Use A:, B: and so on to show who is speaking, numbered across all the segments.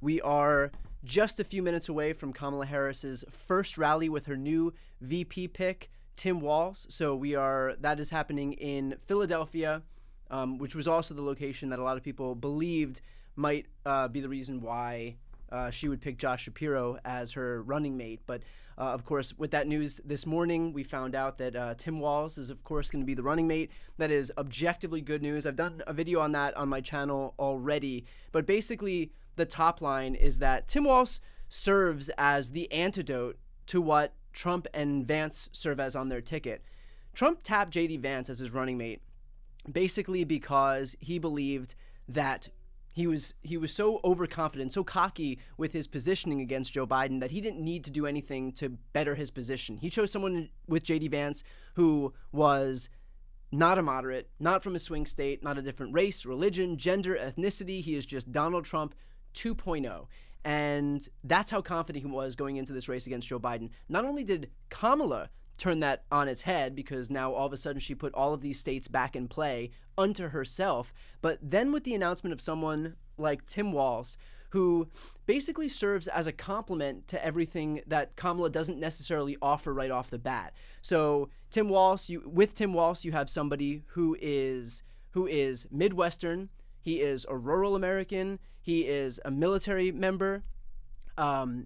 A: We are just a few minutes away from Kamala Harris's first rally with her new VP pick, Tim Walz. So that is happening in Philadelphia, which was also the location that a lot of people believed might be the reason why she would pick Josh Shapiro as her running mate. But of course, with that news this morning, we found out that Tim Walz is, of course, going to be the running mate. That is objectively good news. I've done a video on that on my channel already. But basically, the top line is that Tim Walz serves as the antidote to what Trump and Vance serve as on their ticket. Trump tapped J.D. Vance as his running mate basically because he believed that he was so overconfident, so cocky with his positioning against Joe Biden that he didn't need to do anything to better his position. He chose someone with J.D. Vance who was not a moderate, not from a swing state, not a different race, religion, gender, ethnicity. He is just Donald Trump 2.0. And that's how confident he was going into this race against Joe Biden. Not only did Kamala turn that on its head, because now all of a sudden she put all of these states back in play unto herself, but then with the announcement of someone like Tim Walz, who basically serves as a complement to everything that Kamala doesn't necessarily offer right off the bat. So with Tim Walz, you have somebody who is Midwestern. He is a rural American. He is a military member.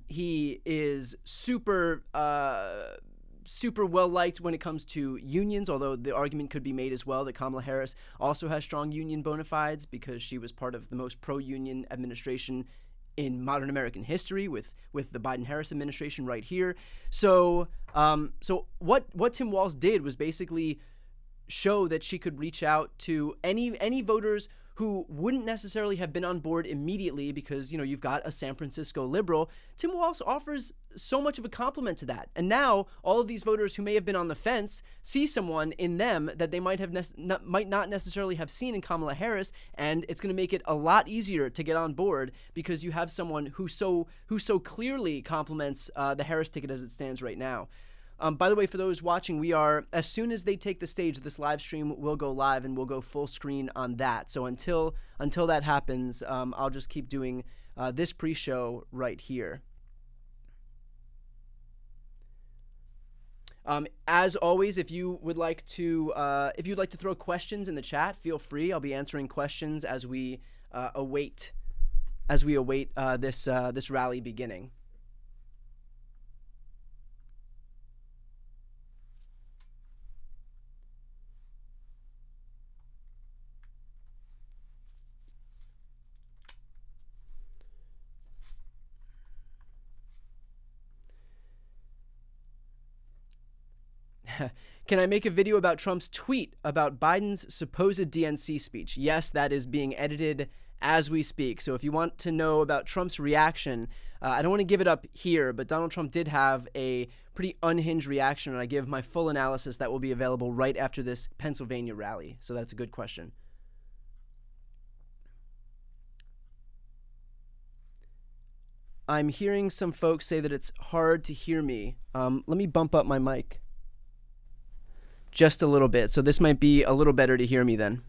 A: He is super well liked when it comes to unions, although the argument could be made as well that Kamala Harris also has strong union bona fides because she was part of the most pro-union administration in modern American history with the Biden-Harris administration right here. So what Tim Walz did was basically show that she could reach out to any voters who wouldn't necessarily have been on board immediately because, you've got a San Francisco liberal. Tim Walz offers so much of a compliment to that. And now all of these voters who may have been on the fence see someone in them that they might not necessarily have seen in Kamala Harris, and it's going to make it a lot easier to get on board because you have someone who so clearly complements the Harris ticket as it stands right now. By the way, for those watching, as soon as they take the stage, this live stream will go live and we'll go full screen on that. So until that happens, I'll just keep doing this pre-show right here. As always, if you'd like to throw questions in the chat, feel free. I'll be answering questions as we await this rally beginning. Can I make a video about Trump's tweet about Biden's supposed DNC speech? Yes, that is being edited as we speak. So if you want to know about Trump's reaction, I don't want to give it up here, but Donald Trump did have a pretty unhinged reaction, and I give my full analysis that will be available right after this Pennsylvania rally. So that's a good question. I'm hearing some folks say that it's hard to hear me. Let me bump up my mic just a little bit. So this might be a little better to hear me then.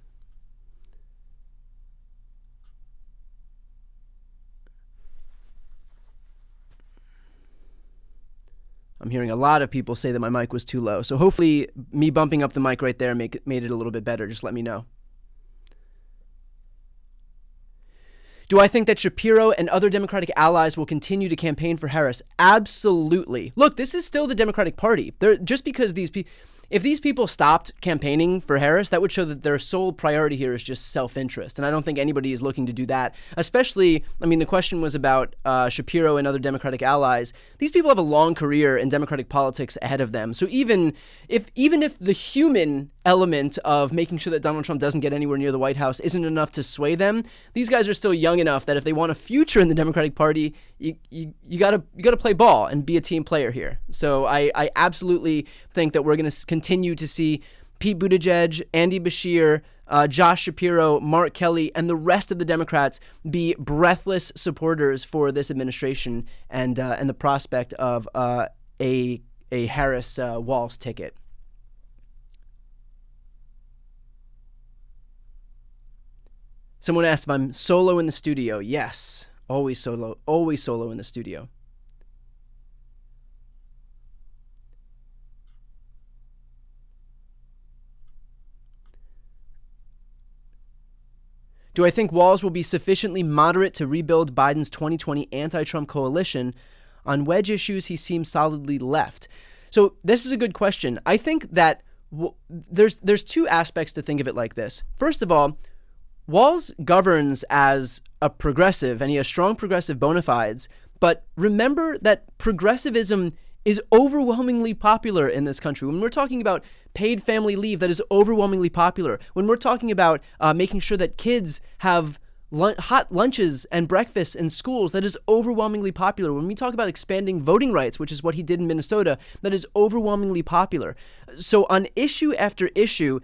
A: I'm hearing a lot of people say that my mic was too low. So hopefully me bumping up the mic right there made it a little bit better. Just let me know. Do I think that Shapiro and other Democratic allies will continue to campaign for Harris? Absolutely. Look, this is still the Democratic Party. Just because if these people stopped campaigning for Harris, that would show that their sole priority here is just self-interest. And I don't think anybody is looking to do that. Especially, the question was about Shapiro and other Democratic allies. These people have a long career in Democratic politics ahead of them. So even if the human element of making sure that Donald Trump doesn't get anywhere near the White House isn't enough to sway them, these guys are still young enough that if they want a future in the Democratic Party, you gotta play ball and be a team player here. So I absolutely think that we're going to continue to see Pete Buttigieg, Andy Beshear, Josh Shapiro, Mark Kelly, and the rest of the Democrats be breathless supporters for this administration and the prospect of a Harris-Walz ticket. Someone asked if I'm solo in the studio. Yes, Always solo in the studio. Do I think Walz will be sufficiently moderate to rebuild Biden's 2020 anti-Trump coalition? On wedge issues, he seems solidly left. So this is a good question. I think that there's two aspects to think of it like this. First of all, Walz governs as a progressive, and he has strong progressive bona fides. But remember that progressivism is overwhelmingly popular in this country. When we're talking about paid family leave, that is overwhelmingly popular. When we're talking about making sure that kids have hot lunches and breakfasts in schools, that is overwhelmingly popular. When we talk about expanding voting rights, which is what he did in Minnesota, that is overwhelmingly popular. So on issue after issue,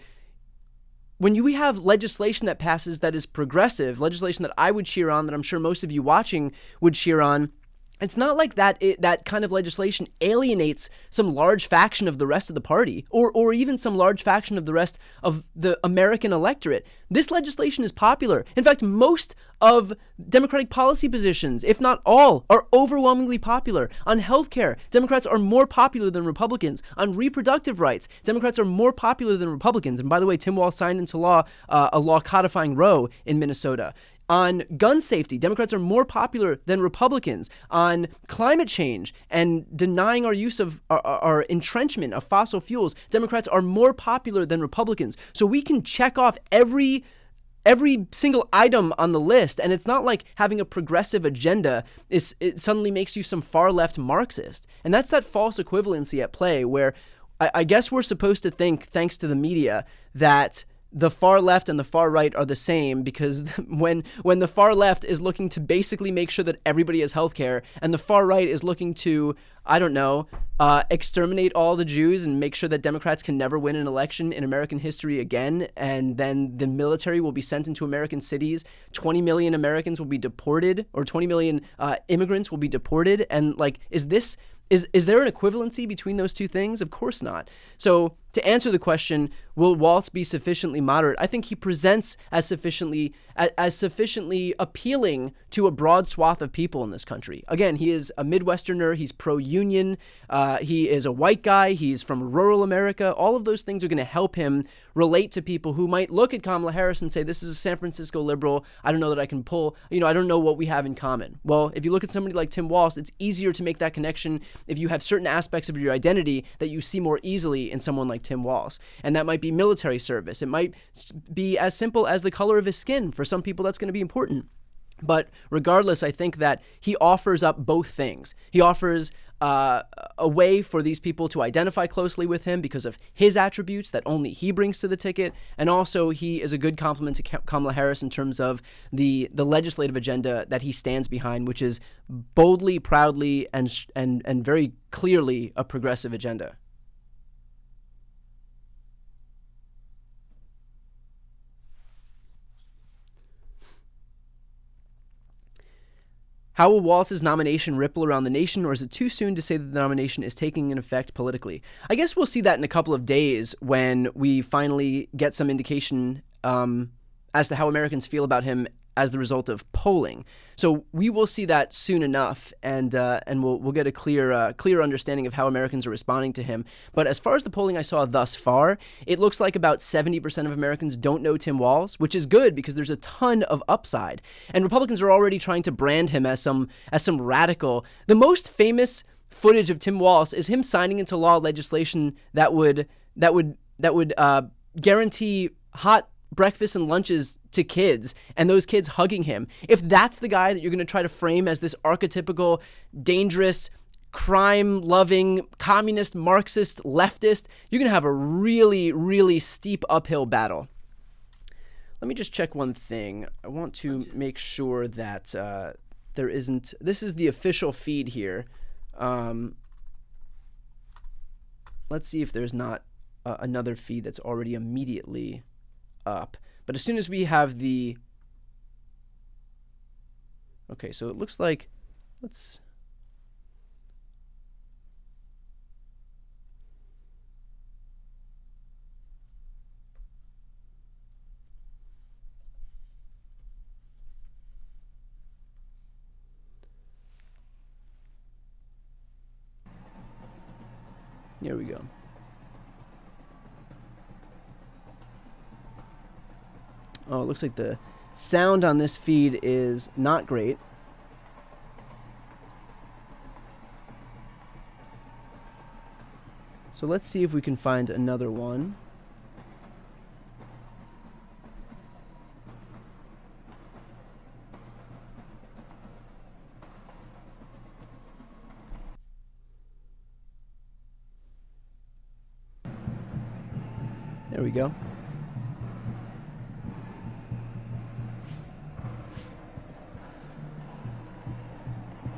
A: when you have legislation that passes that is progressive, legislation that I would cheer on, that I'm sure most of you watching would cheer on, it's not like that kind of legislation alienates some large faction of the rest of the party or even some large faction of the rest of the American electorate. This legislation is popular. In fact, most of Democratic policy positions, if not all, are overwhelmingly popular. On healthcare, Democrats are more popular than Republicans. On reproductive rights, Democrats are more popular than Republicans. And by the way, Tim Walz signed into law a law codifying Roe in Minnesota. On gun safety, Democrats are more popular than Republicans. On climate change and denying our use of our entrenchment of fossil fuels, Democrats are more popular than Republicans. So we can check off every single item on the list, and it's not like having a progressive agenda it suddenly makes you some far left Marxist. And that's that false equivalency at play where I guess we're supposed to think, thanks to the media, that the far left and the far right are the same, because when the far left is looking to basically make sure that everybody has health care and the far right is looking to, I don't know, exterminate all the Jews and make sure that Democrats can never win an election in American history again, and then the military will be sent into American cities, 20 million Americans will be deported, or 20 million immigrants will be deported, and is there an equivalency between those two things? Of course not. So to answer the question, will Walz be sufficiently moderate? I think he presents as sufficiently appealing to a broad swath of people in this country. Again, he is a Midwesterner. He's pro-union. He is a white guy. He's from rural America. All of those things are going to help him relate to people who might look at Kamala Harris and say, this is a San Francisco liberal. I don't know that I can pull, I don't know what we have in common. Well, if you look at somebody like Tim Walz, it's easier to make that connection if you have certain aspects of your identity that you see more easily in someone like Tim Walz. And that might be military service. It might be as simple as the color of his skin. For some people, that's going to be important. But regardless, I think that he offers up both things. He offers a way for these people to identify closely with him because of his attributes that only he brings to the ticket. And also, he is a good complement to Kamala Harris in terms of the legislative agenda that he stands behind, which is boldly, proudly, and very clearly a progressive agenda. How will Walz's nomination ripple around the nation, or is it too soon to say that the nomination is taking an effect politically? I guess we'll see that in a couple of days when we finally get some indication as to how Americans feel about him as the result of polling. So we will see that soon enough, and we'll get a clear understanding of how Americans are responding to him. But as far as the polling I saw thus far, it looks like about 70% of Americans don't know Tim Walz, which is good because there's a ton of upside. And Republicans are already trying to brand him as some radical. The most famous footage of Tim Walz is him signing into law legislation that would guarantee hot breakfasts and lunches to kids, and those kids hugging him. If that's the guy that you're going to try to frame as this archetypical, dangerous, crime-loving, communist, Marxist, leftist, you're going to have a really, really steep uphill battle. Let me just check one thing. I want to make sure that there isn't... This is the official feed here. Let's see if there's not another feed that's already immediately up. But as soon as we have the... Okay, so it looks like... Let's... Here we go. Oh, it looks like the sound on this feed is not great. So let's see if we can find another one. There we go.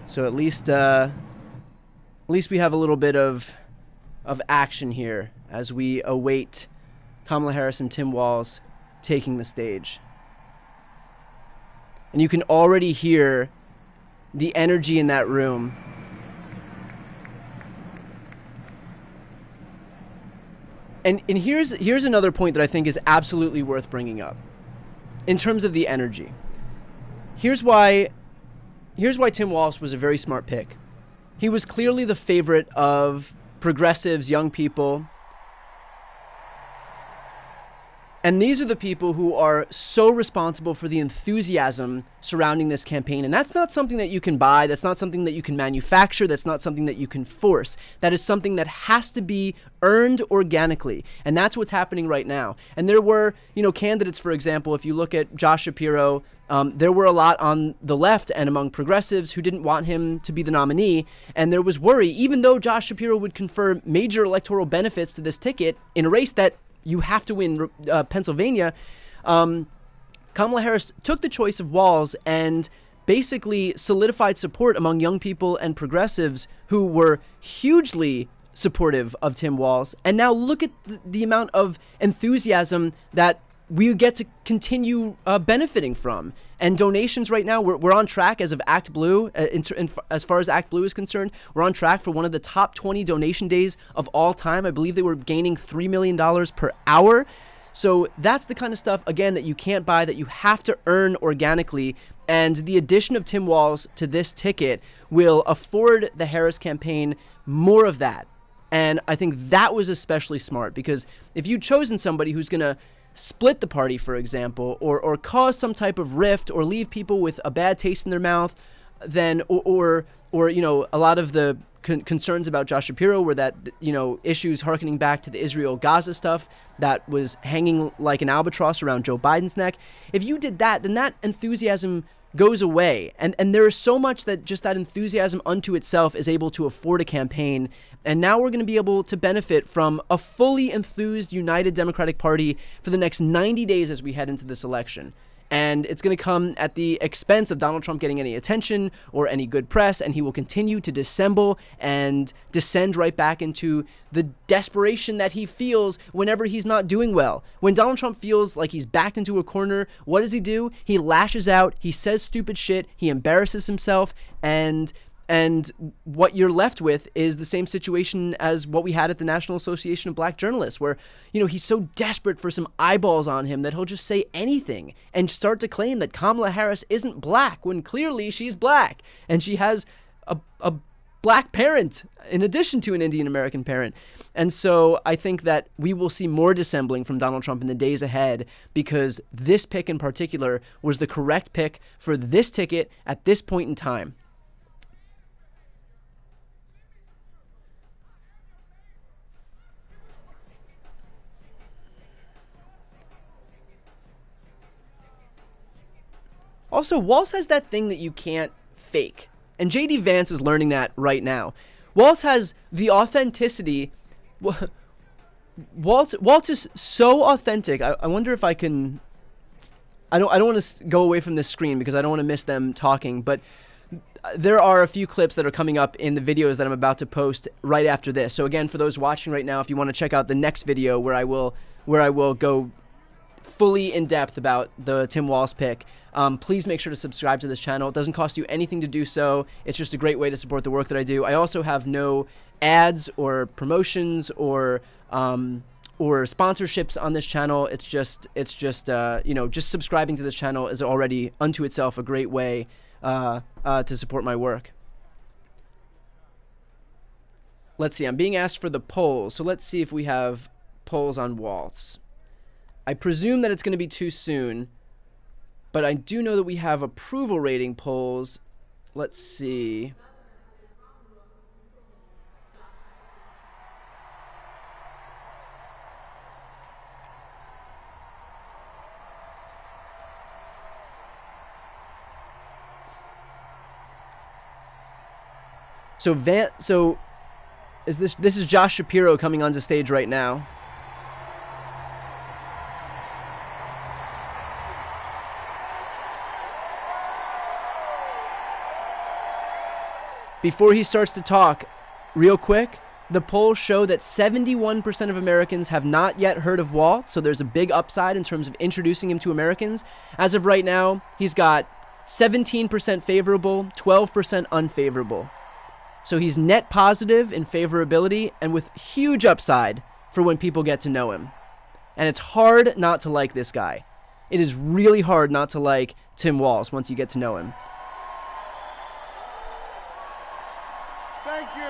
A: So at least we have a little bit of action here as we await Kamala Harris and Tim Walz taking the stage. And you can already hear the energy in that room. And here's another point that I think is absolutely worth bringing up in terms of the energy. Here's why Tim Walz was a very smart pick. He was clearly the favorite of progressives, young people. And these are the people who are so responsible for the enthusiasm surrounding this campaign. And that's not something that you can buy. That's not something that you can manufacture. That's not something that you can force. That is something that has to be earned organically. And that's what's happening right now. And there were, candidates, for example, if you look at Josh Shapiro, there were a lot on the left and among progressives who didn't want him to be the nominee. And there was worry, even though Josh Shapiro would confer major electoral benefits to this ticket in a race that you have to win, Pennsylvania, Kamala Harris took the choice of Walz and basically solidified support among young people and progressives who were hugely supportive of Tim Walz. And now look at the amount of enthusiasm that we get to continue benefiting from. And donations right now, we're on track as of Act Blue, as far as Act Blue is concerned, we're on track for one of the top 20 donation days of all time. I believe they were gaining $3 million per hour. So that's the kind of stuff, again, that you can't buy, that you have to earn organically. And the addition of Tim Walz to this ticket will afford the Harris campaign more of that. And I think that was especially smart, because if you'd chosen somebody who's going to split the party, for example, or cause some type of rift or leave people with a bad taste in their mouth, then or a lot of the concerns about Josh Shapiro were that issues harkening back to the Israel-Gaza stuff that was hanging like an albatross around Joe Biden's neck. If you did that, then that enthusiasm goes away. And there is so much that just that enthusiasm unto itself is able to afford a campaign. And now we're going to be able to benefit from a fully enthused, united Democratic Party for the next 90 days as we head into this election. And it's going to come at the expense of Donald Trump getting any attention or any good press, and he will continue to dissemble and descend right back into the desperation that he feels whenever he's not doing well. When Donald Trump feels like he's backed into a corner, what does he do? He lashes out, he says stupid shit, he embarrasses himself, and what you're left with is the same situation as what we had at the National Association of Black Journalists, where, he's so desperate for some eyeballs on him that he'll just say anything and start to claim that Kamala Harris isn't black when clearly she's black. And she has a black parent in addition to an Indian American parent. And so I think that we will see more dissembling from Donald Trump in the days ahead, because this pick in particular was the correct pick for this ticket at this point in time. Also, Walz has that thing that you can't fake. And J.D. Vance is learning that right now. Walz has the authenticity. Walz is so authentic. I wonder if I can... I don't want to go away from this screen because I don't want to miss them talking. But there are a few clips that are coming up in the videos that I'm about to post right after this. So again, for those watching right now, if you want to check out the next video where I will go fully in depth about the Tim Walz pick, please make sure to subscribe to this channel. It doesn't cost you anything to do so. It's just a great way to support the work that I do. I also have no ads or promotions or sponsorships on this channel. It's just subscribing to this channel is already unto itself a great way to support my work. Let's see. I'm being asked for the polls, so let's see if we have polls on Walz. I presume that it's going to be too soon, but I do know that we have approval rating polls. Let's see. So is this is Josh Shapiro coming onto stage right now. Before he starts to talk, real quick, the polls show that 71% of Americans have not yet heard of Walz, so there's a big upside in terms of introducing him to Americans. As of right now, he's got 17% favorable, 12% unfavorable. So he's net positive in favorability and with huge upside for when people get to know him. And it's hard not to like this guy. It is really hard not to like Tim Walz once you get to know him.
B: Thank you.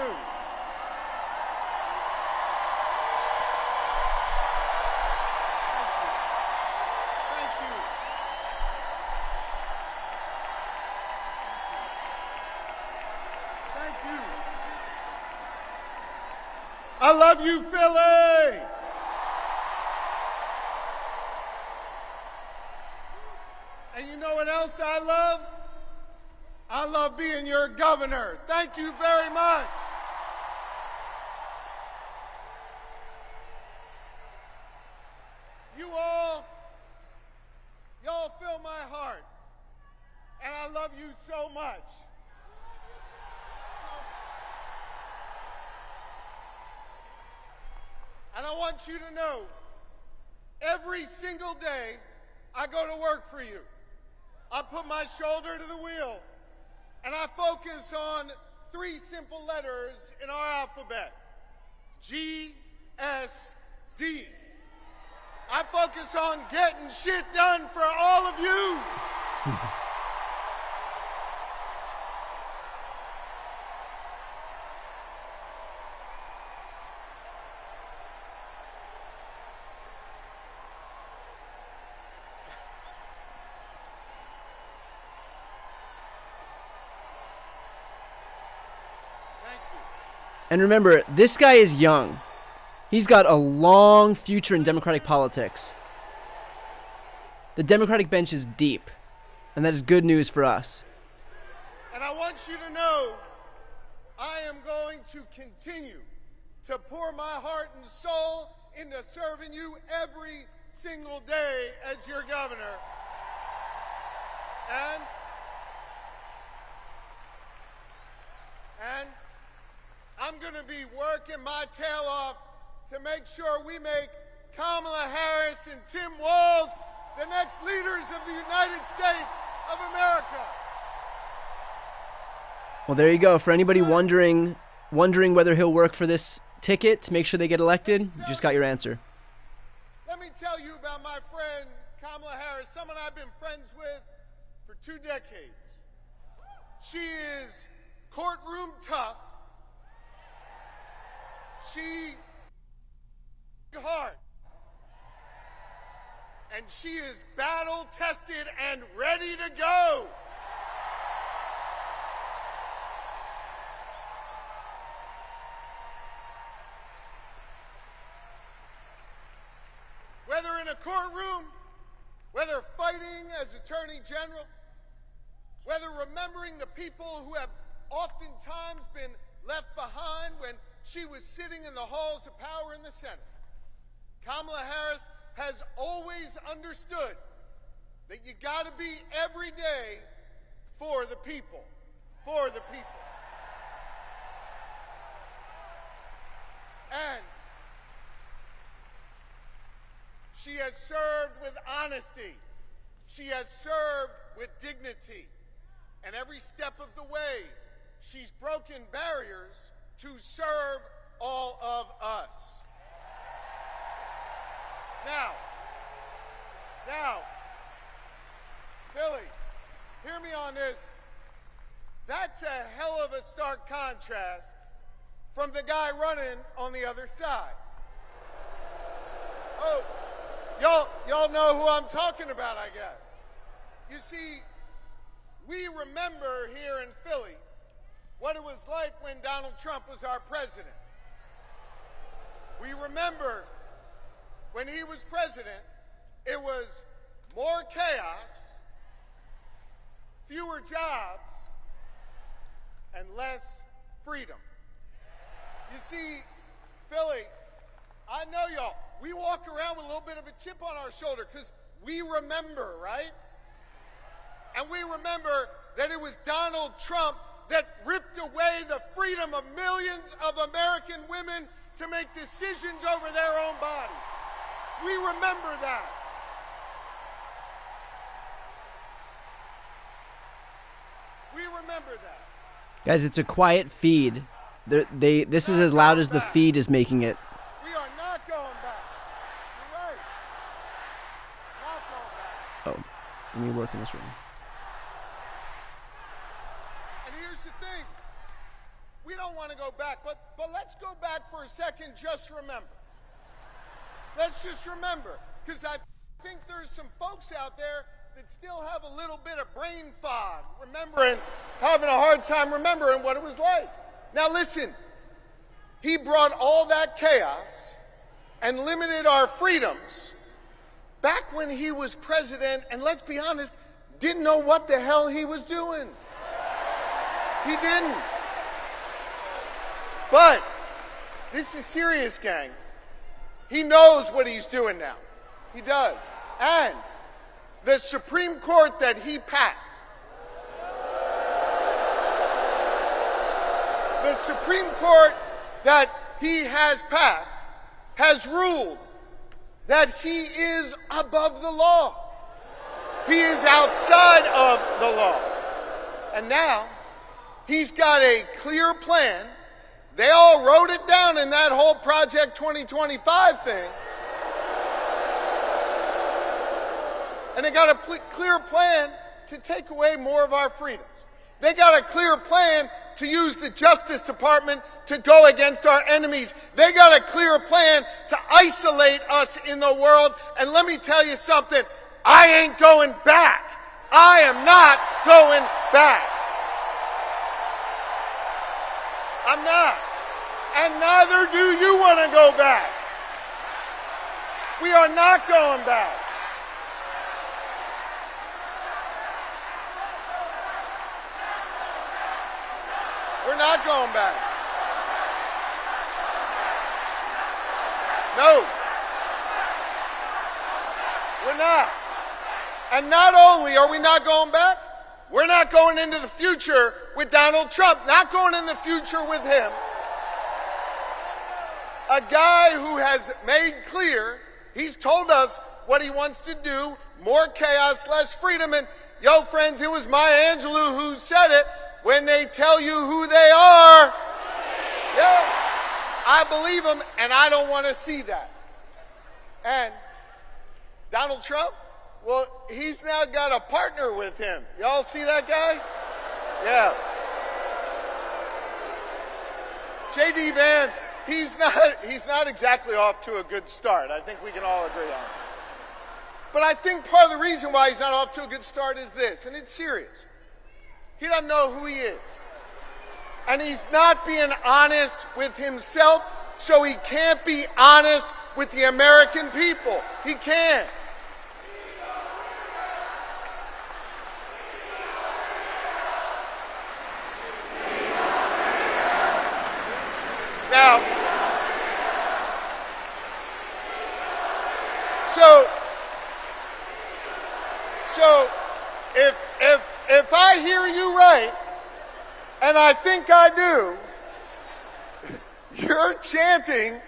B: Thank you. Thank you. I love you, Philly. And you know what else I love? I love being your governor. Thank you very much. Y'all fill my heart. And I love you so much. And I want you to know, every single day I go to work for you. I put my shoulder to the wheel. And I focus on 3 simple letters in our alphabet. G, S, D. I focus on getting shit done for all of you.
A: And remember, this guy is young. He's got a long future in Democratic politics. The Democratic bench is deep, and that is good news for us.
B: And I want you to know, I am going to continue to pour my heart and soul into serving you every single day as your governor. And I'm going to be working my tail off to make sure we make Kamala Harris and Tim Walz the next leaders of the United States of America.
A: Well, there you go. For anybody wondering whether he'll work for this ticket to make sure they get elected, you just got your answer.
B: Let me tell you about my friend Kamala Harris, someone I've been friends with for 2 decades. She is courtroom tough. She hard. And she is battle tested and ready to go. Whether in a courtroom, whether fighting as Attorney General, whether remembering the people who have oftentimes been left behind when she was sitting in the halls of power in the Senate, Kamala Harris has always understood that you got to be every day for the people, for the people. And she has served with honesty. She has served with dignity. And every step of the way, she's broken barriers to serve all of us. Now, Billy, hear me on this. That's a hell of a stark contrast from the guy running on the other side. Oh, y'all know who I'm talking about, I guess. You see, we remember here in Philly what it was like when Donald Trump was our president. We remember when he was president, it was more chaos, fewer jobs, and less freedom. You see, Philly, I know y'all, we walk around with a little bit of a chip on our shoulder because we remember, right? And we remember that it was Donald Trump that ripped away the freedom of millions of American women to make decisions over their own bodies. We remember that. We remember that.
A: Guys, it's a quiet feed. This is as loud as the feed is making it.
B: We are not going back. You're right. Not going back.
A: Oh, let me work in this room.
B: And here's the thing. We don't want to go back, but let's go back for a second. Just remember. Let's just remember, because I think there's some folks out there that still have a little bit of brain fog, having a hard time remembering what it was like. Now listen, he brought all that chaos and limited our freedoms back when he was president, and let's be honest, didn't know what the hell he was doing. He didn't. But this is serious, gang. He knows what he's doing now. He does. And the Supreme Court that he packed, the Supreme Court that he has packed has ruled that he is above the law. He is outside of the law. And now he's got a clear plan. They all wrote it down in that whole Project 2025 thing. And they got a clear plan to take away more of our freedoms. They got a clear plan to use the Justice Department to go against our enemies. They got a clear plan to isolate us in the world. And let me tell you something, I ain't going back. I am not going back. I'm not. And neither do you want to go back. We are not going back. We're not going back. No. We're not. And not only are we not going back, we're not going into the future with Donald Trump, not going in the future with him. A guy who has made clear, he's told us what he wants to do, more chaos, less freedom. And yo, friends, it was Maya Angelou who said it. When they tell you who they are, yeah, I believe them, and I don't want to see that. And Donald Trump, well, he's now got a partner with him. Y'all see that guy? Yeah. J.D. Vance, he's not exactly off to a good start. I think we can all agree on it. But I think part of the reason why he's not off to a good start is this, and it's serious. He doesn't know who he is. And he's not being honest with himself, so he can't be honest with the American people. He can't. Now, so if I hear you right, and I think I do, you're chanting,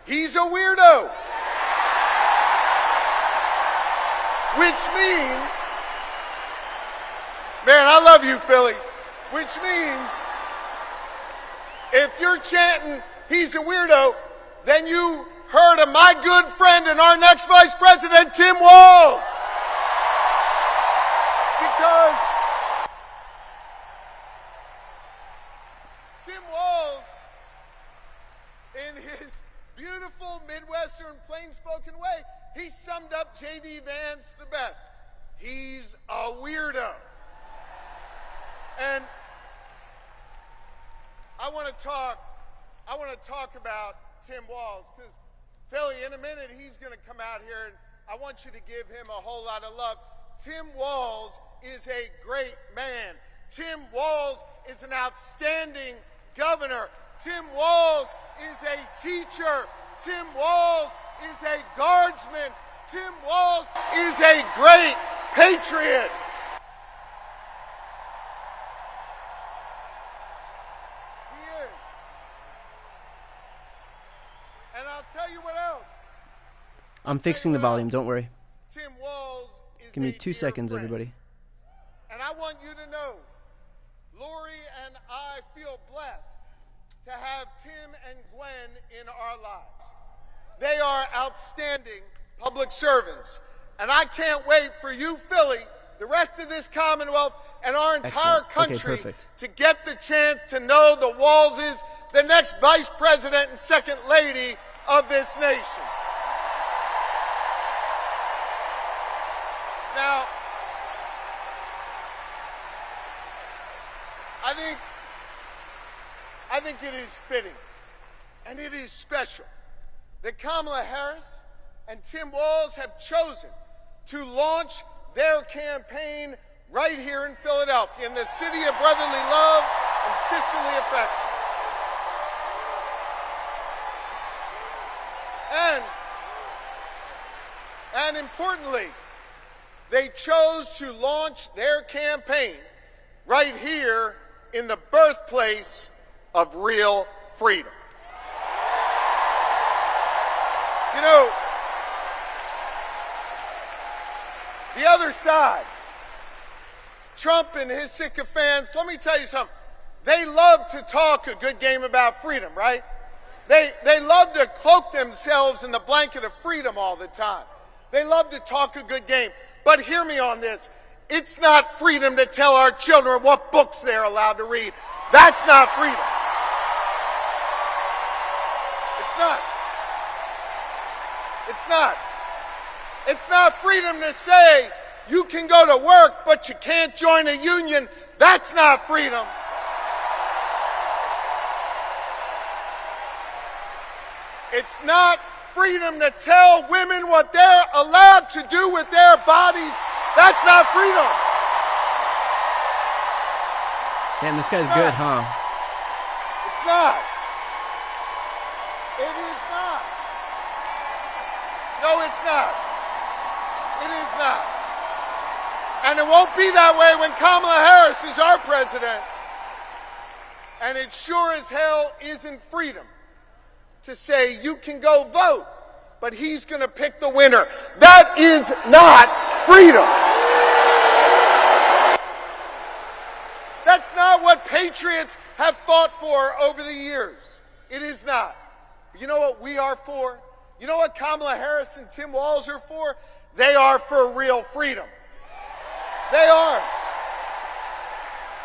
B: he's a weirdo. Which means, man, I love you, Philly. Which means, if you're chanting, he's a weirdo, then you heard of my good friend and our next vice president, Tim Walz. Because in his beautiful Midwestern plain-spoken way, he summed up J.D. Vance the best. He's a weirdo. And I want to talk about Tim Walz, because Philly, in a minute, he's going to come out here, and I want you to give him a whole lot of love. Tim Walz is a great man. Tim Walz is an outstanding governor. Tim Walz is a teacher. Tim Walz is a guardsman. Tim Walz is a great patriot. He is. And I'll tell you what else.
A: I'm fixing the volume, don't worry.
B: Tim Walz is
A: Give me
B: a
A: 2
B: dear
A: seconds,
B: friend.
A: everybody.
B: And I want you to know, Lori and I feel blessed to have Tim and Gwen in our lives. They are outstanding public servants. And I can't wait for you, Philly, the rest of this Commonwealth, and our entire
A: Excellent. Okay,
B: country
A: perfect.
B: to get the chance to know the Walzes, the next Vice President and Second Lady of this nation. Now, I think it is fitting, and it is special, that Kamala Harris and Tim Walz have chosen to launch their campaign right here in Philadelphia, in the city of brotherly love and sisterly affection. And importantly, they chose to launch their campaign right here in the birthplace of real freedom. You know, the other side, Trump and his sycophants, let me tell you something. They love to talk a good game about freedom, right? They love to cloak themselves in the blanket of freedom all the time. They love to talk a good game. But hear me on this. It's not freedom to tell our children what books they're allowed to read. That's not freedom. It's not. It's not. It's not freedom to say you can go to work, but you can't join a union. That's not freedom. It's not freedom to tell women what they're allowed to do with their bodies. That's not freedom.
A: Damn, this guy's good, huh?
B: It's not. It is not. No, it's not. It is not. And it won't be that way when Kamala Harris is our president. And it sure as hell isn't freedom to say you can go vote, but he's going to pick the winner. That is not freedom. That's not what patriots have fought for over the years. It is not. You know what we are for? You know what Kamala Harris and Tim Walz are for? They are for real freedom. They are.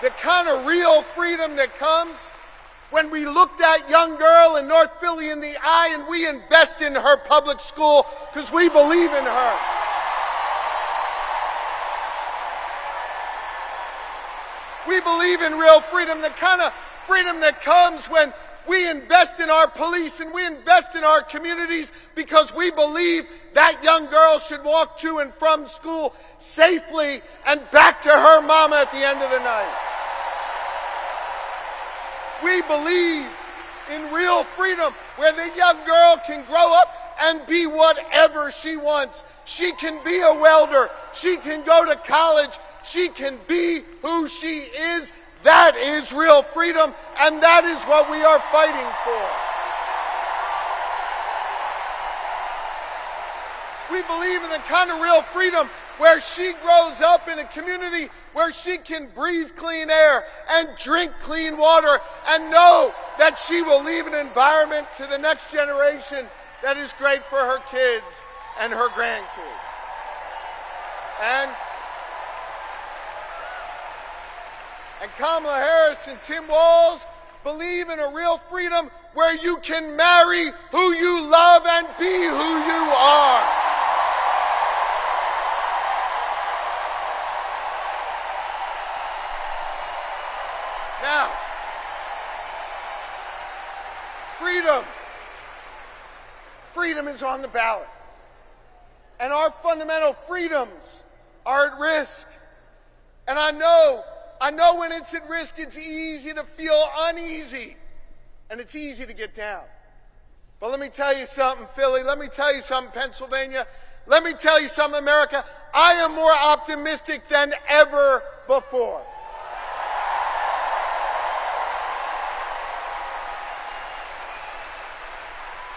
B: The kind of real freedom that comes when we look that young girl in North Philly in the eye and we invest in her public school because we believe in her. We believe in real freedom, the kind of freedom that comes when we invest in our police and we invest in our communities because we believe that young girl should walk to and from school safely and back to her mama at the end of the night. We believe in real freedom where the young girl can grow up and be whatever she wants. She can be a welder. She can go to college. She can be who she is. That is real freedom, and that is what we are fighting for. We believe in the kind of real freedom where she grows up in a community where she can breathe clean air and drink clean water and know that she will leave an environment to the next generation that is great for her kids and her grandkids. And Kamala Harris and Tim Walz, believe in a real freedom where you can marry who you love and be who you are. Now, freedom is on the ballot. And our fundamental freedoms are at risk. And I know when it's at risk, it's easy to feel uneasy. And it's easy to get down. But let me tell you something, Philly. Let me tell you something, Pennsylvania. Let me tell you something, America. I am more optimistic than ever before.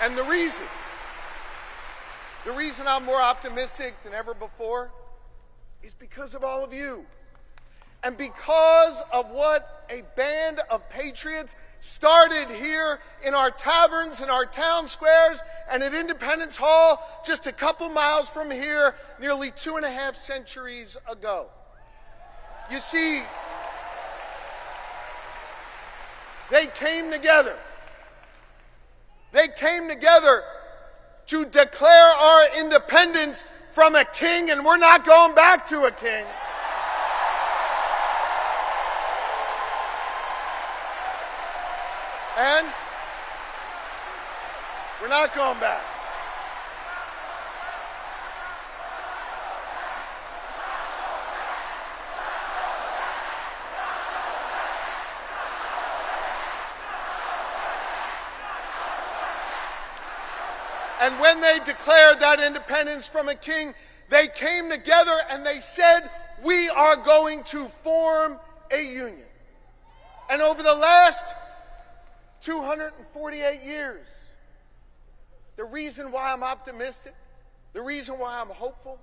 B: And the reason I'm more optimistic than ever before is because of all of you. And because of what a band of patriots started here in our taverns, in our town squares, and at Independence Hall, just a couple miles from here, nearly 2.5 centuries ago. You see, they came together. They came together to declare our independence from a king, and we're not going back to a king. And we're not going back. And when they declared that independence from a king, they came together and they said, we are going to form a union. And over the last 248 years, the reason why I'm optimistic, the reason why I'm hopeful,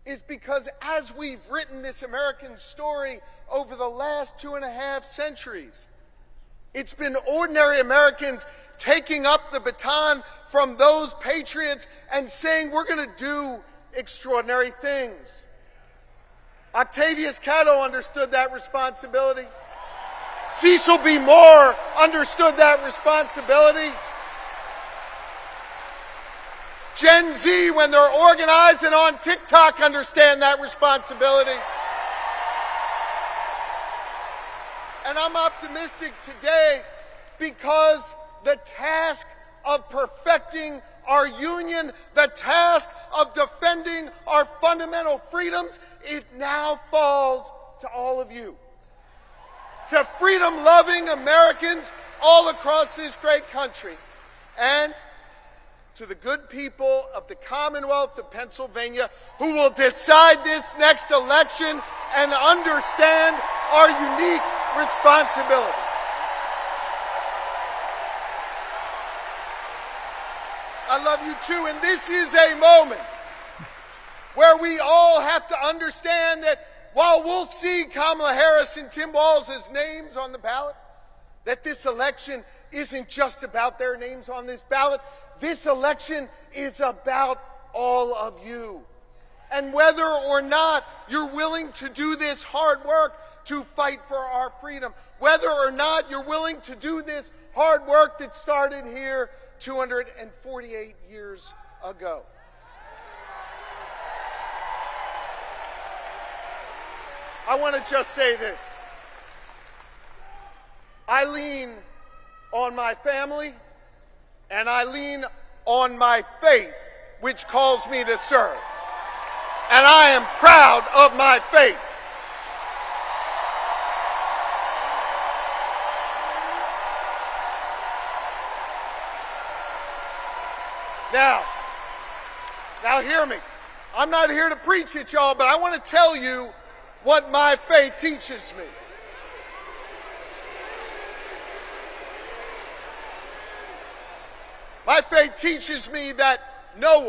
B: is because as we've written this American story over the last 2.5 centuries, it's been ordinary Americans taking up the baton from those patriots and saying, we're going to do extraordinary things. Octavius Catto understood that responsibility. Cecil B. Moore understood that responsibility. Gen Z, when they're organized and on TikTok, understand that responsibility. And I'm optimistic today because the task of perfecting our union, the task of defending our fundamental freedoms, it now falls to all of you. To freedom-loving Americans all across this great country. And to the good people of the Commonwealth of Pennsylvania who will decide this next election and understand our unique responsibility. I love you too, and this is a moment where we all have to understand that while we'll see Kamala Harris and Tim Walz's names on the ballot, that this election isn't just about their names on this ballot. This election is about all of you. And whether or not you're willing to do this hard work to fight for our freedom, whether or not you're willing to do this hard work that started here 248 years ago. I want to just say this. I lean on my family and I lean on my faith, which calls me to serve. And I am proud of my faith. Now hear me. I'm not here to preach at y'all, but I want to tell you what my faith teaches me. My faith teaches me that no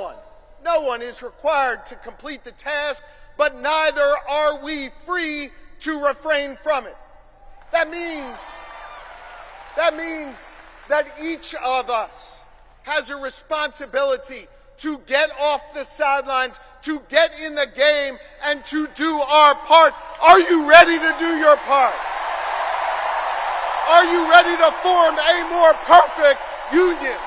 B: one is required to complete the task, but neither are we free to refrain from it. That means that each of us has a responsibility to get off the sidelines, to get in the game, and to do our part. Are you ready to do your part? Are you ready to form a more perfect union?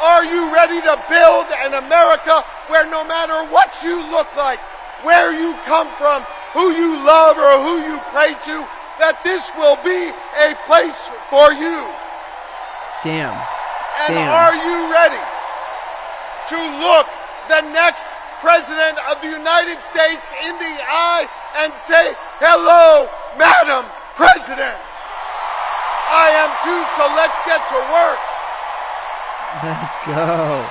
B: Are you ready to build an America where no matter what you look like, where you come from, who you love or who you pray to, that this will be a place for you?
A: Damn.
B: And are you ready to look the next President of the United States in the eye and say, "Hello, Madam President"? I am too, so let's get to work.
A: Let's go.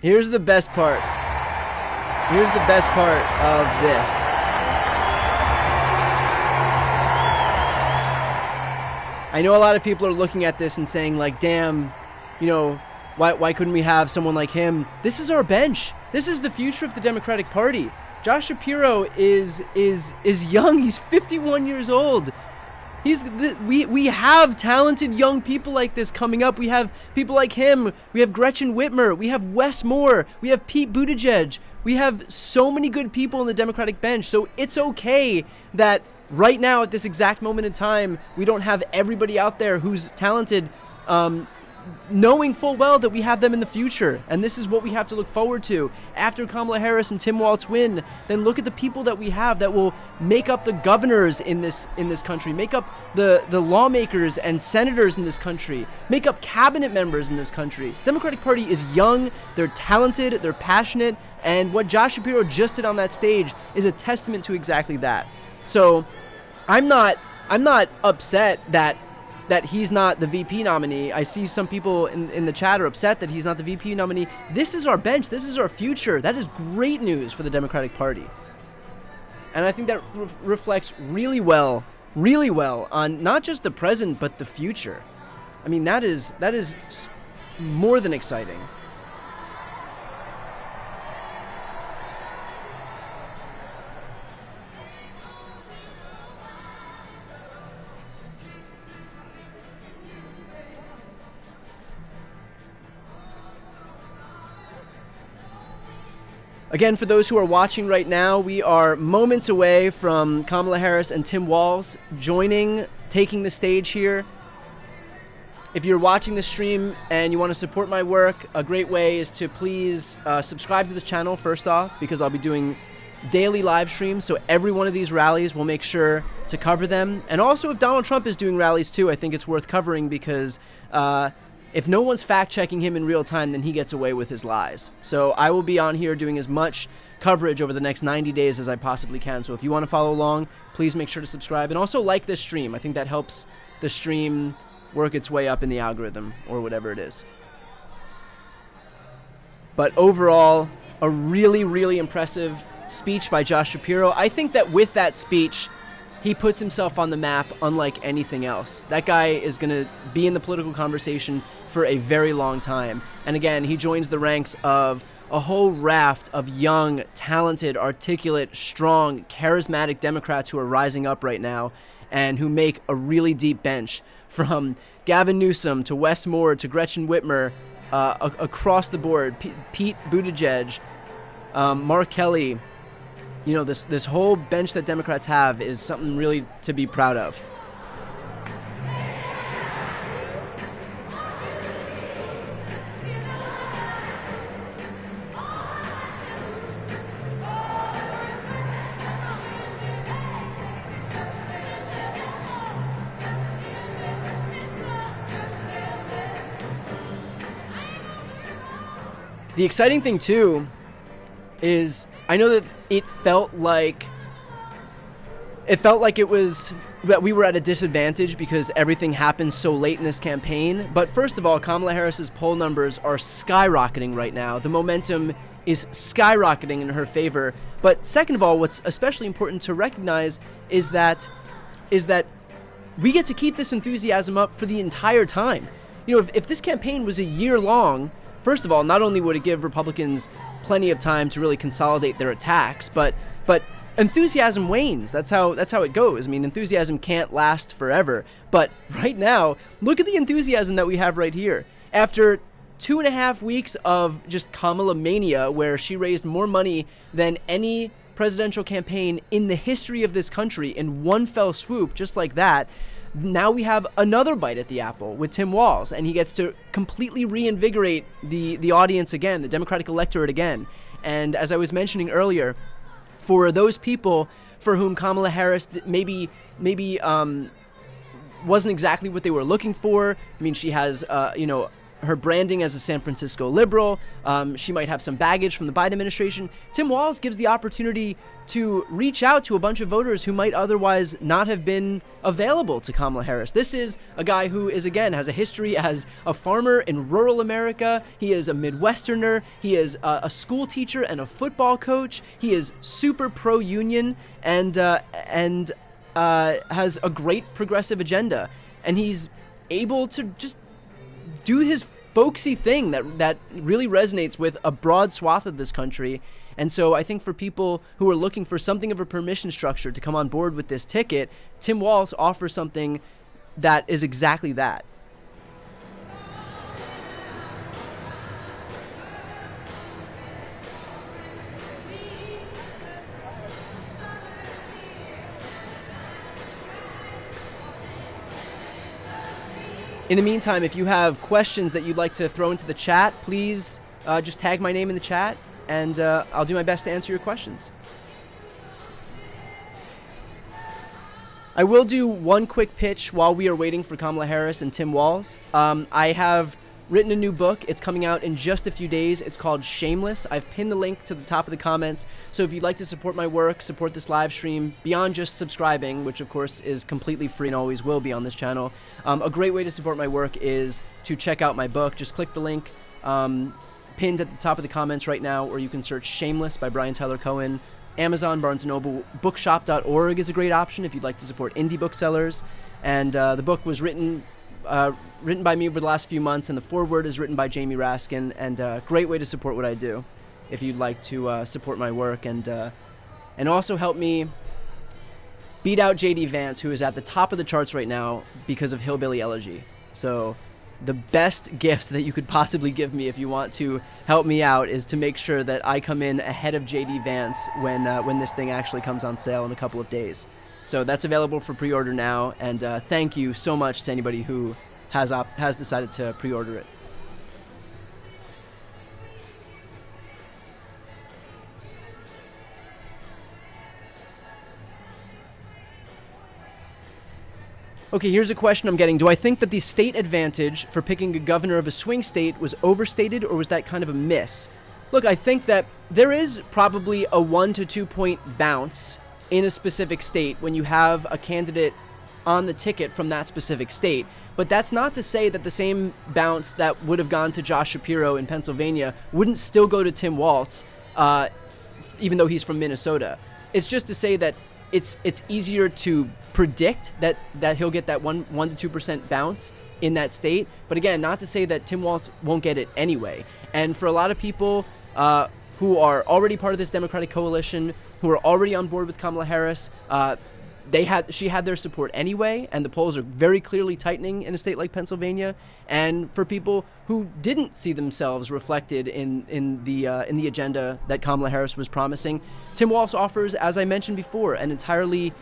A: Here's the best part. Here's the best part of this. I know a lot of people are looking at this and saying, like, damn, you know, why couldn't we have someone like him? This is our bench. This is the future of the Democratic Party. Josh Shapiro is young. He's 51 years old. We have talented young people like this coming up. We have people like him. We have Gretchen Whitmer. We have Wes Moore. We have Pete Buttigieg. We have so many good people in the Democratic bench. So it's okay that right now, at this exact moment in time, we don't have everybody out there who's talented, knowing full well that we have them in the future. And this is what we have to look forward to. After Kamala Harris and Tim Walz win, then look at the people that we have that will make up the governors in this country, make up the lawmakers and senators in this country, make up cabinet members in this country. The Democratic Party is young, they're talented, they're passionate, and what Josh Shapiro just did on that stage is a testament to exactly that. So I'm not upset that he's not the VP nominee. I see some people in the chat are upset that he's not the VP nominee. This is our bench. This is our future. That is great news for the Democratic Party. And I think that reflects really well on not just the present, but the future. I mean, that is more than exciting. Again, for those who are watching right now, we are moments away from Kamala Harris and Tim Walz taking the stage here. If you're watching the stream and you want to support my work, a great way is to please subscribe to this channel first off, because I'll be doing daily live streams. So every one of these rallies, we'll make sure to cover them. And also, if Donald Trump is doing rallies too, I think it's worth covering, because if no one's fact-checking him in real time, then he gets away with his lies. So I will be on here doing as much coverage over the next 90 days as I possibly can. So if you want to follow along, please make sure to subscribe. And also like this stream. I think that helps the stream work its way up in the algorithm, or whatever it is. But overall, a really, really impressive speech by Josh Shapiro. I think that with that speech, he puts himself on the map unlike anything else. That guy is going to be in the political conversation for a very long time. And again, he joins the ranks of a whole raft of young, talented, articulate, strong, charismatic Democrats who are rising up right now and who make a really deep bench, from Gavin Newsom to Wes Moore to Gretchen Whitmer, across the board, Pete Buttigieg, Mark Kelly. You know, this whole bench that Democrats have is something really to be proud of. The exciting thing, too, is I know that it felt like it was that we were at a disadvantage because everything happened so late in this campaign. But first of all, Kamala Harris's poll numbers are skyrocketing right now. The momentum is skyrocketing in her favor. But second of all, what's especially important to recognize is that we get to keep this enthusiasm up for the entire time. You know, if this campaign was a year long, first of all, not only would it give Republicans plenty of time to really consolidate their attacks, but enthusiasm wanes. That's how it goes. I mean, enthusiasm can't last forever. But right now, look at the enthusiasm that we have right here. After 2.5 weeks of just Kamala mania, where she raised more money than any presidential campaign in the history of this country in one fell swoop, just like that. Now we have another bite at the apple with Tim Walz, and he gets to completely reinvigorate the audience again, the Democratic electorate again. And as I was mentioning earlier, for those people for whom Kamala Harris maybe wasn't exactly what they were looking for. I mean, she has, her branding as a San Francisco liberal. She might have some baggage from the Biden administration. Tim Walz gives the opportunity to reach out to a bunch of voters who might otherwise not have been available to Kamala Harris. This is a guy who is, again, has a history as a farmer in rural America. He is a Midwesterner. He is a school teacher and a football coach. He is super pro-union and has a great progressive agenda. And he's able to just do his folksy thing that really resonates with a broad swath of this country. And so I think for people who are looking for something of a permission structure to come on board with this ticket, Tim Walz offers something that is exactly that. In the meantime, if you have questions that you'd like to throw into the chat, please just tag my name in the chat, and I'll do my best to answer your questions. I will do one quick pitch while we are waiting for Kamala Harris and Tim Walz. I have written a new book. It's coming out in just a few days. It's called Shameless. I've pinned the link to the top of the comments. So if you'd like to support my work, support this live stream, beyond just subscribing, which of course is completely free and always will be on this channel, a great way to support my work is to check out my book. Just click the link pinned at the top of the comments right now, or you can search Shameless by Brian Tyler Cohen. Amazon, Barnes & Noble, bookshop.org is a great option if you'd like to support indie booksellers. And the book was written by me over the last few months, and the foreword is written by Jamie Raskin, and a great way to support what I do if you'd like to support my work and also help me beat out J.D. Vance, who is at the top of the charts right now because of Hillbilly Elegy. So the best gift that you could possibly give me if you want to help me out is to make sure that I come in ahead of J.D. Vance when this thing actually comes on sale in a couple of days. So that's available for pre-order now, and thank you so much to anybody who has decided to pre-order it. Okay, here's a question I'm getting. Do I think that the state advantage for picking a governor of a swing state was overstated, or was that kind of a miss? Look, I think that there is probably a 1 to 2 point bounce in a specific state when you have a candidate on the ticket from that specific state. But that's not to say that the same bounce that would have gone to Josh Shapiro in Pennsylvania wouldn't still go to Tim Walz, even though he's from Minnesota. It's just to say that it's easier to predict that he'll get that 1 to 2% bounce in that state. But again, not to say that Tim Walz won't get it anyway. And for a lot of people who are already part of this Democratic coalition, who are already on board with Kamala Harris, she had their support anyway, and the polls are very clearly tightening in a state like Pennsylvania. And for people who didn't see themselves reflected in the agenda that Kamala Harris was promising, Tim Walz offers, as I mentioned before, an entirely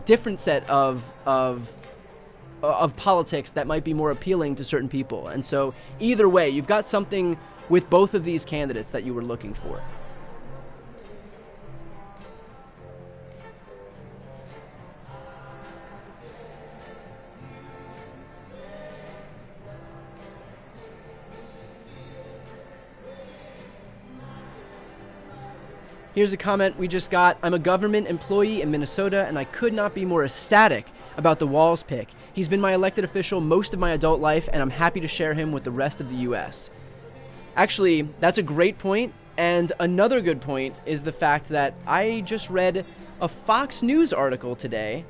A: different set of politics that might be more appealing to certain people. And so either way, you've got something with both of these candidates that you were looking for. Here's a comment we just got. I'm a government employee in Minnesota, and I could not be more ecstatic about the Walz pick. He's been my elected official most of my adult life, and I'm happy to share him with the rest of the U.S. Actually, that's a great point, and another good point is the fact that I just read a Fox News article today,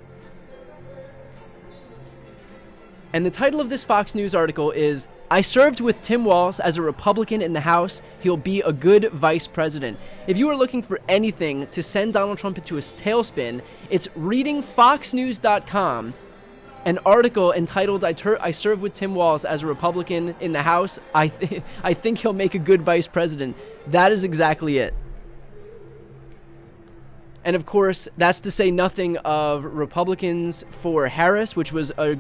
A: and the title of this Fox News article is, I served with Tim Walz as a Republican in the House. He'll be a good vice president. If you are looking for anything to send Donald Trump into a tailspin, it's reading foxnews.com, an article entitled, I served with Tim Walz as a Republican in the House. I think he'll make a good vice president. That is exactly it. And of course, that's to say nothing of Republicans for Harris, which was a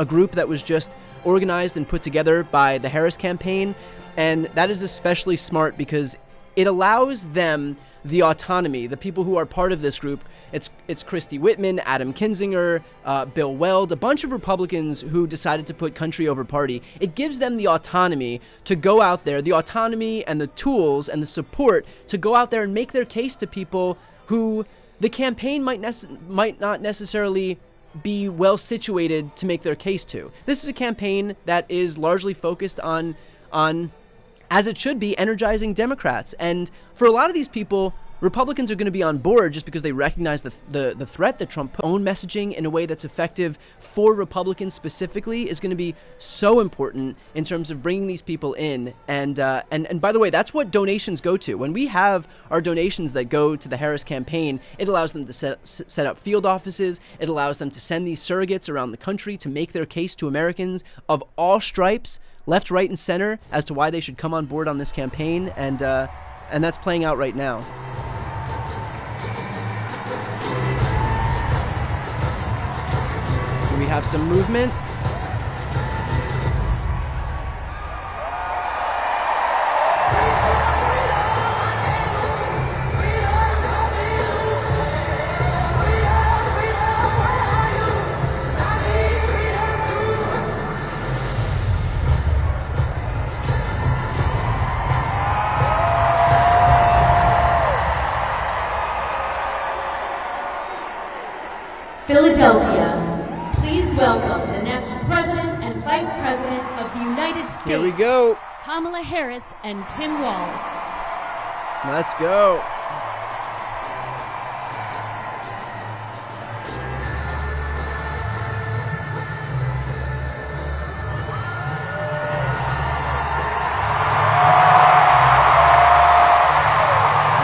A: group that was just organized and put together by the Harris campaign. And that is especially smart because it allows them the autonomy. The people who are part of this group, it's Christy Whitman, Adam Kinzinger, Bill Weld, a bunch of Republicans who decided to put country over party. It gives them the autonomy to go out there, the autonomy and the tools and the support to go out there and make their case to people who the campaign might not necessarily be well situated to make their case to. This is a campaign that is largely focused on as it should be, energizing Democrats. And for a lot of these people, Republicans are going to be on board just because they recognize the threat that Trump own messaging in a way that's effective for Republicans specifically is going to be so important in terms of bringing these people in. And by the way, that's what donations go to. When we have our donations that go to the Harris campaign, it allows them to set up field offices. It allows them to send these surrogates around the country to make their case to Americans of all stripes, left, right, and center, as to why they should come on board on this campaign. And that's playing out right now. We have some movement.
C: Philadelphia. Please welcome the next President and Vice President of the United States.
A: Here we go.
C: Kamala Harris and Tim Walz.
A: Let's go.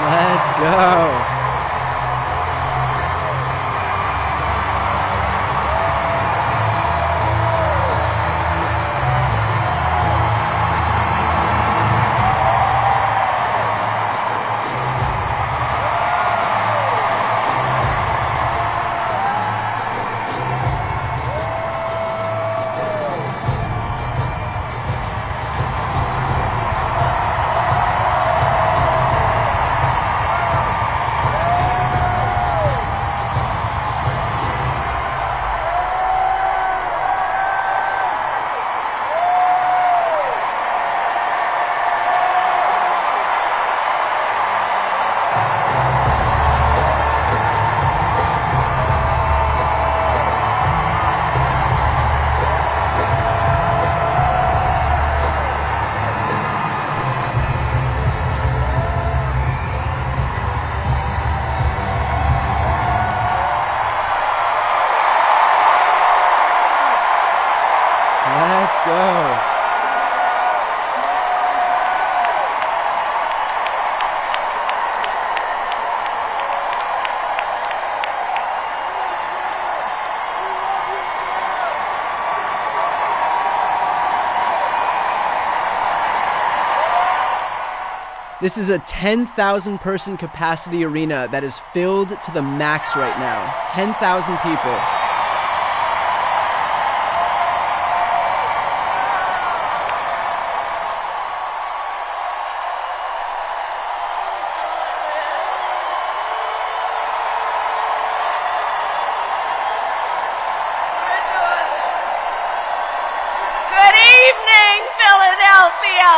A: Let's go. Let's go. This is a 10,000 person capacity arena that is filled to the max right now. 10,000 people.
D: Good evening, Philadelphia.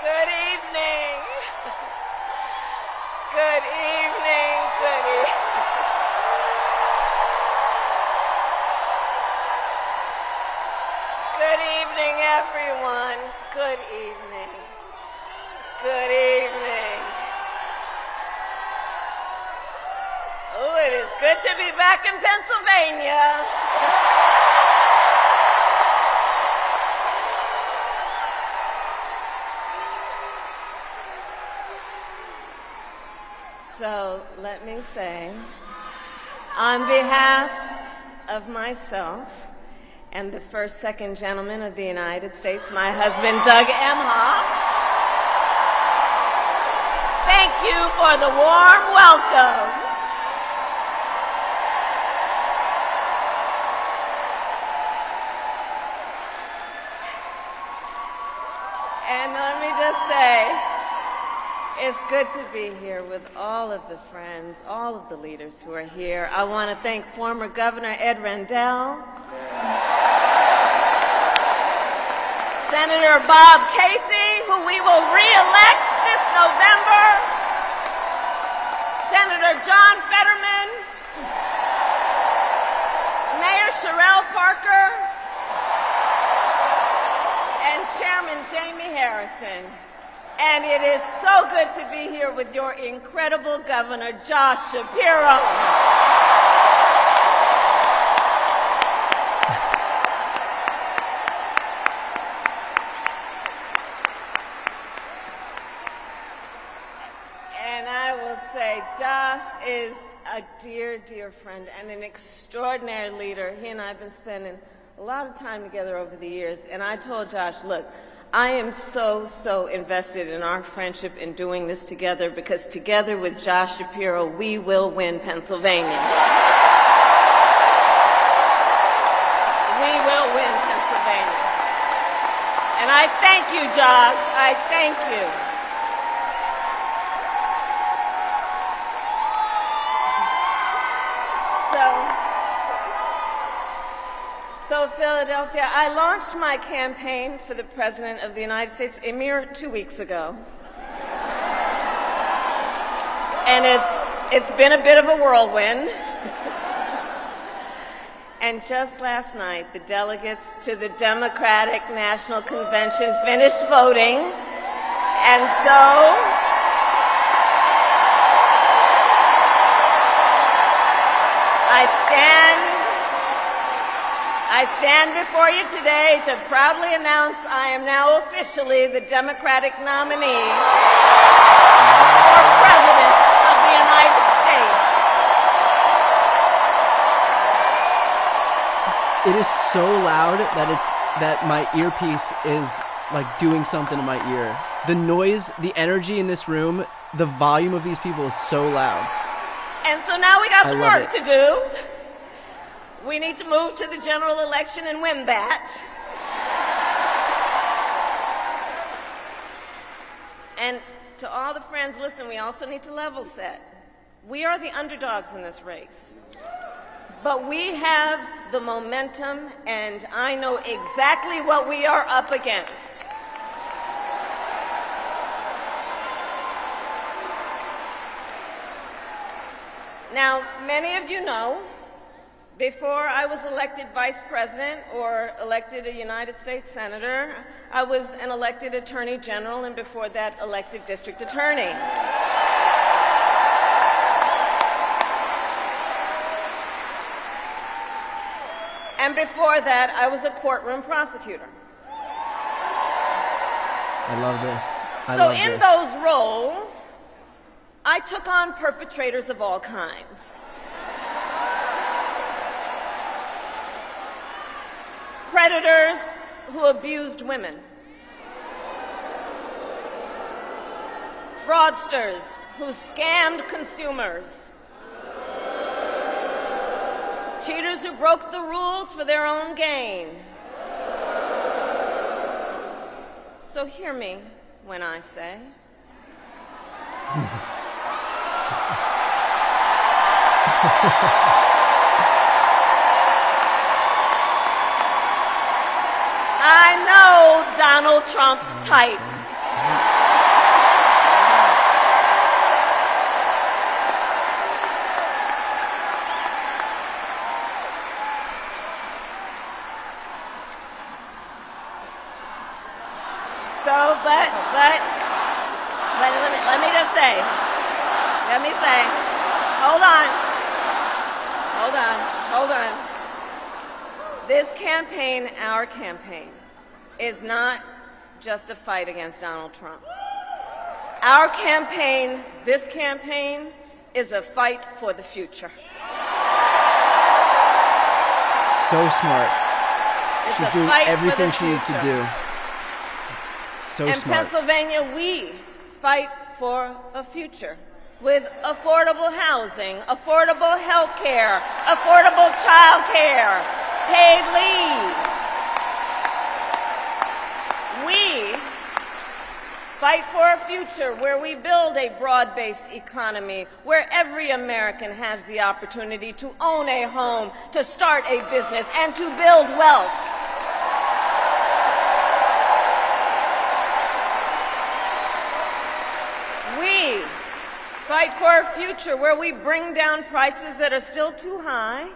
D: Good evening. Good evening. Good evening. Good evening, everyone. Good evening. Good evening. Oh, it is good to be back in Pennsylvania. So let me say, on behalf of myself and the first second gentleman of the United States, my husband, Doug Emhoff. Thank you for the warm welcome. And let me just say, it's good to be here with all of the friends, all of the leaders who are here. I want to thank former Governor Ed Rendell, Senator Bob Casey, who we will re-elect this November, Senator John Fetterman, Mayor Sherelle Parker, and Chairman Jamie Harrison. And it is so good to be here with your incredible Governor, Josh Shapiro. And I will say, Josh is a dear, dear friend and an extraordinary leader. He and I have been spending a lot of time together over the years. And I told Josh, look, I am so invested in our friendship in doing this together, because together with Josh Shapiro, we will win Pennsylvania. We will win Pennsylvania. And I thank you, Josh. I thank you. So Philadelphia, I launched my campaign for the President of the United States a mere 2 weeks ago. And it's been a bit of a whirlwind. And just last night, the delegates to the Democratic National Convention finished voting. And so I stand before you today to proudly announce I am now officially the Democratic nominee for President of the United States.
A: It is so loud that my earpiece is like doing something to my ear. The noise, the energy in this room, the volume of these people is so loud.
D: And so now we got some work to do. We need to move to the general election and win that. And to all the friends, listen, we also need to level set. We are the underdogs in this race. But we have the momentum, and I know exactly what we are up against. Now, many of you know, before I was elected vice president or elected a United States senator, I was an elected attorney general, and before that, elected district attorney. And before that, I was a courtroom prosecutor.
A: I love this.
D: So in those roles, I took on perpetrators of all kinds. Predators who abused women. Fraudsters who scammed consumers. Cheaters who broke the rules for their own gain. So hear me when I say, I know Donald Trump's type. So, but let me just say, hold on. This campaign, our campaign, is not just a fight against Donald Trump. Our campaign, this campaign, is a fight for the future.
A: So smart.
D: It's
A: She's
D: a
A: doing
D: fight for
A: everything
D: the
A: she needs to
D: future.
A: do. So
D: In
A: smart.
D: Pennsylvania, we fight for a future with affordable housing, affordable health care, affordable child care, paid leave. We fight for a future where we build a broad-based economy, where every American has the opportunity to own a home, to start a business, and to build wealth. We fight for a future where we bring down prices that are still too high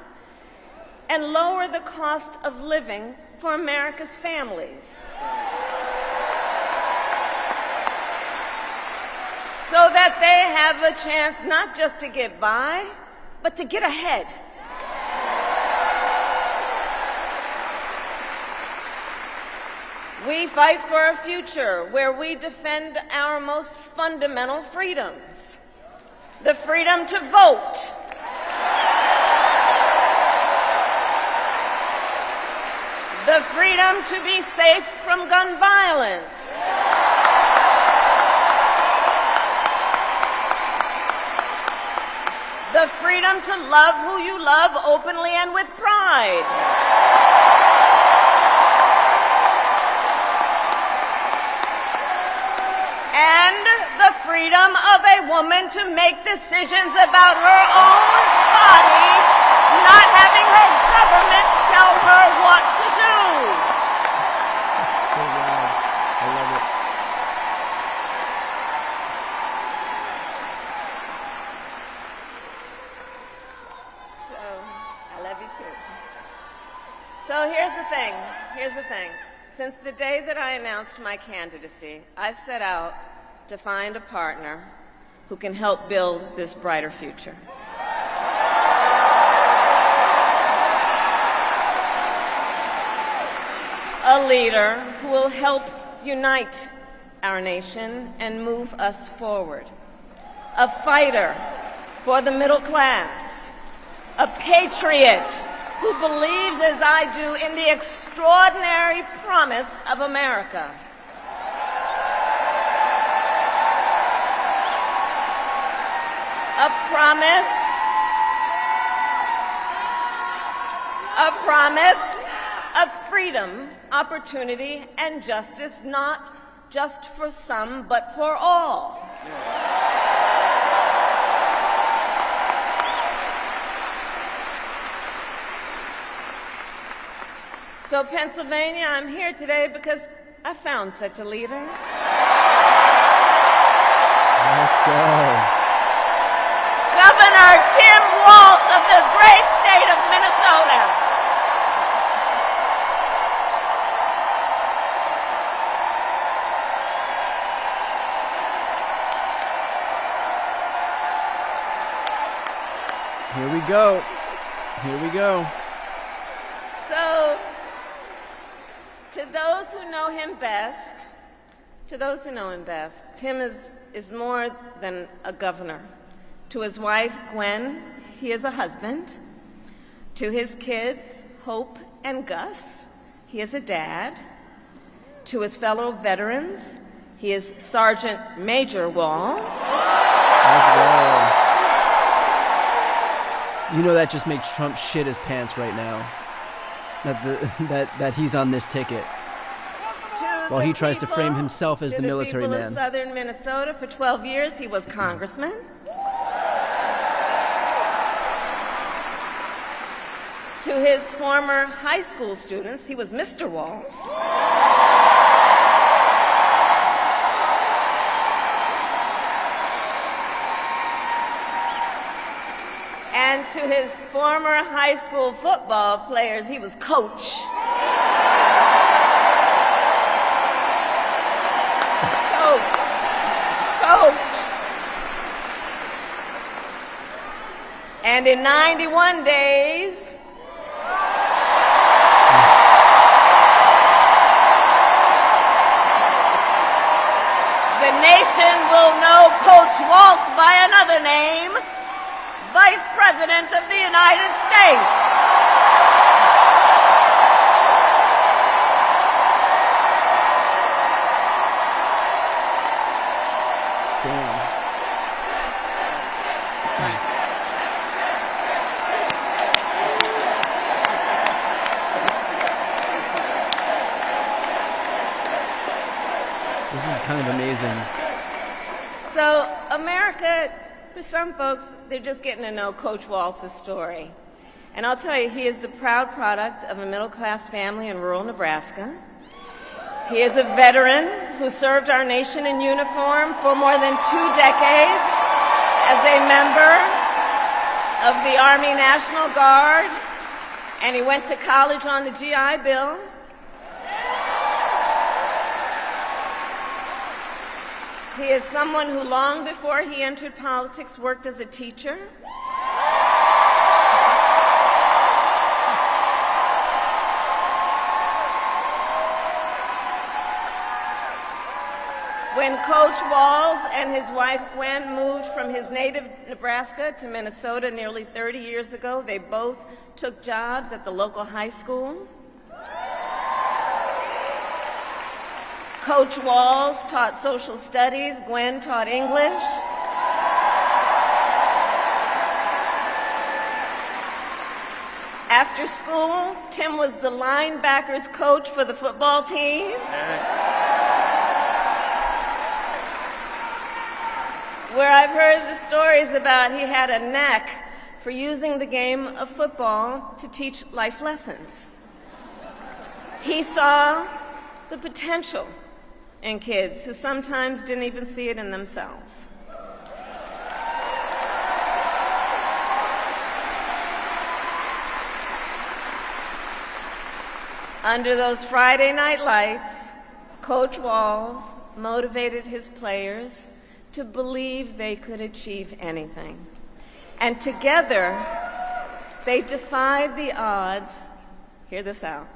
D: and lower the cost of living for America's families. So that they have a chance not just to get by, but to get ahead. We fight for a future where we defend our most fundamental freedoms. The freedom to vote. The freedom to be safe from gun violence. The freedom to love who you love openly and with pride. And the freedom of a woman to make decisions about her own body, not having her government tell her what to do.
A: That's so loud. I love it.
D: I love you too. So here's the thing. Since the day that I announced my candidacy, I set out to find a partner who can help build this brighter future. A leader who will help unite our nation and move us forward. A fighter for the middle class. A patriot who believes, as I do, in the extraordinary promise of America. A promise of freedom, opportunity, and justice, not just for some, but for all. So, Pennsylvania, I'm here today because I found such a leader.
A: Let's go.
D: Governor Tim Walz of the great state of Minnesota.
A: Here we go. Here we go.
D: So, to those who know him best, Tim is more than a governor. To his wife, Gwen, he is a husband. To his kids, Hope and Gus, he is a dad. To his fellow veterans, he is Sergeant Major Walz.
A: Let's go. You know that just makes Trump shit his pants right now. That he's on this ticket. While he tries to frame himself as the military man.
D: To the people of southern Minnesota, for 12 years, he was congressman. To his former high school students, he was Mr. Walz. And to his former high school football players, he was Coach. Coach. And in 91 days, the nation will know Coach Walz by another name, Vice President of the United States.
A: This is kind of amazing.
D: So America, for some folks, they're just getting to know Coach Walz's story. And I'll tell you, he is the proud product of a middle-class family in rural Nebraska. He is a veteran who served our nation in uniform for more than 2 decades as a member of the Army National Guard, and he went to college on the GI Bill. He is someone who, long before he entered politics, worked as a teacher. When Coach Walz and his wife Gwen moved from his native Nebraska to Minnesota nearly 30 years ago, they both took jobs at the local high school. Coach Walz taught social studies, Gwen taught English. After school, Tim was the linebackers coach for the football team. Where I've heard the stories about he had a knack for using the game of football to teach life lessons. He saw the potential in kids who sometimes didn't even see it in themselves. Under those Friday night lights, Coach Walz motivated his players to believe they could achieve anything. And together, they defied the odds, hear this out,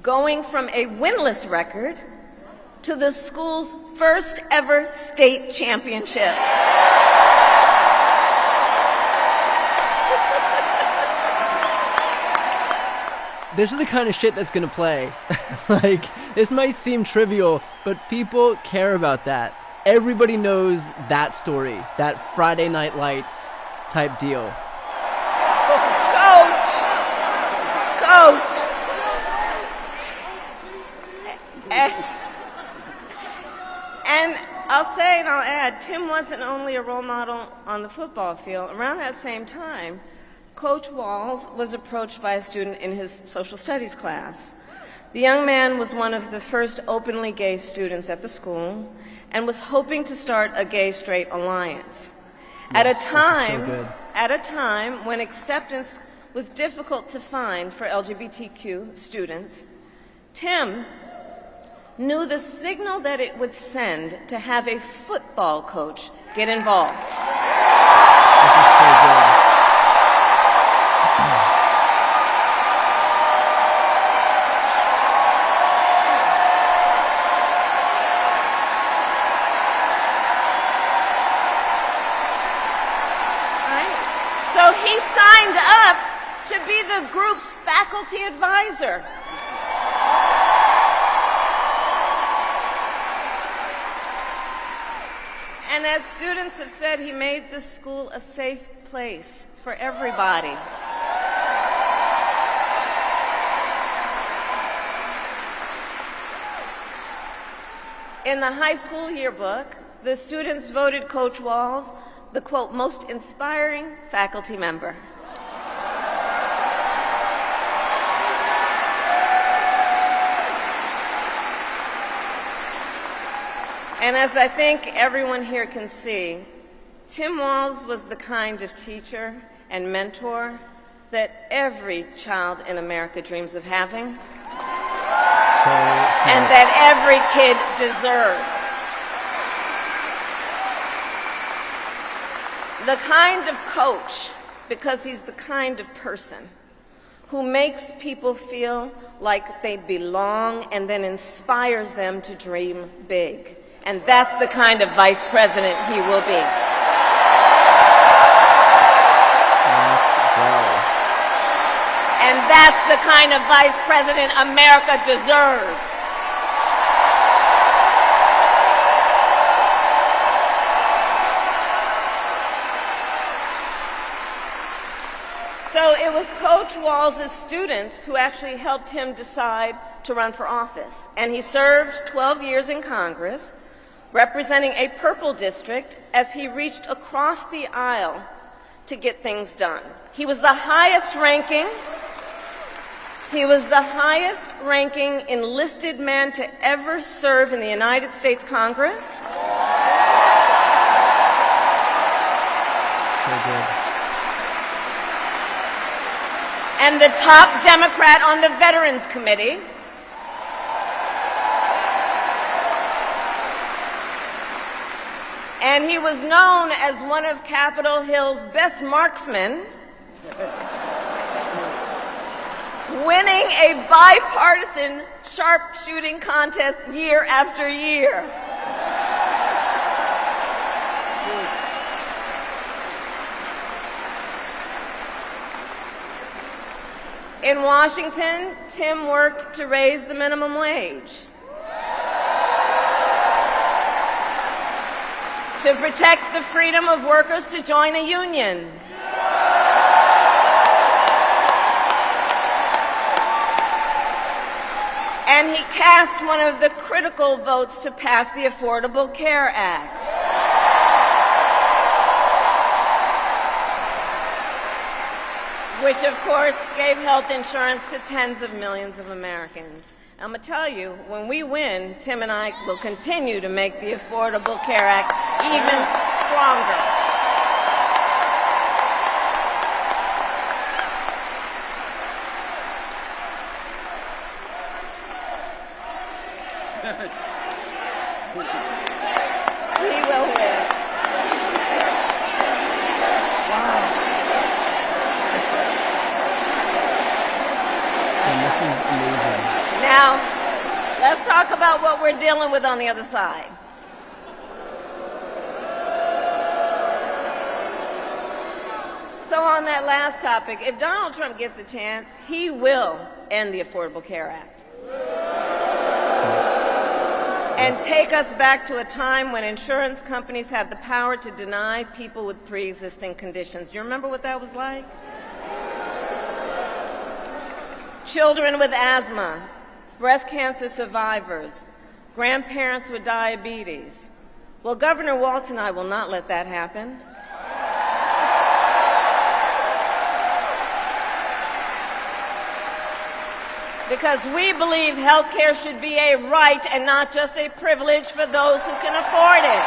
D: going from a winless record to the school's first ever state championship.
A: This is the kind of shit that's gonna play. Like, this might seem trivial, but people care about that. Everybody knows that story, that Friday Night Lights type deal.
D: Coach! And I'll say and I'll add, Tim wasn't only a role model on the football field. Around that same time, Coach Walz was approached by a student in his social studies class. The young man was one of the first openly gay students at the school and was hoping to start a gay-straight alliance. At a time when acceptance was difficult to find for LGBTQ students, Tim knew the signal that it would send to have a football coach get involved.
A: This is so good.
D: So he signed up to be the group's faculty advisor. And as students have said, he made the school a safe place for everybody. In the high school yearbook, the students voted Coach Walz the, quote, most inspiring faculty member. And as I think everyone here can see, Tim Walz was the kind of teacher and mentor that every child in America dreams of having, and that every kid deserves. The kind of coach, because he's the kind of person who makes people feel like they belong and then inspires them to dream big. And that's the kind of vice president he will be.
A: Let's go.
D: And that's the kind of vice president America deserves. So it was Coach Walz's students who actually helped him decide to run for office. And he served 12 years in Congress, representing a purple district, as he reached across the aisle to get things done. He was the highest ranking enlisted man to ever serve in the United States Congress.
A: So good.
D: And the top Democrat on the Veterans Committee. And he was known as one of Capitol Hill's best marksmen, winning a bipartisan sharpshooting contest year after year. In Washington, Tim worked to raise the minimum wage, to protect the freedom of workers to join a union, and he cast one of the critical votes to pass the Affordable Care Act. Which, of course, gave health insurance to tens of millions of Americans. I'm going to tell you, when we win, Tim and I will continue to make the Affordable Care Act even stronger. We will win.
A: This is amazing.
D: Now, let's talk about what we're dealing with on the other side. So on that last topic, if Donald Trump gets the chance, he will end the Affordable Care Act. And take us back to a time when insurance companies had the power to deny people with pre-existing conditions. You remember what that was like? Children with asthma, breast cancer survivors, grandparents with diabetes. Well, Governor Walz and I will not let that happen. Because we believe health care should be a right and not just a privilege for those who can afford it.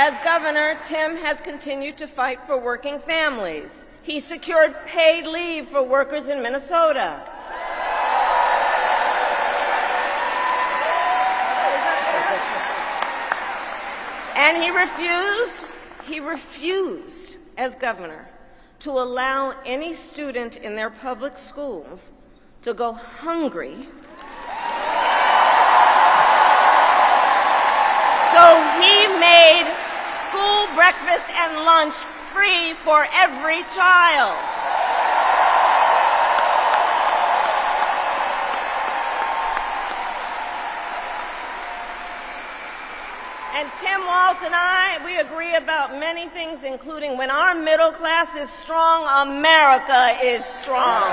D: As governor, Tim has continued to fight for working families. He secured paid leave for workers in Minnesota. And he refused, as governor, to allow any student in their public schools to go hungry. So he made school breakfast and lunch free for every child. And Tim Walz and I, we agree about many things, including when our middle class is strong, America is strong.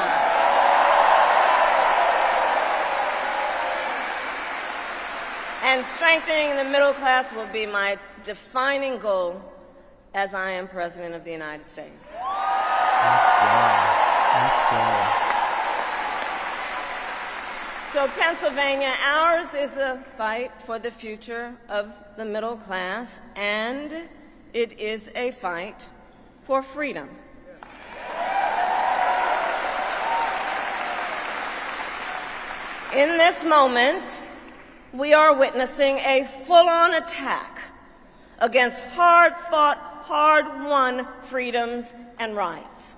D: And strengthening the middle class will be my defining goal as I am President of the United States.
A: Let's go.
D: So Pennsylvania, ours is a fight for the future of the middle class, and it is a fight for freedom. In this moment, we are witnessing a full-on attack against hard-fought, hard-won freedoms and rights.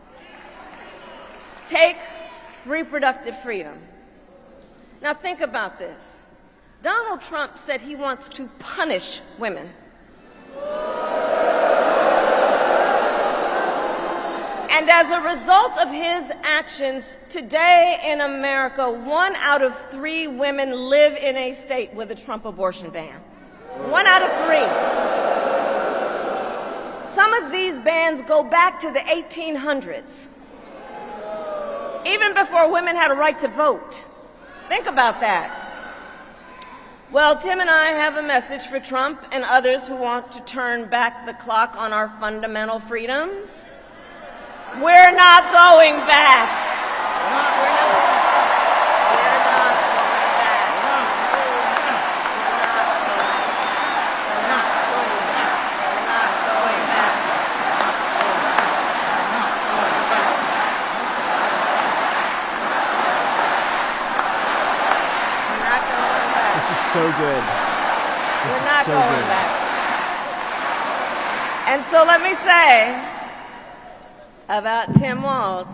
D: Take reproductive freedom. Now think about this. Donald Trump said he wants to punish women. And as a result of his actions, today in America, 1 out of 3 women live in a state with a Trump abortion ban. 1 out of 3. Some of these bans go back to the 1800s. even before women had a right to vote. Think about that. Well, Tim and I have a message for Trump and others who want to turn back the clock on our fundamental freedoms. We're not going back.
A: So good. This
D: We're
A: is
D: not
A: so
D: going
A: good.
D: back. And so let me say about Tim Walz,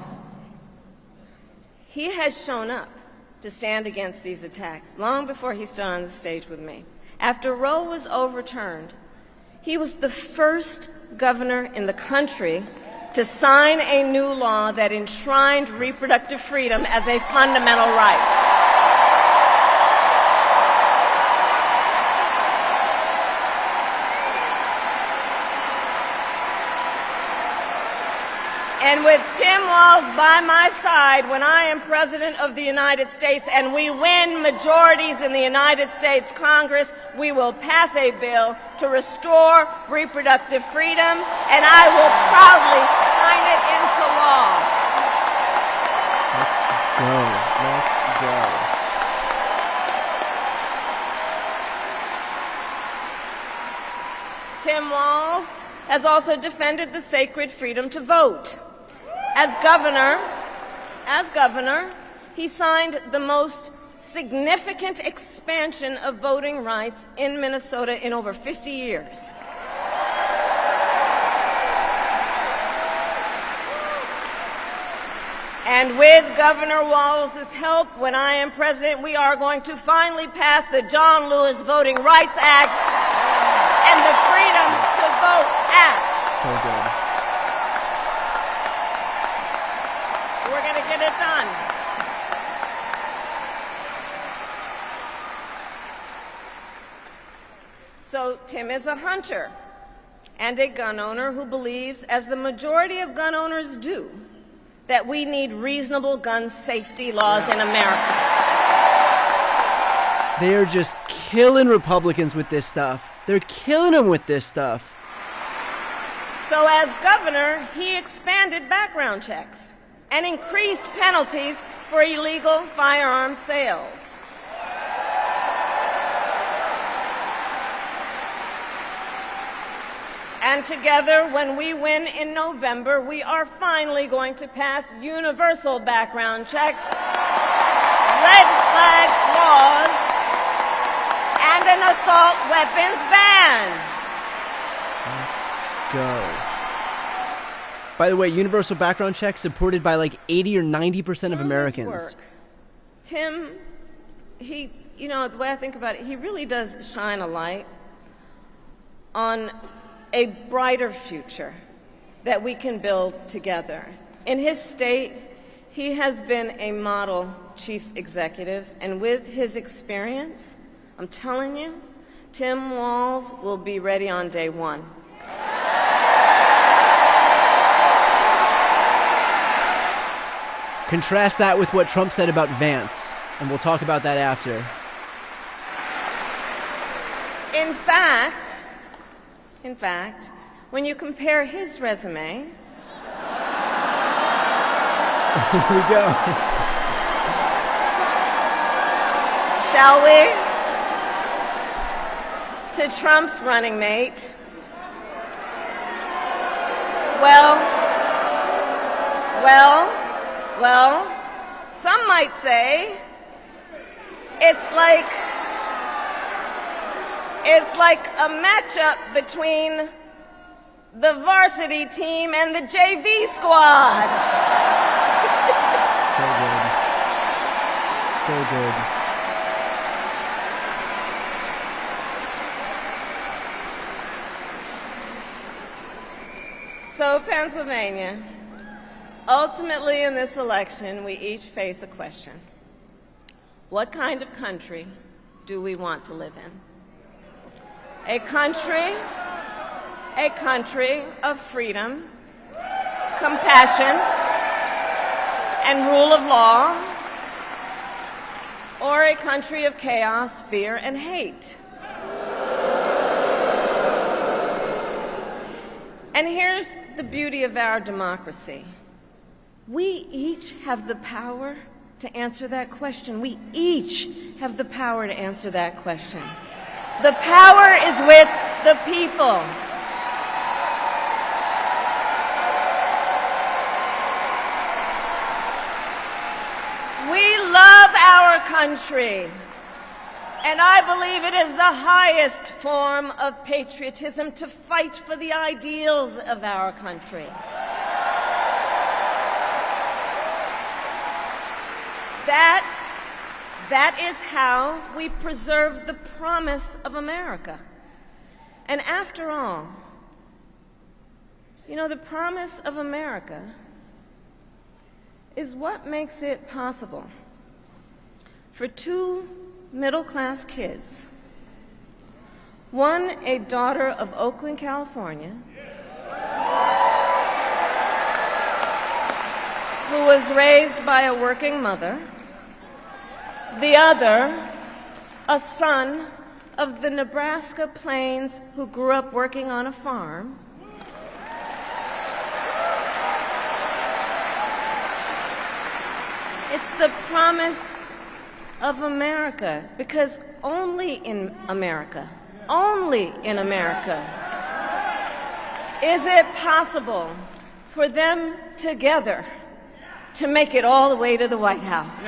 D: he has shown up to stand against these attacks long before he stood on the stage with me. After Roe was overturned, he was the first governor in the country to sign a new law that enshrined reproductive freedom as a fundamental right. And with Tim Walz by my side when I am President of the United States and we win majorities in the United States Congress, we will pass a bill to restore reproductive freedom, and I will proudly sign it into law.
A: Let's go. Let's go.
D: Tim Walz has also defended the sacred freedom to vote. As governor, he signed the most significant expansion of voting rights in Minnesota in over 50 years. And with Governor Walz's help, when I am president, we are going to finally pass the John Lewis Voting Rights Act and the Freedom to Vote Act.
A: So good.
D: We're going to get it done. So Tim is a hunter and a gun owner who believes, as the majority of gun owners do, that we need reasonable gun safety laws in America.
A: They are just killing Republicans with this stuff. They're killing them with this stuff.
D: So as governor, he expanded background checks and increased penalties for illegal firearm sales. And together, when we win in November, we are finally going to pass universal background checks, red flag laws, and an assault weapons ban.
A: Let's go. By the way, universal background checks supported by like 80 or 90% of Americans.
D: Work. Tim, the way I think about it, he really does shine a light on a brighter future that we can build together. In his state, he has been a model chief executive, and with his experience, I'm telling you, Tim Walz will be ready on day one.
A: Contrast that with what Trump said about Vance, and we'll talk about that after.
D: In fact, when you compare his resume...
A: Here we go.
D: Shall we? To Trump's running mate. Well, some might say it's like a matchup between the varsity team and the JV squad.
A: So good. So good.
D: So, Pennsylvania, ultimately in this election, we each face a question. What kind of country do we want to live in? A country of freedom, compassion, and rule of law, or a country of chaos, fear, and hate. And here's the beauty of our democracy. We each have the power to answer that question. We each have the power to answer that question. The power is with the people. We love our country, and I believe it is the highest form of patriotism to fight for the ideals of our country. That is how we preserve the promise of America. And after all, you know, the promise of America is what makes it possible for two middle-class kids, one a daughter of Oakland, California, who was raised by a working mother, the other a son of the Nebraska plains who grew up working on a farm, it's the promise of America, because only in America is it possible for them together to make it all the way to the White House.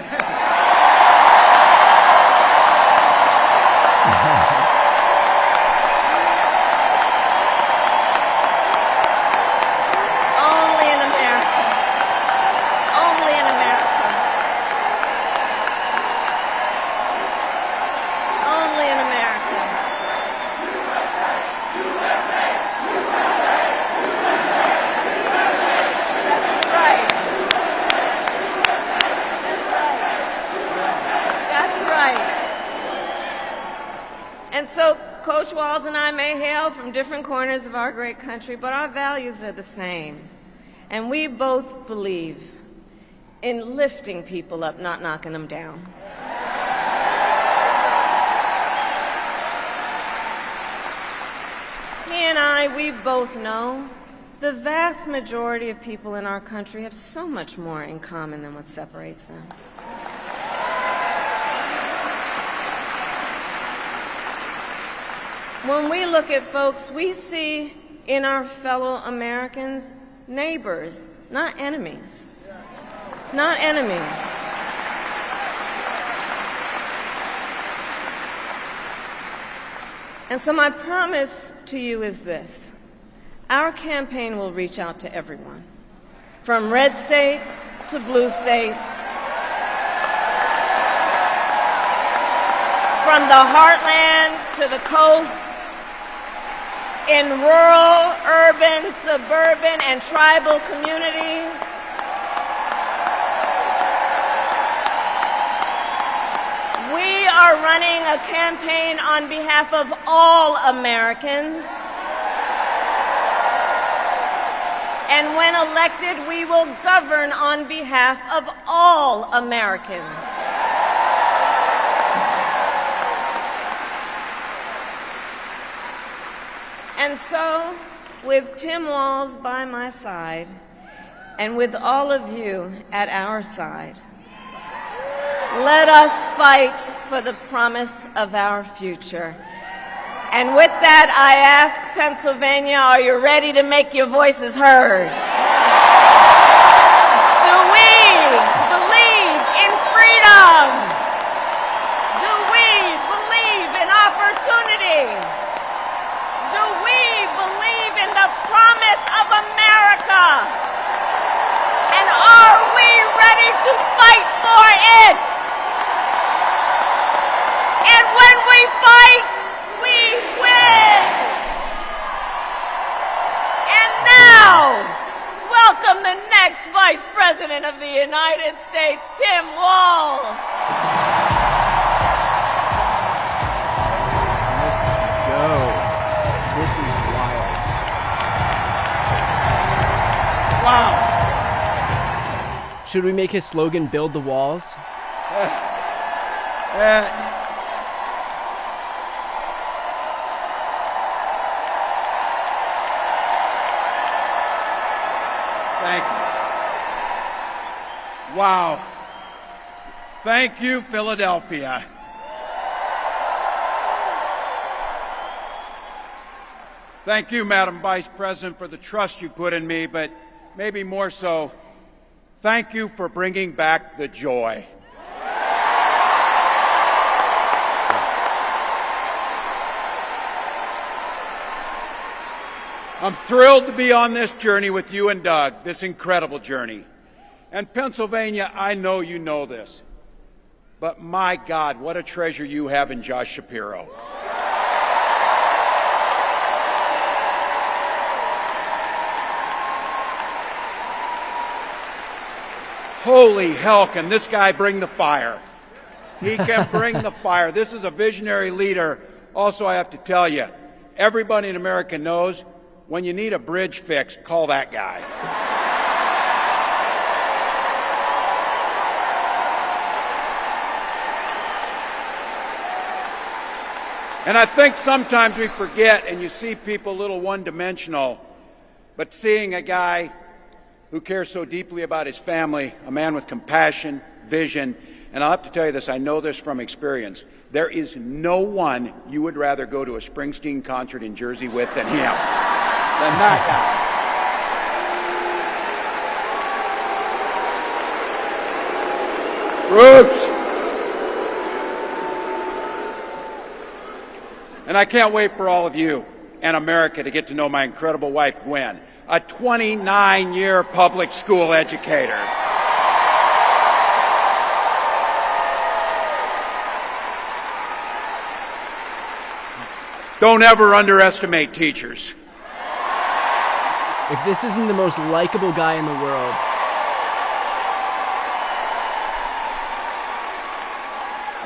D: And so Coach Walz and I may hail from different corners of our great country, but our values are the same. And we both believe in lifting people up, not knocking them down. He and I, we both know the vast majority of people in our country have so much more in common than what separates them. When we look at folks, we see in our fellow Americans neighbors, not enemies. Not enemies. And so my promise to you is this. Our campaign will reach out to everyone, from red states to blue states, from the heartland to the coast, in rural, urban, suburban, and tribal communities. We are running a campaign on behalf of all Americans. And when elected, we will govern on behalf of all Americans. And so, with Tim Walz by my side, and with all of you at our side, let us fight for the promise of our future. And with that, I ask Pennsylvania, are you ready to make your voices heard? Do we believe in freedom? Do we believe in opportunity? Do we believe in the promise of America? And are we ready to fight for it? And when we fight, we win. And now, welcome the next Vice President of the United States, Tim Walz.
A: Let's go. This is wild.
B: Wow.
A: Should we make his slogan "Build the Walls"?
E: Thank you. Wow. Thank you, Philadelphia. Thank you, Madam Vice President, for the trust you put in me, but maybe more so, thank you for bringing back the joy. I'm thrilled to be on this journey with you and Doug, this incredible journey. And Pennsylvania, I know you know this, but my God, what a treasure you have in Josh Shapiro. Holy hell, can this guy bring the fire? He can bring the fire. This is a visionary leader. Also, I have to tell you, everybody in America knows when you need a bridge fixed, call that guy. And I think sometimes we forget, and you see people a little one-dimensional, but seeing a guy who cares so deeply about his family, a man with compassion, vision, and I'll have to tell you this, I know this from experience, there is no one you would rather go to a Springsteen concert in Jersey with than him, than that guy. Bruce! And I can't wait for all of you and America to get to know my incredible wife, Gwen, a 29-year public school educator. Don't ever underestimate teachers.
A: If this isn't the most likable guy in the world.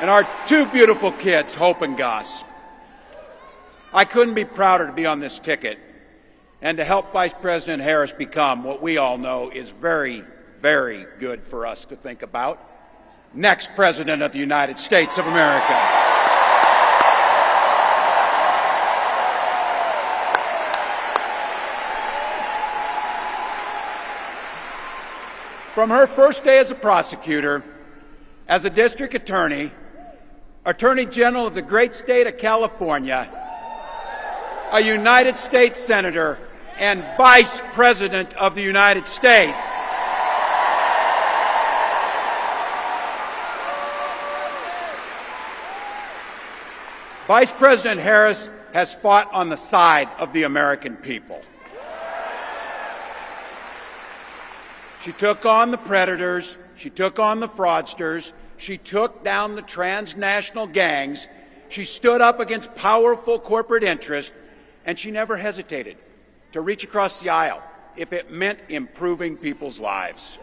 E: And our two beautiful kids, Hope and Gus. I couldn't be prouder to be on this ticket and to help Vice President Harris become what we all know is very, very good for us to think about. Next President of the United States of America. From her first day as a prosecutor, as a district attorney, Attorney General of the great state of California, a United States Senator, and Vice President of the United States. Vice President Harris has fought on the side of the American people. She took on the predators, she took on the fraudsters, she took down the transnational gangs, she stood up against powerful corporate interests, and she never hesitated to reach across the aisle if it meant improving people's lives.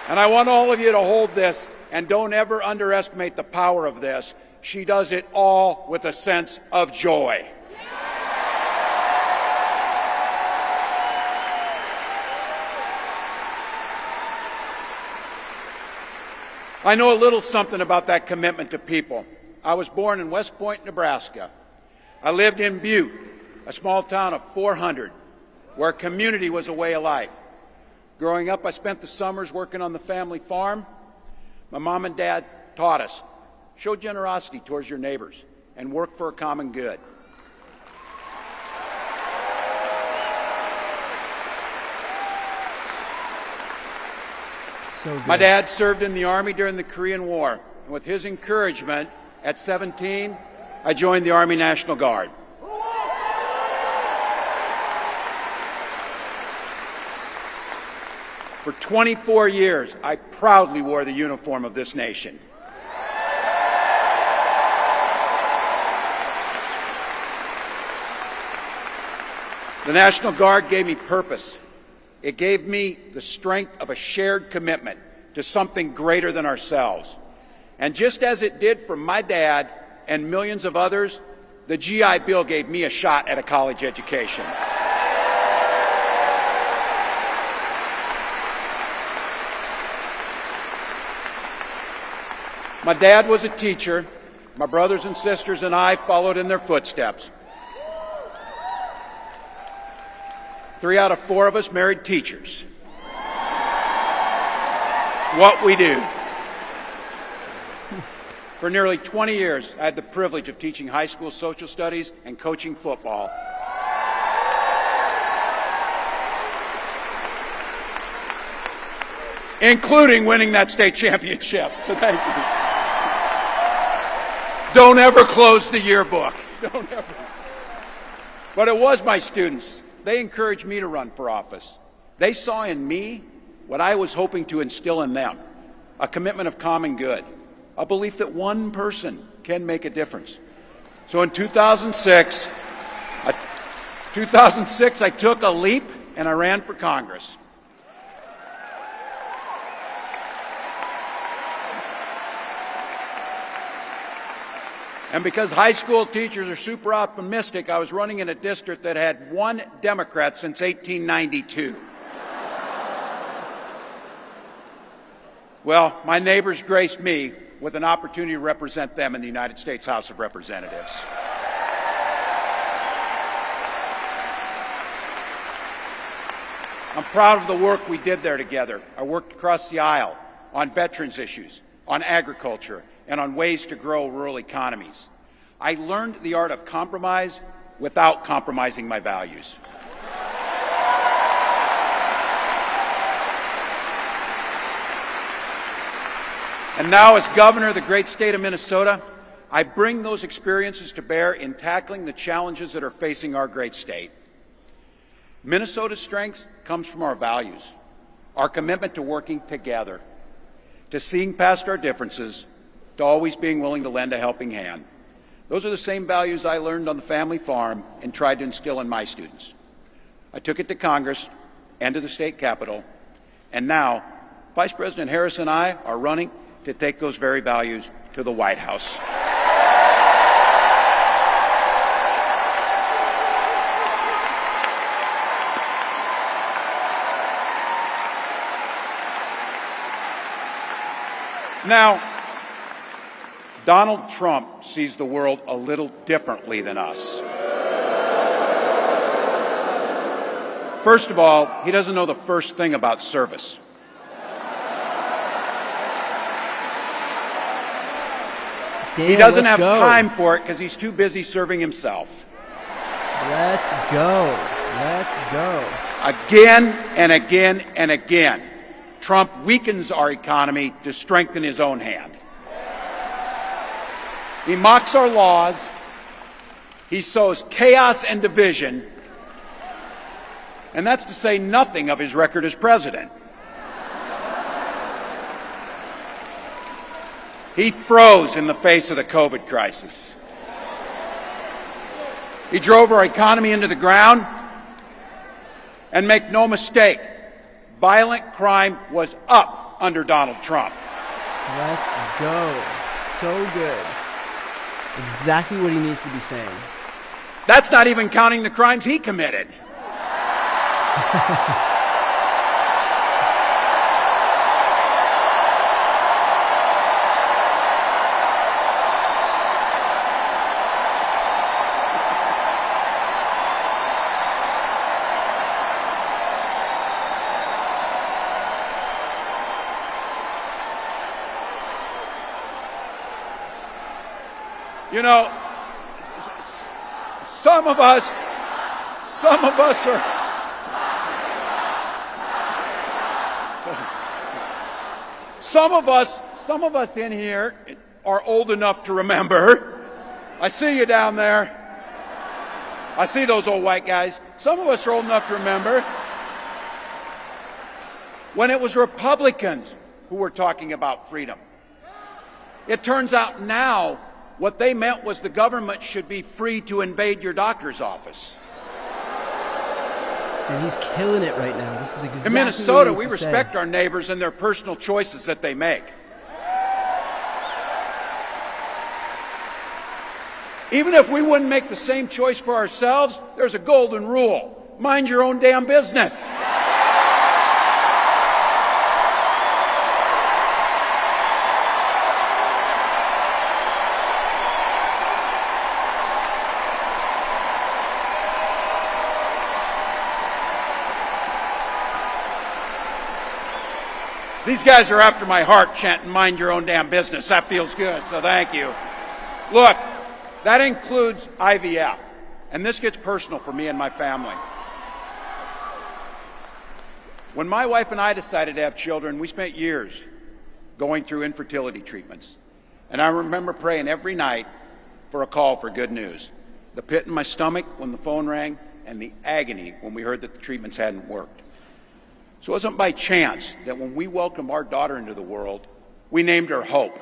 E: And I want all of you to hold this, and don't ever underestimate the power of this. She does it all with a sense of joy. I know a little something about that commitment to people. I was born in West Point, Nebraska. I lived in Butte, a small town of 400, where community was a way of life. Growing up, I spent the summers working on the family farm. My mom and dad taught us, show generosity towards your neighbors and work for a common good.
A: So good.
E: My dad served in the Army during the Korean War, and with his encouragement, at 17, I joined the Army National Guard. For 24 years, I proudly wore the uniform of this nation. The National Guard gave me purpose. It gave me the strength of a shared commitment to something greater than ourselves. And just as it did for my dad and millions of others, the GI Bill gave me a shot at a college education. My dad was a teacher. My brothers and sisters and I followed in their footsteps. 3 out of 4 of us married teachers. It's what we do. For nearly 20 years, I had the privilege of teaching high school social studies and coaching football. Including winning that state championship. So thank you. Don't ever close the yearbook. Don't ever. But it was my students. They encouraged me to run for office. They saw in me what I was hoping to instill in them, a commitment of common good, a belief that one person can make a difference. So in 2006, I took a leap and I ran for Congress. And because high school teachers are super optimistic, I was running in a district that had 1 Democrat since 1892. Well, my neighbors graced me with an opportunity to represent them in the United States House of Representatives. I'm proud of the work we did there together. I worked across the aisle on veterans issues, on agriculture, and on ways to grow rural economies. I learned the art of compromise without compromising my values. And now, as governor of the great state of Minnesota, I bring those experiences to bear in tackling the challenges that are facing our great state. Minnesota's strength comes from our values, our commitment to working together, to seeing past our differences, to always being willing to lend a helping hand. Those are the same values I learned on the family farm and tried to instill in my students. I took it to Congress and to the state capitol, and now Vice President Harris and I are running to take those very values to the White House. Now, Donald Trump sees the world a little differently than us. First of all, he doesn't know the first thing about service. He doesn't have time for it because he's too busy serving himself.
A: Let's go. Let's go.
E: Again and again and again, Trump weakens our economy to strengthen his own hand. He mocks our laws. He sows chaos and division. And that's to say nothing of his record as president. He froze in the face of the COVID crisis. He drove our economy into the ground. And make no mistake, violent crime was up under Donald Trump.
A: Let's go. So good. Exactly what he needs to be saying.
E: That's not even counting the crimes he committed. You know, some of us are, some of us in here are old enough to remember. I see you down there. I see those old white guys. Some of us are old enough to remember when it was Republicans who were talking about freedom. It turns out now what they meant was the government should be free to invade your doctor's office.
A: And he's killing it right now. This is exactly
E: in Minnesota,
A: what he
E: we
A: needs to
E: respect
A: say.
E: our neighbors and their personal choices that they make. Even if we wouldn't make the same choice for ourselves, there's a golden rule. Mind your own damn business. These guys are after my heart chanting, mind your own damn business. That feels good, so thank you. Look, that includes IVF, and this gets personal for me and my family. When my wife and I decided to have children, we spent years going through infertility treatments. And I remember praying every night for a call for good news. The pit in my stomach when the phone rang, and the agony when we heard that the treatments hadn't worked. So it wasn't by chance that when we welcomed our daughter into the world, we named her Hope.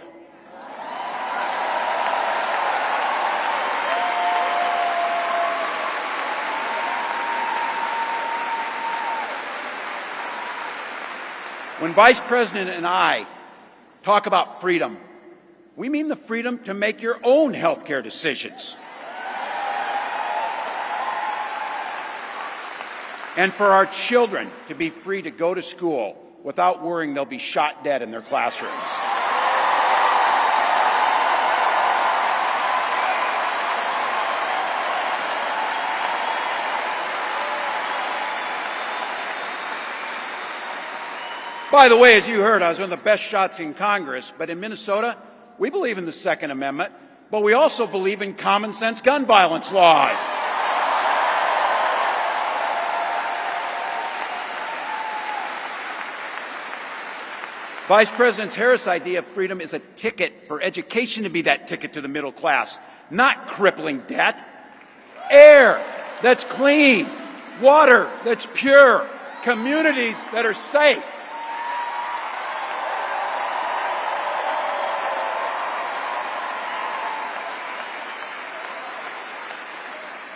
E: When Vice President and I talk about freedom, we mean the freedom to make your own health care decisions. And for our children to be free to go to school without worrying they'll be shot dead in their classrooms. By the way, as you heard, I was one of the best shots in Congress, but in Minnesota, we believe in the Second Amendment, but we also believe in common sense gun violence laws. Vice President Harris' idea of freedom is a ticket for education to be that ticket to the middle class, not crippling debt. Air that's clean, water that's pure, communities that are safe.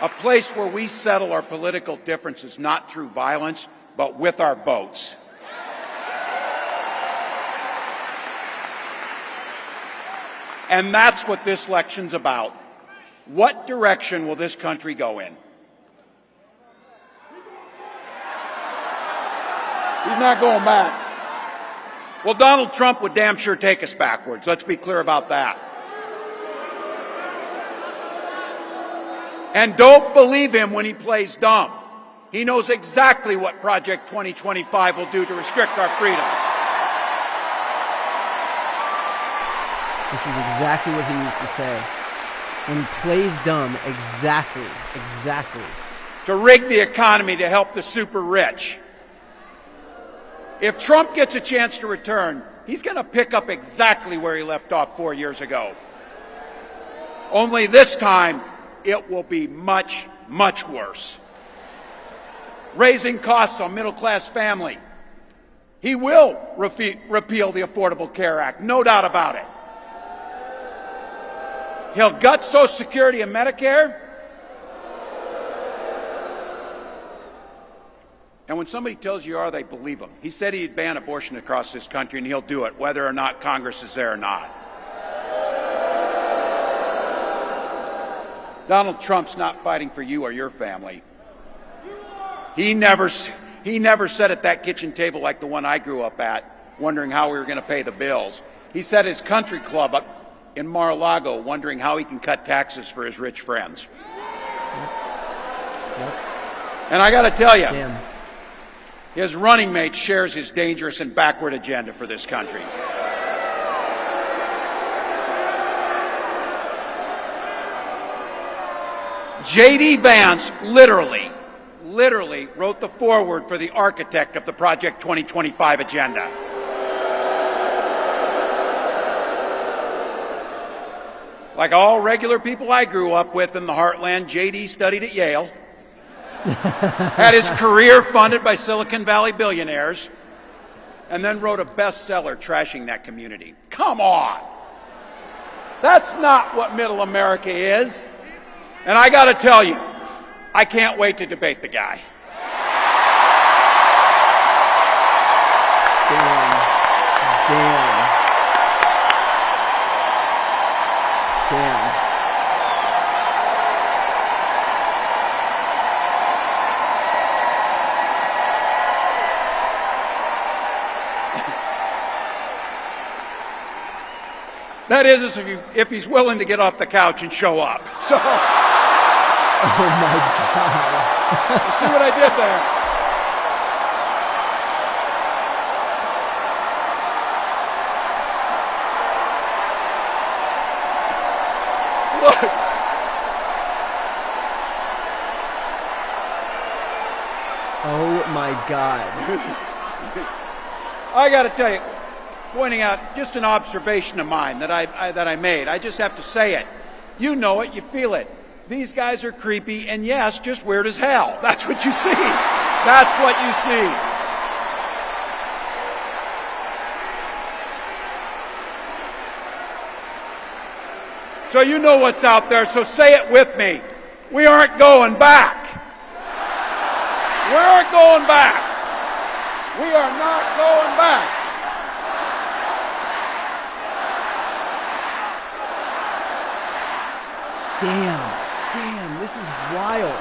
E: A place where we settle our political differences not through violence, but with our votes. And that's what this election's about. What direction will this country go in? He's not going back. Well, Donald Trump would damn sure take us backwards. Let's be clear about that. And don't believe him when he plays dumb. He knows exactly what Project 2025 will do to restrict our freedoms.
A: This is exactly what he needs to say. When he plays dumb, exactly.
E: To rig the economy to help the super rich. If Trump gets a chance to return, he's going to pick up exactly where he left off 4 years ago. Only this time, it will be much, much worse. Raising costs on middle-class family. He will repeal the Affordable Care Act, no doubt about it. He'll gut Social Security and Medicare. And when somebody tells you they believe him. He said he'd ban abortion across this country, and he'll do it, whether or not Congress is there or not. Donald Trump's not fighting for you or your family. He never sat at that kitchen table like the one I grew up at, wondering how we were going to pay the bills. He sat at his country club up in Mar-a-Lago, wondering how he can cut taxes for his rich friends.
A: Yep.
E: And I got to tell you,
A: Damn.
E: His running mate shares his dangerous and backward agenda for this country. J.D. Vance literally wrote the foreword for the architect of the Project 2025 agenda. Like all regular people I grew up with in the heartland, J.D. studied at Yale, had his career funded by Silicon Valley billionaires, and then wrote a bestseller trashing that community. Come on! That's not what middle America is. And I got to tell you, I can't wait to debate the guy.
A: Damn.
E: That is if he's willing to get off the couch and show up. So,
A: Oh my God.
E: you see what I did there? Look.
A: Oh my God.
E: I got to tell you, pointing out just an observation of mine that I made. I just have to say it. You know it, you feel it. These guys are creepy, and yes, just weird as hell. That's what you see. That's what you see. So you know what's out there, so say it with me. We aren't going back. We aren't going back. We are not going back.
A: Damn, this is wild.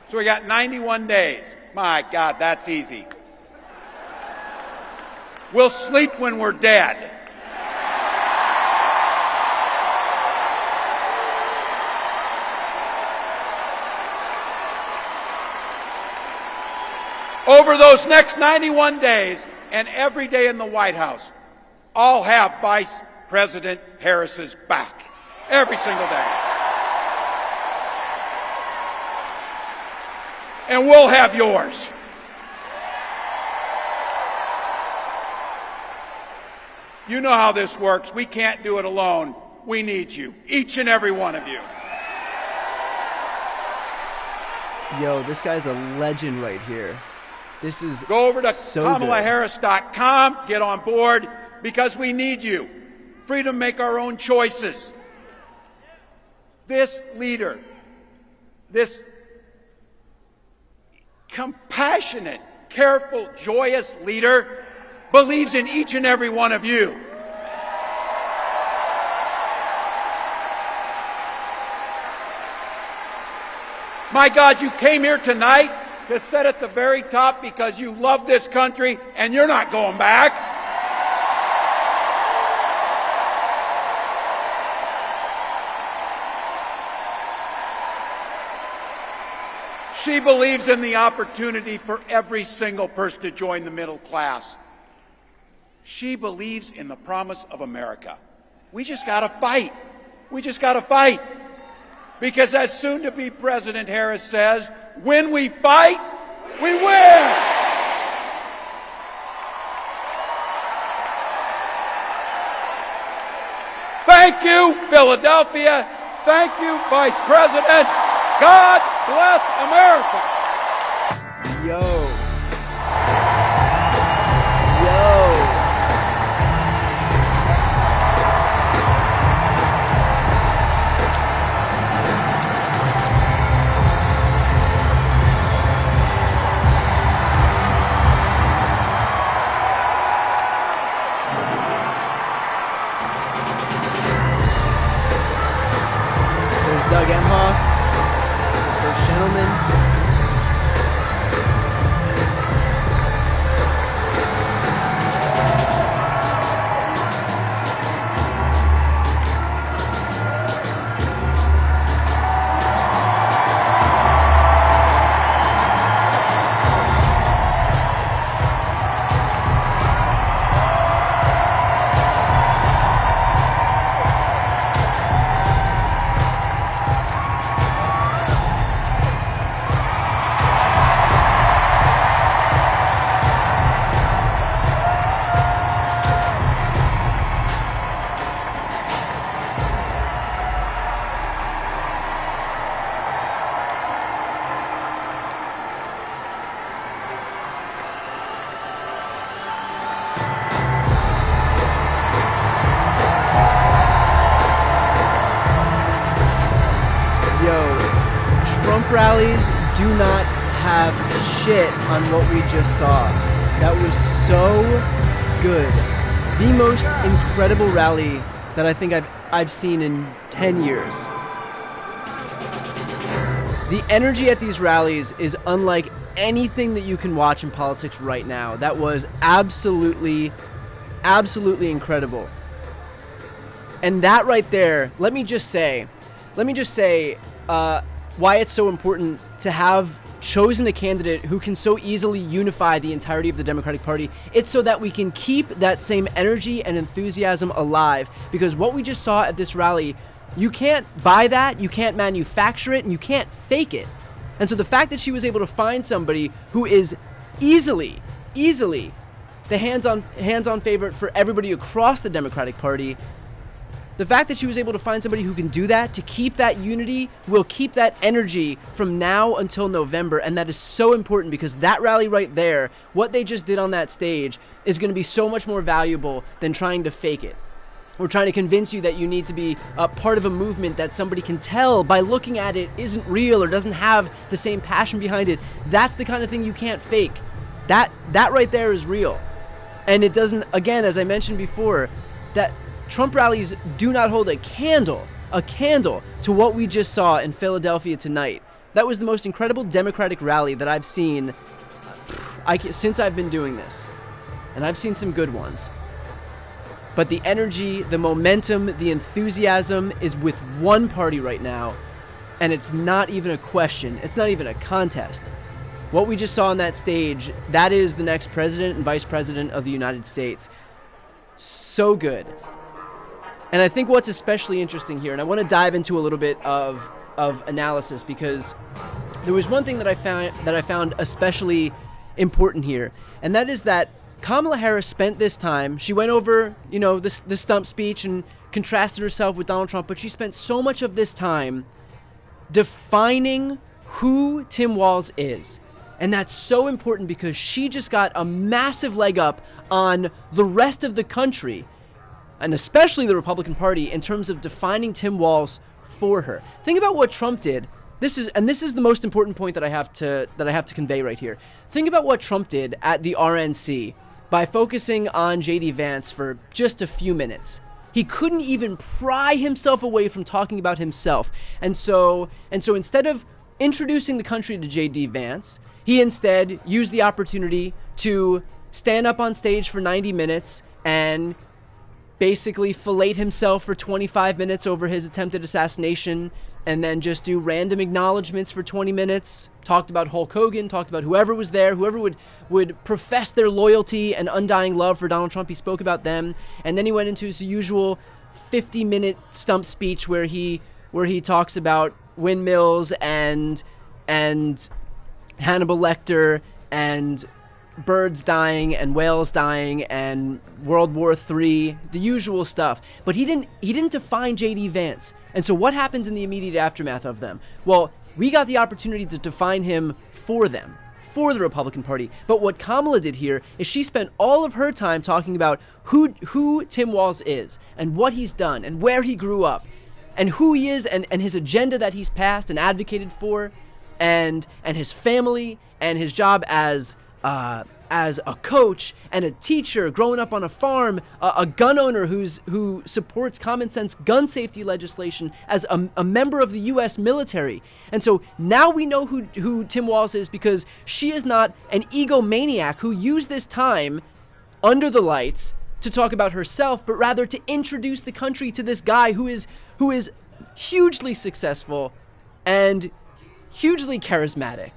E: So we got 91 days. My God, that's easy. We'll sleep when we're dead. Over those next 91 days and every day in the White House, I'll have Vice President Harris's back. Every single day. And we'll have yours. You know how this works. We can't do it alone. We need you, each and every one of you.
A: Yo, this guy's a legend right here. This is
E: Go over to
A: so
E: KamalaHarris.com, get on board, because we need you. Freedom to make our own choices. This leader, this compassionate, careful, joyous leader believes in each and every one of you. My God, you came here tonight to sit at the very top because you love this country and you're not going back. She believes in the opportunity for every single person to join the middle class. She believes in the promise of America. We just got to fight. We just got to fight. Because as soon-to-be President Harris says, when we fight, we win. Thank you, Philadelphia. Thank you, Vice President. God bless America.
A: Yo. Doug Emhoff, first gentleman. Trump rallies do not have shit on what we just saw. That was so good. The most incredible rally that I think I've seen in 10 years. The energy at these rallies is unlike anything that you can watch in politics right now. That was absolutely absolutely incredible. And that right there, let me just say why it's so important to have chosen a candidate who can so easily unify the entirety of the Democratic Party. It's so that we can keep that same energy and enthusiasm alive, because what we just saw at this rally, you can't buy that, you can't manufacture it, and you can't fake it. And so the fact that she was able to find somebody who is easily the hands-on favorite for everybody across the Democratic Party, the fact that she was able to find somebody who can do that, to keep that unity, will keep that energy from now until November. And that is so important, because that rally right there, what they just did on that stage, is going to be so much more valuable than trying to fake it. Or trying to convince you that you need to be a part of a movement that somebody can tell by looking at it isn't real or doesn't have the same passion behind it. That's the kind of thing you can't fake. That right there is real. And it doesn't, again, as I mentioned before, that Trump rallies do not hold a candle to what we just saw in Philadelphia tonight. That was the most incredible Democratic rally that I've seen since I've been doing this. And I've seen some good ones. But the energy, the momentum, the enthusiasm is with one party right now. And it's not even a question. It's not even a contest. What we just saw on that stage, that is the next president and vice president of the United States. So good. And I think what's especially interesting here, and I want to dive into a little bit of analysis, because there was one thing that I found especially important here, and that is that Kamala Harris spent this time, she went over, the stump speech and contrasted herself with Donald Trump, but she spent so much of this time defining who Tim Walz is. And that's so important, because she just got a massive leg up on the rest of the country, and especially the Republican Party, in terms of defining Tim Walz for her. Think about what Trump did. This is the most important point that I have to convey right here. Think about what Trump did at the RNC by focusing on J.D. Vance for just a few minutes. He couldn't even pry himself away from talking about himself. And so instead of introducing the country to J.D. Vance, he instead used the opportunity to stand up on stage for 90 minutes and basically fillet himself for 25 minutes over his attempted assassination, and then just do random acknowledgments for 20 minutes, talked about Hulk Hogan, talked about whoever was there, whoever would profess their loyalty and undying love for Donald Trump, he spoke about them, and then he went into his usual 50-minute stump speech where he talks about windmills and Hannibal Lecter and birds dying and whales dying and World War III, the usual stuff. But he didn't define J.D. Vance. And so what happens in the immediate aftermath of them? Well, we got the opportunity to define him for them, for the Republican Party. But what Kamala did here is she spent all of her time talking about who Tim Walz is and what he's done and where he grew up and who he is and his agenda that he's passed and advocated for, and his family and his job as a coach and a teacher growing up on a farm, a gun owner who supports common sense gun safety legislation, as a member of the U.S. military. And so now we know who Tim Walz is, because she is not an egomaniac who used this time under the lights to talk about herself, but rather to introduce the country to this guy who is hugely successful and hugely charismatic.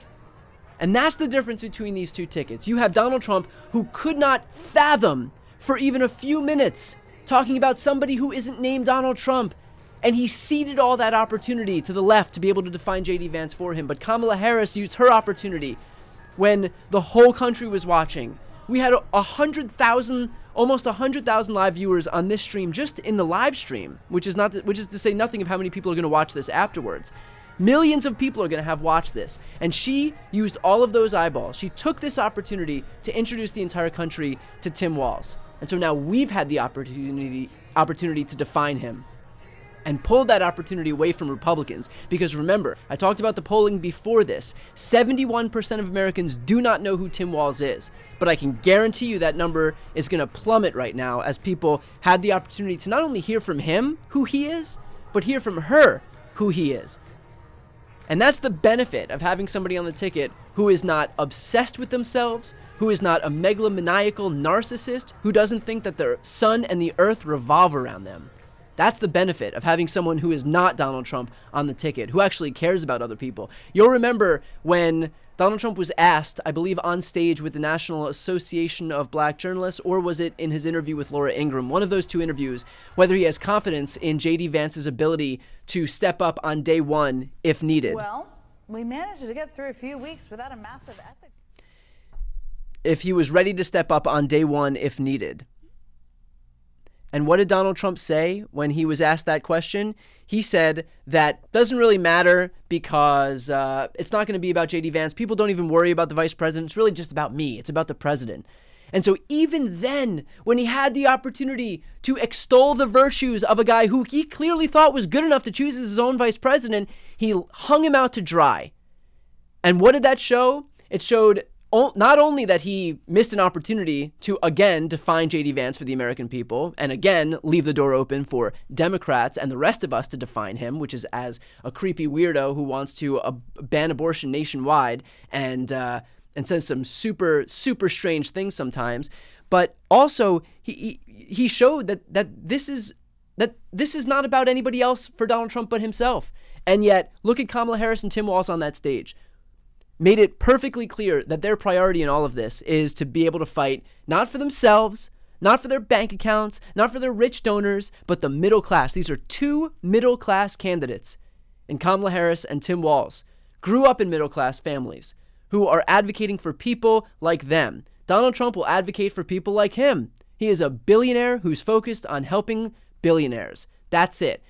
A: And that's the difference between these two tickets. You have Donald Trump, who could not fathom for even a few minutes talking about somebody who isn't named Donald Trump, and he ceded all that opportunity to the left to be able to define J.D. Vance for him. But Kamala Harris used her opportunity when the whole country was watching. We had 100,000, almost 100,000 live viewers on this stream, just in the live stream, which is to say nothing of how many people are going to watch this afterwards. Millions of people are going to have watched this. And she used all of those eyeballs. She took this opportunity to introduce the entire country to Tim Walz. And so now we've had the opportunity to define him, and pulled that opportunity away from Republicans. Because remember, I talked about the polling before this. 71% of Americans do not know who Tim Walz is. But I can guarantee you that number is going to plummet right now, as people had the opportunity to not only hear from him who he is, but hear from her who he is. And that's the benefit of having somebody on the ticket who is not obsessed with themselves, who is not a megalomaniacal narcissist, who doesn't think that the sun and the earth revolve around them. That's the benefit of having someone who is not Donald Trump on the ticket, who actually cares about other people. You'll remember when Donald Trump was asked, I believe on stage with the National Association of Black Journalists, or was it in his interview with Laura Ingraham, one of those two interviews, whether he has confidence in J.D. Vance's ability to step up on day one if needed.
F: Well, we managed to get through a few weeks without a massive ethics.
A: If he was ready to step up on day one if needed. And what did Donald Trump say when he was asked that question? He said that doesn't really matter because it's not going to be about J.D. Vance. People don't even worry about the vice president. It's really just about me. It's about the president. And so even then, when he had the opportunity to extol the virtues of a guy who he clearly thought was good enough to choose as his own vice president, he hung him out to dry. And what did that show? It showed not only that he missed an opportunity to, again, define J.D. Vance for the American people and, again, leave the door open for Democrats and the rest of us to define him, which is as a creepy weirdo who wants to ban abortion nationwide and says some super, super strange things sometimes. But also, he showed that this is not about anybody else for Donald Trump but himself. And yet, look at Kamala Harris and Tim Walz on that stage. Made it perfectly clear that their priority in all of this is to be able to fight not for themselves, not for their bank accounts, not for their rich donors, but the middle class. These are two middle class candidates in Kamala Harris and Tim Walz. Grew up in middle class families who are advocating for people like them. Donald Trump will advocate for people like him. He is a billionaire who's focused on helping billionaires. That's it.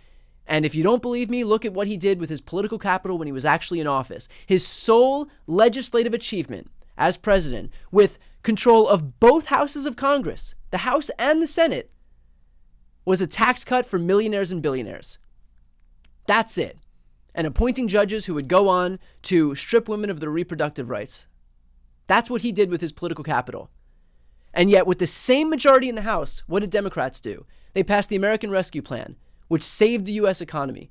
A: And if you don't believe me, look at what he did with his political capital when he was actually in office. His sole legislative achievement as president, with control of both houses of Congress, the House and the Senate, was a tax cut for millionaires and billionaires. That's it. And appointing judges who would go on to strip women of their reproductive rights. That's what he did with his political capital. And yet, with the same majority in the House, what did Democrats do? They passed the American Rescue Plan, which saved the U.S. economy.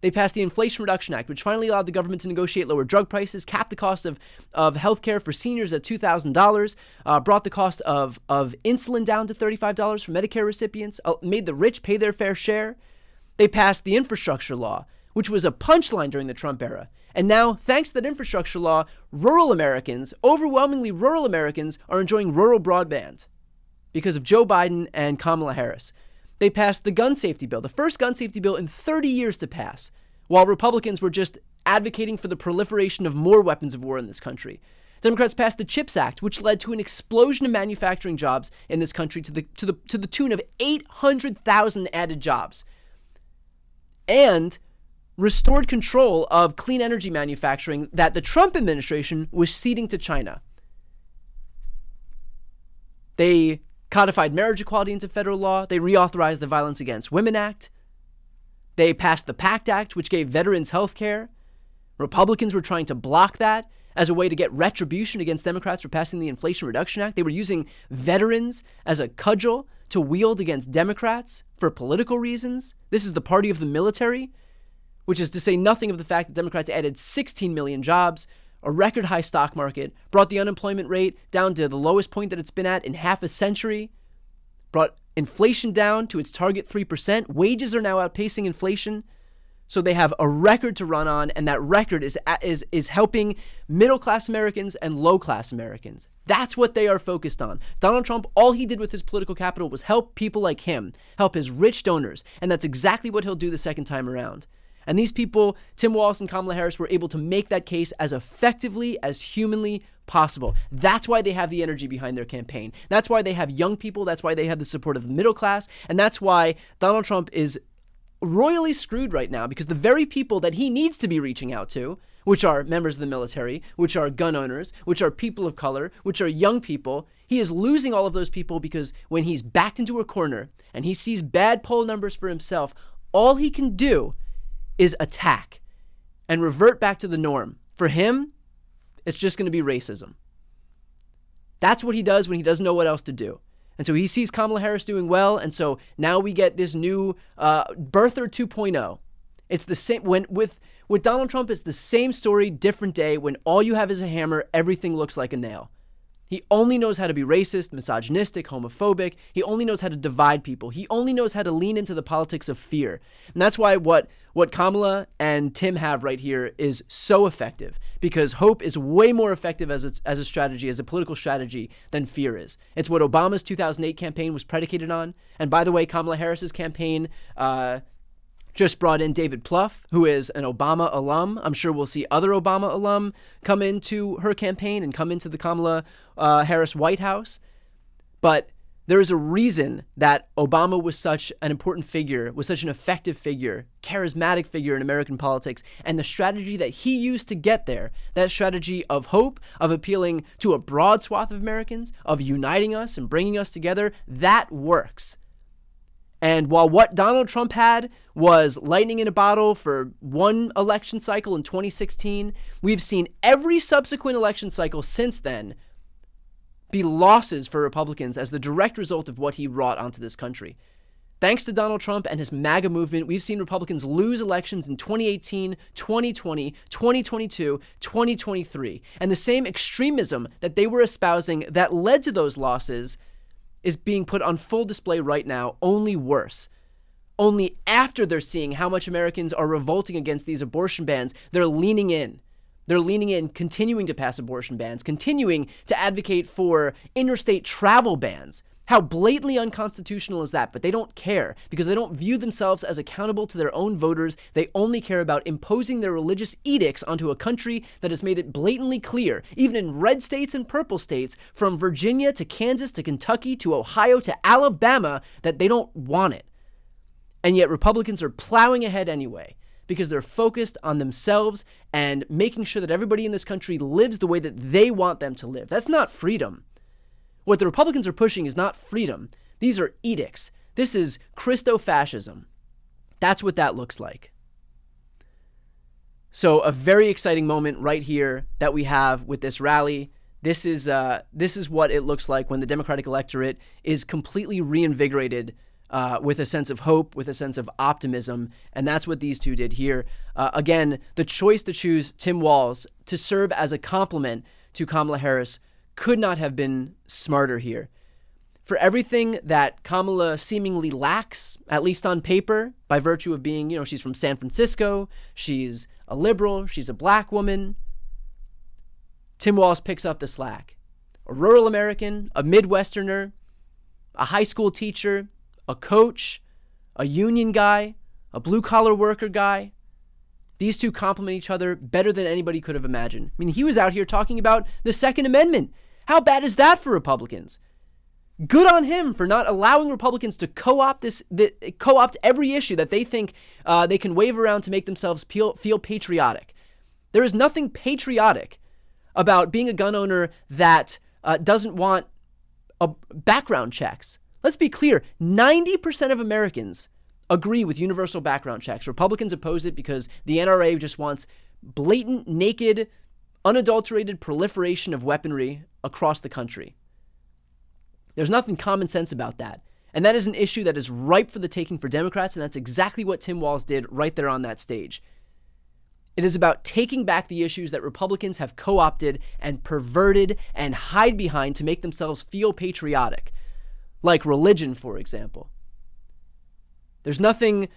A: They passed the Inflation Reduction Act, which finally allowed the government to negotiate lower drug prices, capped the cost of health care for seniors at $2,000, brought the cost of insulin down to $35 for Medicare recipients, made the rich pay their fair share. They passed the infrastructure law, which was a punchline during the Trump era. And now, thanks to that infrastructure law, rural Americans, overwhelmingly rural Americans, are enjoying rural broadband because of Joe Biden and Kamala Harris. They passed the gun safety bill, the first gun safety bill in 30 years to pass, while Republicans were just advocating for the proliferation of more weapons of war in this country. Democrats passed the CHIPS Act, which led to an explosion of manufacturing jobs in this country to the tune of 800,000 added jobs, and restored control of clean energy manufacturing that the Trump administration was ceding to China. They codified marriage equality into federal law. They reauthorized the Violence Against Women Act. They passed the PACT Act, which gave veterans health care. Republicans were trying to block that as a way to get retribution against Democrats for passing the Inflation Reduction Act. They were using veterans as a cudgel to wield against Democrats for political reasons. This is the party of the military, which is to say nothing of the fact that Democrats added 16 million jobs, a record high stock market, brought the unemployment rate down to the lowest point that it's been at in half a century, brought inflation down to its target 3%. Wages are now outpacing inflation. So they have a record to run on, and that record is helping middle-class Americans and low-class Americans. That's what they are focused on. Donald Trump, all he did with his political capital was help people like him, help his rich donors, and that's exactly what he'll do the second time around. And these people, Tim Walz and Kamala Harris, were able to make that case as effectively as humanly possible. That's why they have the energy behind their campaign. That's why they have young people. That's why they have the support of the middle class. And that's why Donald Trump is royally screwed right now, because the very people that he needs to be reaching out to, which are members of the military, which are gun owners, which are people of color, which are young people, he is losing all of those people because when he's backed into a corner and he sees bad poll numbers for himself, all he can do is attack and revert back to the norm. For him, it's just going to be racism. That's what he does when he doesn't know what else to do. And so he sees Kamala Harris doing well, and so now we get this new birther 2.0. It's the same with With Donald Trump, it's the same story, different day. When all you have is a hammer, everything looks like a nail. He only knows how to be racist, misogynistic, homophobic. He only knows how to divide people. He only knows how to lean into the politics of fear. And that's why what Kamala and Tim have right here is so effective, because hope is way more effective as a strategy, as a political strategy, than fear is. It's what Obama's 2008 campaign was predicated on. And by the way, Kamala Harris's campaign just brought in David Plouffe, who is an Obama alum. I'm sure we'll see other Obama alum come into her campaign and come into the Kamala Harris White House. But there is a reason that Obama was such an important figure, was such an effective figure, charismatic figure in American politics, and the strategy that he used to get there, that strategy of hope, of appealing to a broad swath of Americans, of uniting us and bringing us together, that works. And while what Donald Trump had was lightning in a bottle for one election cycle in 2016, we've seen every subsequent election cycle since then be losses for Republicans as the direct result of what he wrought onto this country. Thanks to Donald Trump and his MAGA movement, we've seen Republicans lose elections in 2018, 2020, 2022, 2023. And the same extremism that they were espousing that led to those losses is being put on full display right now, only worse. Only after they're seeing how much Americans are revolting against these abortion bans, they're leaning in. They're leaning in, continuing to pass abortion bans, continuing to advocate for interstate travel bans. How blatantly unconstitutional is that? But they don't care because they don't view themselves as accountable to their own voters. They only care about imposing their religious edicts onto a country that has made it blatantly clear, even in red states and purple states, from Virginia to Kansas to Kentucky to Ohio to Alabama, that they don't want it. And yet Republicans are plowing ahead anyway because they're focused on themselves and making sure that everybody in this country lives the way that they want them to live. That's not freedom. What the Republicans are pushing is not freedom. These are edicts. This is Christo-fascism. That's what that looks like. So a very exciting moment right here that we have with this rally. This is what it looks like when the Democratic electorate is completely reinvigorated with a sense of hope, with a sense of optimism. And that's what these two did here. Again, the choice to choose Tim Walz to serve as a complement to Kamala Harris could not have been smarter here. For everything that Kamala seemingly lacks, at least on paper, by virtue of being, she's from San Francisco, she's a liberal, she's a black woman, Tim Walz picks up the slack. A rural American, a Midwesterner, a high school teacher, a coach, a union guy, a blue-collar worker guy. These two complement each other better than anybody could have imagined. I mean, he was out here talking about the Second Amendment. How bad is that for Republicans? Good on him for not allowing Republicans to co-opt every issue that they think they can wave around to make themselves feel patriotic. There is nothing patriotic about being a gun owner that doesn't want background checks. Let's be clear, 90% of Americans agree with universal background checks. Republicans oppose it because the NRA just wants blatant, naked, unadulterated proliferation of weaponry across the country. There's nothing common sense about that. And that is an issue that is ripe for the taking for Democrats, and that's exactly what Tim Walz did right there on that stage. It is about taking back the issues that Republicans have co-opted and perverted and hide behind to make themselves feel patriotic, like religion, for example. There's nothing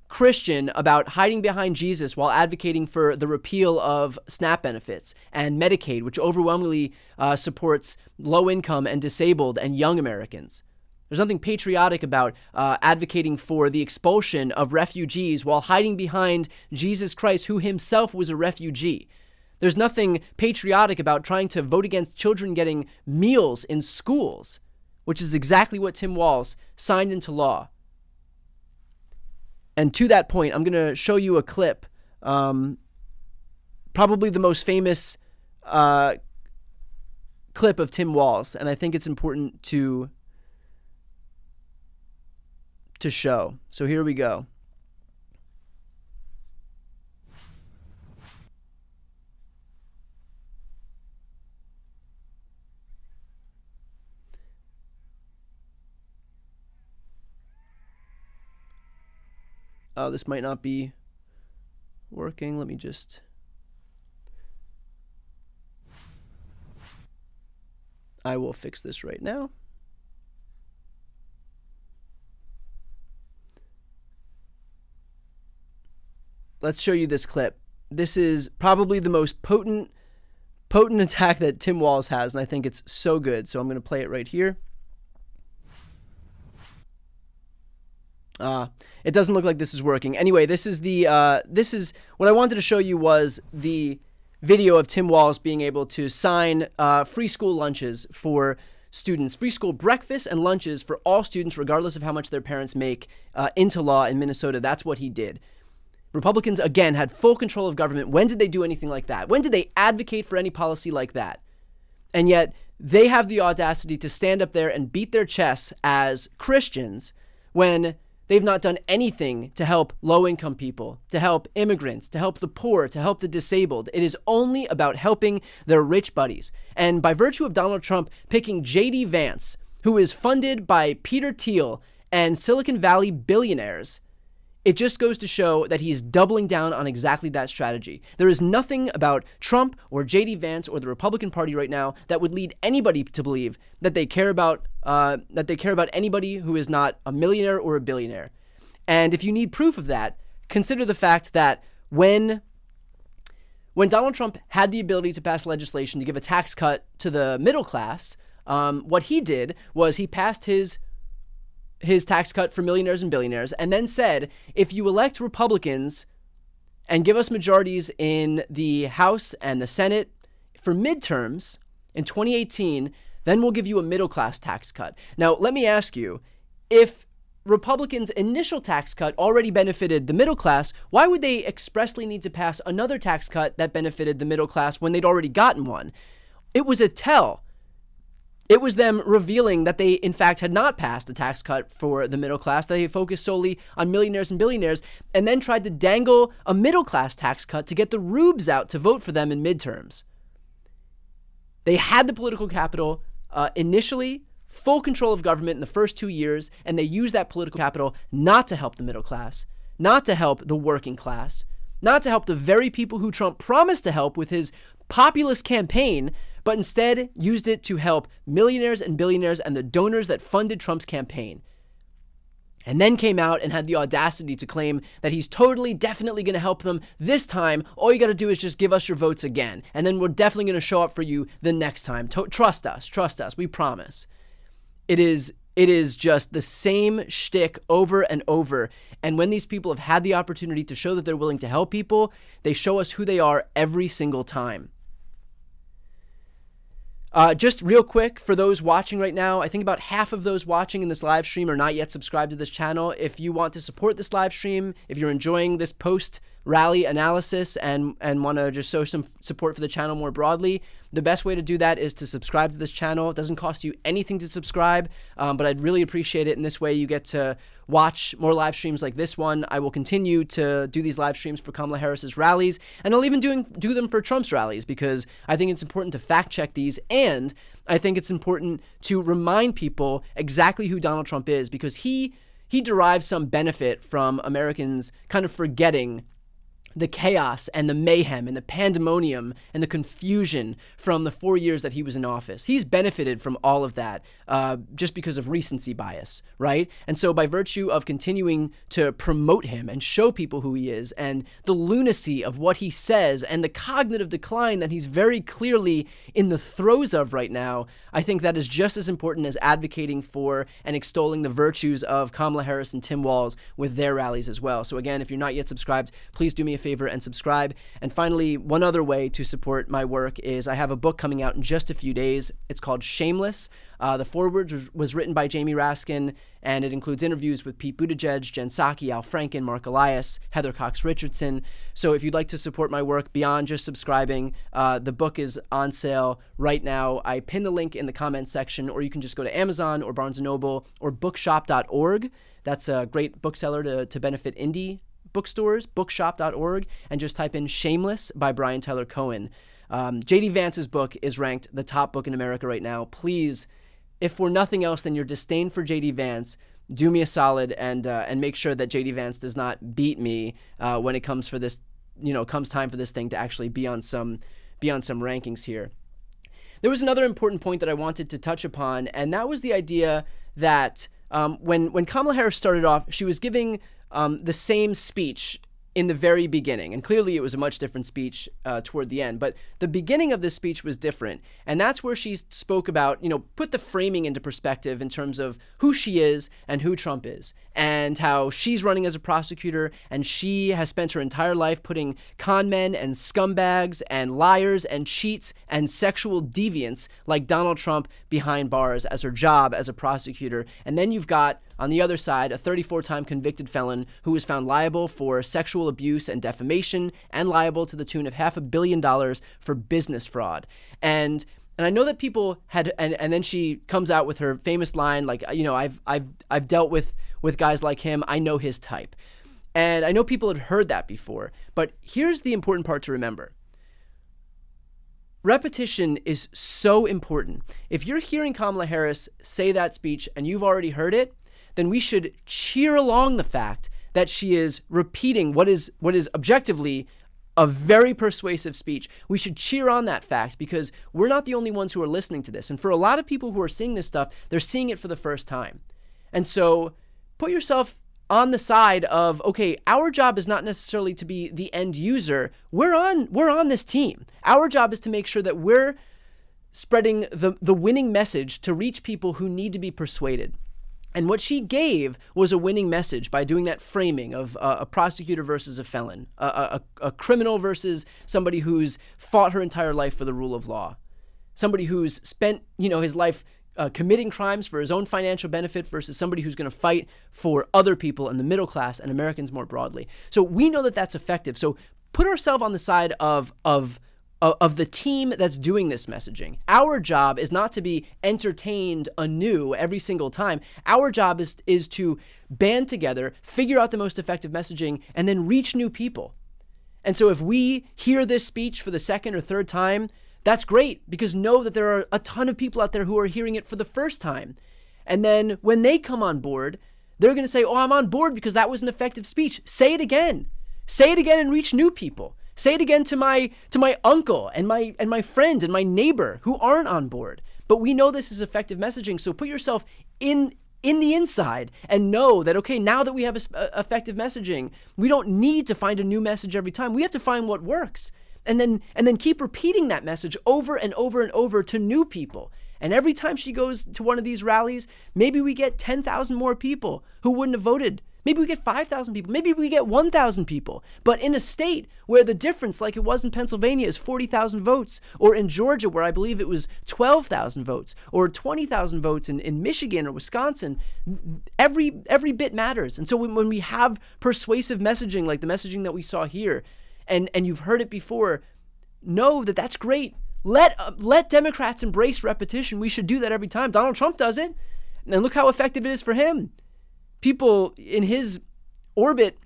A: Christian about hiding behind Jesus while advocating for the repeal of SNAP benefits and Medicaid, which overwhelmingly supports low-income and disabled and young Americans. There's nothing patriotic about advocating for the expulsion of refugees while hiding behind Jesus Christ, who himself was a refugee. There's nothing patriotic about trying to vote against children getting meals in schools, which is exactly what Tim Walz signed into law. And to that point, I'm going to show you a clip, probably the most famous clip of Tim Walz, and I think it's important to show. So here we go. Oh, this might not be working. Let me just... I will fix this right now. Let's show you this clip. This is probably the most potent attack that Tim Walz has, and I think it's so good. So I'm going to play it right here. It doesn't look like this is working. Anyway, this is what I wanted to show you was the video of Tim Walz being able to sign free school lunches for students, free school breakfasts and lunches for all students, regardless of how much their parents make, into law in Minnesota. That's what he did. Republicans, again, had full control of government. When did they do anything like that? When did they advocate for any policy like that? And yet they have the audacity to stand up there and beat their chests as Christians when they've not done anything to help low-income people, to help immigrants, to help the poor, to help the disabled. It is only about helping their rich buddies. And by virtue of Donald Trump picking J.D. Vance, who is funded by Peter Thiel and Silicon Valley billionaires, it just goes to show that he's doubling down on exactly that strategy. There is nothing about Trump or J.D. Vance or the Republican Party right now that would lead anybody to believe that they care about anybody who is not a millionaire or a billionaire. And if you need proof of that, consider the fact that when Donald Trump had the ability to pass legislation to give a tax cut to the middle class, what he did was he passed his tax cut for millionaires and billionaires, and then said, if you elect Republicans and give us majorities in the House and the Senate for midterms in 2018, then we'll give you a middle-class tax cut. Now, let me ask you, if Republicans' initial tax cut already benefited the middle class, why would they expressly need to pass another tax cut that benefited the middle class when they'd already gotten one? It was a tell. It was them revealing that they, in fact, had not passed a tax cut for the middle class. They focused solely on millionaires and billionaires, and then tried to dangle a middle-class tax cut to get the rubes out to vote for them in midterms. They had the political capital initially, full control of government in the first 2 years, and they used that political capital not to help the middle class, not to help the working class, not to help the very people who Trump promised to help with his populist campaign, but instead used it to help millionaires and billionaires and the donors that funded Trump's campaign. And then came out and had the audacity to claim that he's totally, definitely going to help them this time. All you got to do is just give us your votes again. And then we're definitely going to show up for you the next time. Trust us, we promise. It is just the same shtick over and over. And when these people have had the opportunity to show that they're willing to help people, they show us who they are every single time. Just real quick, for those watching right now, I think about half of those watching in this live stream are not yet subscribed to this channel. If you want to support this live stream, if you're enjoying this post-rally analysis and want to just show some support for the channel more broadly, the best way to do that is to subscribe to this channel. It doesn't cost you anything to subscribe, but I'd really appreciate it. In this way, you get to watch more live streams like this one. I will continue to do these live streams for Kamala Harris's rallies, and I'll even do them for Trump's rallies, because I think it's important to fact check these, and I think it's important to remind people exactly who Donald Trump is, because he derives some benefit from Americans kind of forgetting the chaos and the mayhem and the pandemonium and the confusion from the 4 years that he was in office. He's benefited from all of that just because of recency bias, right? And so by virtue of continuing to promote him and show people who he is and the lunacy of what he says and the cognitive decline that he's very clearly in the throes of right now, I think that is just as important as advocating for and extolling the virtues of Kamala Harris and Tim Walz with their rallies as well. So again, if you're not yet subscribed, please do me a favor and subscribe. And finally, one other way to support my work is I have a book coming out in just a few days. It's called Shameless. The foreword was written by Jamie Raskin, and it includes interviews with Pete Buttigieg, Jen Psaki, Al Franken, Mark Elias, Heather Cox Richardson. So if you'd like to support my work beyond just subscribing, the book is on sale right now. I pinned the link in the comments section, or you can just go to Amazon or Barnes & Noble or bookshop.org. That's a great bookseller to benefit indie bookstores, bookshop.org, and just type in Shameless by Brian Tyler Cohen. J.D. Vance's book is ranked the top book in America right now. Please, if for nothing else than your disdain for J.D. Vance, do me a solid and make sure that J.D. Vance does not beat me when it comes for this comes time for this thing to actually be on some rankings here. There was another important point that I wanted to touch upon, and that was the idea that when Kamala Harris started off, she was giving the same speech in the very beginning. And clearly it was a much different speech toward the end. But the beginning of this speech was different. And that's where she spoke about, put the framing into perspective in terms of who she is and who Trump is, and how she's running as a prosecutor, and she has spent her entire life putting con men and scumbags and liars and cheats and sexual deviants like Donald Trump behind bars as her job as a prosecutor. And then you've got, on the other side, a 34-time convicted felon who was found liable for sexual abuse and defamation and liable to the tune of $500 million for business fraud. And I know that people had, and then she comes out with her famous line, like, I've dealt with guys like him. I know his type. And I know people had heard that before, but here's the important part to remember. Repetition is so important. If you're hearing Kamala Harris say that speech and you've already heard it, then we should cheer along the fact that she is repeating what is objectively a very persuasive speech. We should cheer on that fact because we're not the only ones who are listening to this. And for a lot of people who are seeing this stuff, they're seeing it for the first time. And so put yourself on the side of, okay, our job is not necessarily to be the end user. We're on this team. Our job is to make sure that we're spreading the winning message to reach people who need to be persuaded. And what she gave was a winning message by doing that framing of a prosecutor versus a felon, a criminal versus somebody who's fought her entire life for the rule of law, somebody who's spent, his life committing crimes for his own financial benefit versus somebody who's going to fight for other people in the middle class and Americans more broadly. So we know that that's effective. So put ourselves on the side of the team that's doing this messaging. Our job is not to be entertained anew every single time. Our job is to band together, figure out the most effective messaging, and then reach new people. And so if we hear this speech for the second or third time, that's great, because know that there are a ton of people out there who are hearing it for the first time. And then when they come on board, they're going to say, oh, I'm on board because that was an effective speech. Say it again. Say it again and reach new people. Say it again to my uncle and my friend and my neighbor who aren't on board. But we know this is effective messaging, so put yourself in the inside and know that, okay, now that we have effective messaging, we don't need to find a new message every time. We have to find what works. And then keep repeating that message over and over and over to new people. And every time she goes to one of these rallies, maybe we get 10,000 more people who wouldn't have voted. Maybe we get 5,000 people. Maybe we get 1,000 people. But in a state where the difference, like it was in Pennsylvania, is 40,000 votes, or in Georgia, where I believe it was 12,000 votes, or 20,000 votes in Michigan or Wisconsin, every bit matters. And so when we have persuasive messaging, like the messaging that we saw here, and you've heard it before, know that that's great. Let Democrats embrace repetition. We should do that every time. Donald Trump does it, and look how effective it is for him. People in his orbit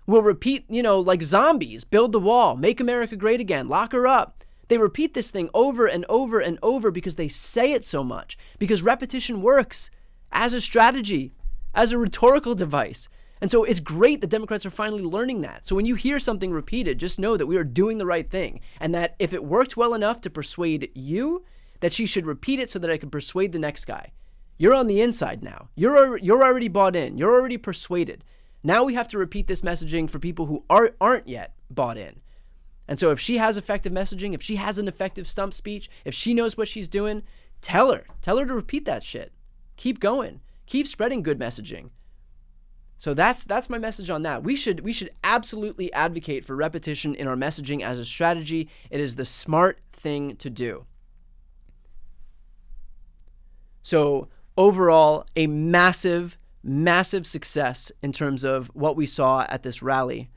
A: will repeat, like zombies, build the wall, make America great again, lock her up. They repeat this thing over and over and over because they say it so much, because repetition works as a strategy, as a rhetorical device. And so it's great that Democrats are finally learning that. So when you hear something repeated, just know that we are doing the right thing, and that if it worked well enough to persuade you, that she should repeat it so that I can persuade the next guy. You're on the inside now. You're already bought in. You're already persuaded. Now we have to repeat this messaging for people who aren't yet bought in. And so if she has effective messaging, if she has an effective stump speech, if she knows what she's doing, tell her to repeat that shit. Keep going. Keep spreading good messaging. So that's my message on that. We should absolutely advocate for repetition in our messaging as a strategy. It is the smart thing to do. So overall, a massive, massive success in terms of what we saw at this rally.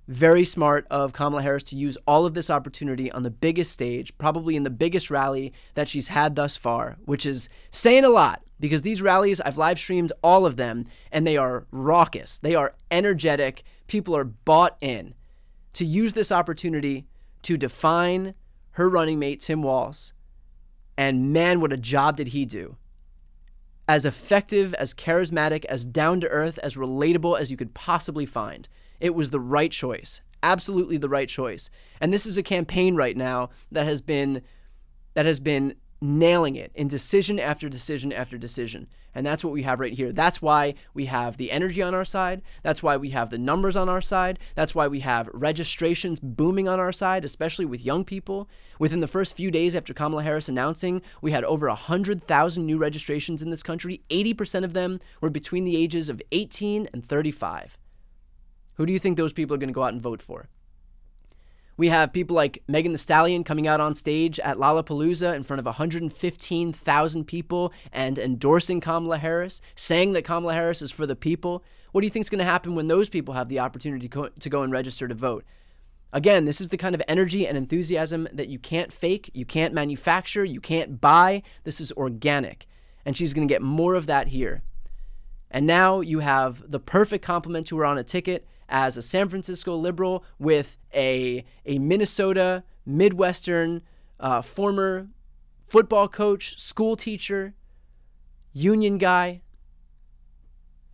A: Very smart of Kamala Harris to use all of this opportunity on the biggest stage, probably in the biggest rally that she's had thus far, which is saying a lot, because these rallies, I've live streamed all of them, and they are raucous. They are energetic. People are bought in. To use this opportunity to define her running mate, Tim Walz, and man, what a job did he do. As effective, as charismatic, as down-to-earth, as relatable as you could possibly find. It was the right choice. absolutely the right choice. And this is a campaign right now that has been nailing it in decision after decision after decision. And that's what we have right here. That's why we have the energy on our side. That's why we have the numbers on our side. That's why we have registrations booming on our side, especially with young people. Within the first few days after Kamala Harris announcing, we had over 100,000 new registrations in this country. 80% of them were between the ages of 18 and 35. Who do you think those people are going to go out and vote for? We have people like Megan Thee Stallion coming out on stage at Lollapalooza in front of 115,000 people and endorsing Kamala Harris, saying that Kamala Harris is for the people. What do you think is going to happen when those people have the opportunity to go and register to vote? Again, this is the kind of energy and enthusiasm that you can't fake, you can't manufacture, you can't buy. This is organic. And she's going to get more of that here. And now you have the perfect complement to her on a ticket as a San Francisco liberal with a Minnesota, Midwestern, former football coach, school teacher, union guy,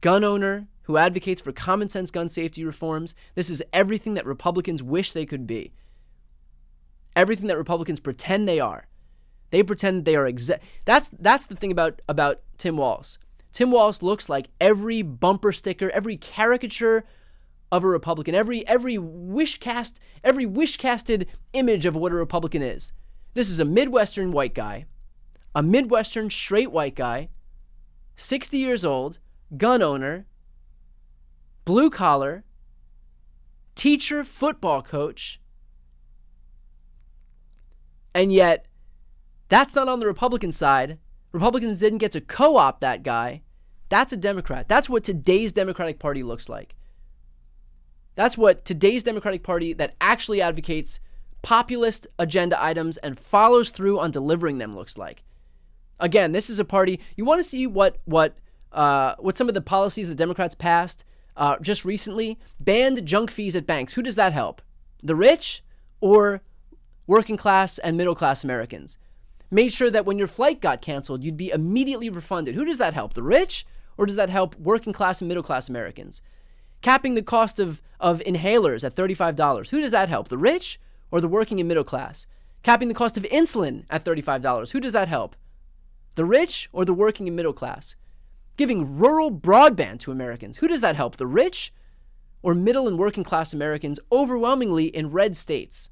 A: gun owner who advocates for common sense gun safety reforms. This is everything that Republicans wish they could be. Everything that Republicans pretend they are. They pretend they are That's the thing about Tim Walz. Tim Walz looks like every bumper sticker, every caricature of a Republican, every wish-casted image of what a Republican is. This is a Midwestern white guy, a Midwestern straight white guy, 60 years old, gun owner, blue collar, teacher, football coach, and yet that's not on the Republican side. Republicans didn't get to co-opt that guy. That's a Democrat. That's what today's Democratic Party looks like. That's what today's Democratic Party that actually advocates populist agenda items and follows through on delivering them looks like. Again, this is a party. You want to see what some of the policies the Democrats passed just recently? Banned junk fees at banks. Who does that help? The rich or working class and middle class Americans? Made sure that when your flight got canceled, you'd be immediately refunded. Who does that help? The rich or does that help working class and middle class Americans? Capping the cost of inhalers at $35. Who does that help? The rich or the working and middle class? Capping the cost of insulin at $35. Who does that help? The rich or the working and middle class? Giving rural broadband to Americans. Who does that help? The rich or middle and working class Americans, overwhelmingly in red states?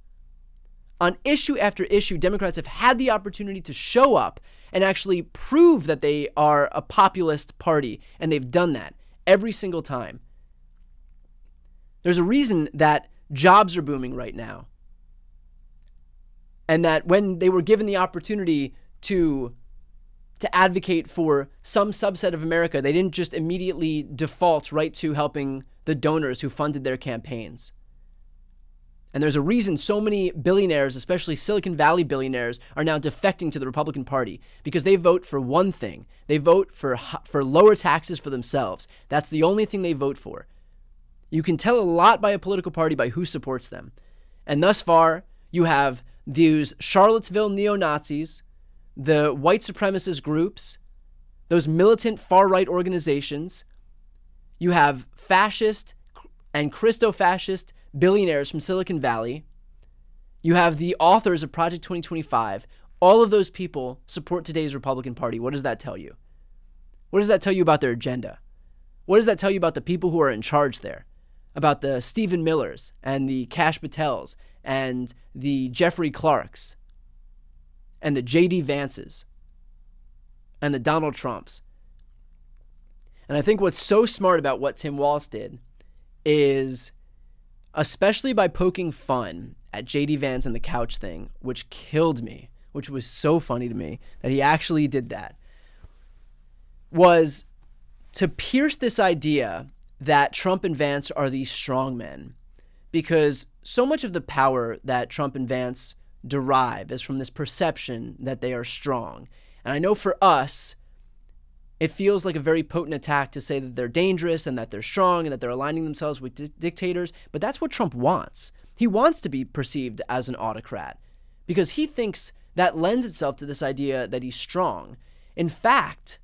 A: On issue after issue, Democrats have had the opportunity to show up and actually prove that they are a populist party, and they've done that every single time. There's a reason that jobs are booming right now. And that when they were given the opportunity to advocate for some subset of America, they didn't just immediately default right to helping the donors who funded their campaigns. And there's a reason so many billionaires, especially Silicon Valley billionaires, are now defecting to the Republican Party, because they vote for one thing. They vote for lower taxes for themselves. That's the only thing they vote for. You can tell a lot by a political party by who supports them. And thus far, you have these Charlottesville neo-Nazis, the white supremacist groups, those militant far-right organizations. You have fascist and Christo-fascist billionaires from Silicon Valley. You have the authors of Project 2025. All of those people support today's Republican Party. What does that tell you? What does that tell you about their agenda? What does that tell you about the people who are in charge there? About the Stephen Millers and the Kash Patels and the Jeffrey Clarks and the J.D. Vances and the Donald Trumps. And I think what's so smart about what Tim Walz did is, especially by poking fun at J.D. Vance and the couch thing, which killed me, which was so funny to me that he actually did that, was to pierce this idea that Trump and Vance are these strong men, because so much of the power that Trump and Vance derive is from this perception that they are strong. And I know for us, it feels like a very potent attack to say that they're dangerous and that they're strong and that they're aligning themselves with dictators, but that's what Trump wants. He wants to be perceived as an autocrat because he thinks that lends itself to this idea that he's strong. In fact,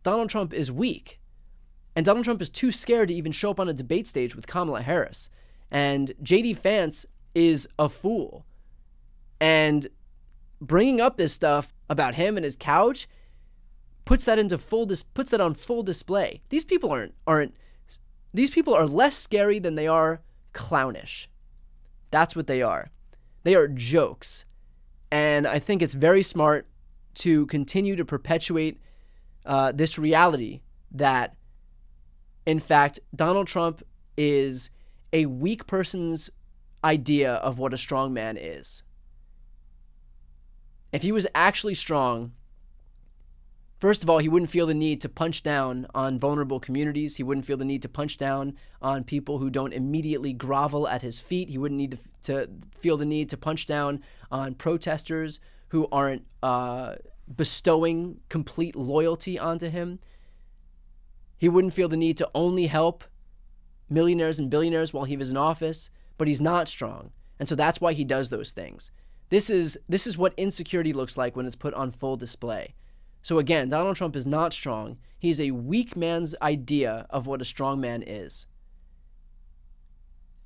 A: Donald Trump is weak. And Donald Trump is too scared to even show up on a debate stage with Kamala Harris. And J.D. Vance is a fool. And bringing up this stuff about him and his couch puts that on full display. These people are less scary than they are clownish. That's what they are. They are jokes. And I think it's very smart to continue to perpetuate this reality that, in fact, Donald Trump is a weak person's idea of what a strong man is. If he was actually strong, first of all, he wouldn't feel the need to punch down on vulnerable communities. He wouldn't feel the need to punch down on people who don't immediately grovel at his feet. He wouldn't need to feel the need to punch down on protesters who aren't bestowing complete loyalty onto him. He wouldn't feel the need to only help millionaires and billionaires while he was in office, but he's not strong. And so that's why he does those things. This is what insecurity looks like when it's put on full display. So again, Donald Trump is not strong. He's a weak man's idea of what a strong man is.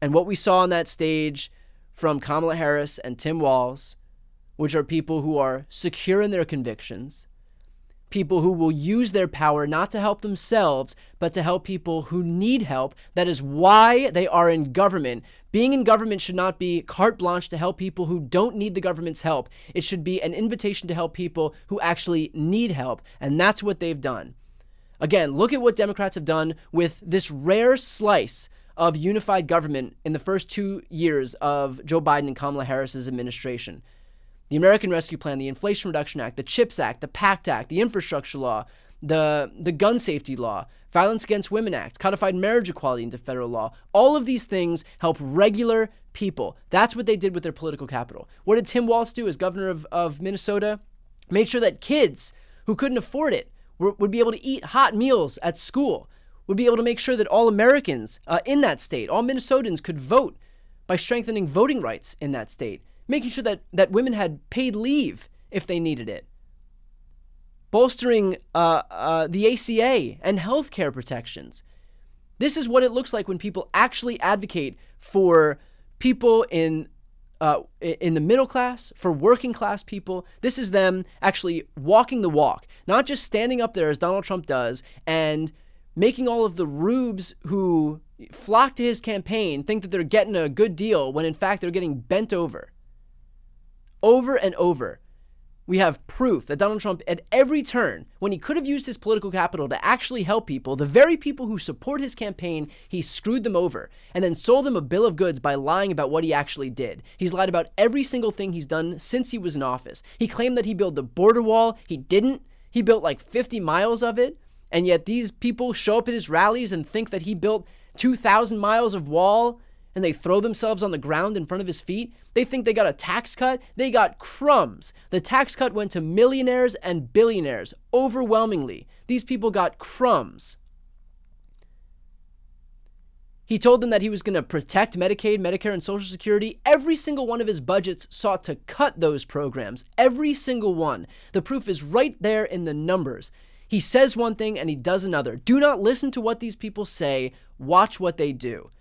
A: And what we saw on that stage from Kamala Harris and Tim Walz, which are people who are secure in their convictions, people who will use their power not to help themselves, but to help people who need help. That is why they are in government. Being in government should not be carte blanche to help people who don't need the government's help. It should be an invitation to help people who actually need help. And that's what they've done. Again, look at what Democrats have done with this rare slice of unified government in the first 2 years of Joe Biden and Kamala Harris's administration. The American Rescue Plan, the Inflation Reduction Act, the CHIPS Act, the PACT Act, the Infrastructure Law, the Gun Safety Law, Violence Against Women Act, codified marriage equality into federal law. All of these things help regular people. That's what they did with their political capital. What did Tim Walz do as governor of Minnesota? Made sure that kids who couldn't afford it would be able to eat hot meals at school, would be able to make sure that all Americans in that state, all Minnesotans could vote by strengthening voting rights in that state, making sure that women had paid leave if they needed it, bolstering the ACA and health care protections. This is what it looks like when people actually advocate for people in the middle class, for working class people. This is them actually walking the walk, not just standing up there as Donald Trump does and making all of the rubes who flock to his campaign think that they're getting a good deal when in fact they're getting bent over. Over and over, we have proof that Donald Trump, at every turn, when he could have used his political capital to actually help people, the very people who support his campaign, he screwed them over and then sold them a bill of goods by lying about what he actually did. He's lied about every single thing he's done since he was in office. He claimed that he built the border wall. He didn't. He built like 50 miles of it. And yet these people show up at his rallies and think that he built 2,000 miles of wall, and they throw themselves on the ground in front of his feet. They think they got a tax cut. They got crumbs. The tax cut went to millionaires and billionaires overwhelmingly. These people got crumbs. He told them that he was going to protect Medicaid, Medicare, and Social Security. Every single one of his budgets sought to cut those programs. Every single one. The proof is right there in the numbers. He says one thing and he does another. Do not listen to what these people say. Watch what they do.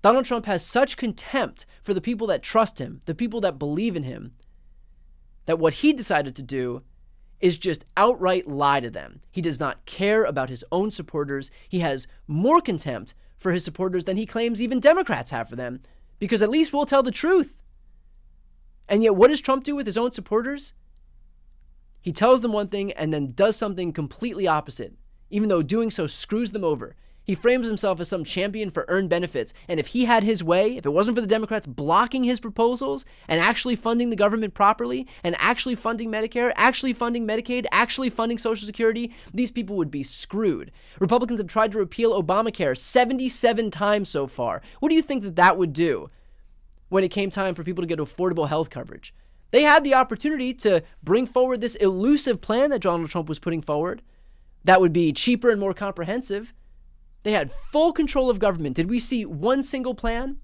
A: Donald Trump has such contempt for the people that trust him, the people that believe in him, that what he decided to do is just outright lie to them. He does not care about his own supporters. He has more contempt for his supporters than he claims even Democrats have for them, because at least we'll tell the truth. And yet, what does Trump do with his own supporters? He tells them one thing and then does something completely opposite, even though doing so screws them over. He frames himself as some champion for earned benefits, and if he had his way, if it wasn't for the Democrats blocking his proposals and actually funding the government properly and actually funding Medicare, actually funding Medicaid, actually funding Social Security, these people would be screwed. Republicans have tried to repeal Obamacare 77 times so far. What do you think that would do when it came time for people to get affordable health coverage? They had the opportunity to bring forward this elusive plan that Donald Trump was putting forward that would be cheaper and more comprehensive. They had full control of government. Did we see one single plan?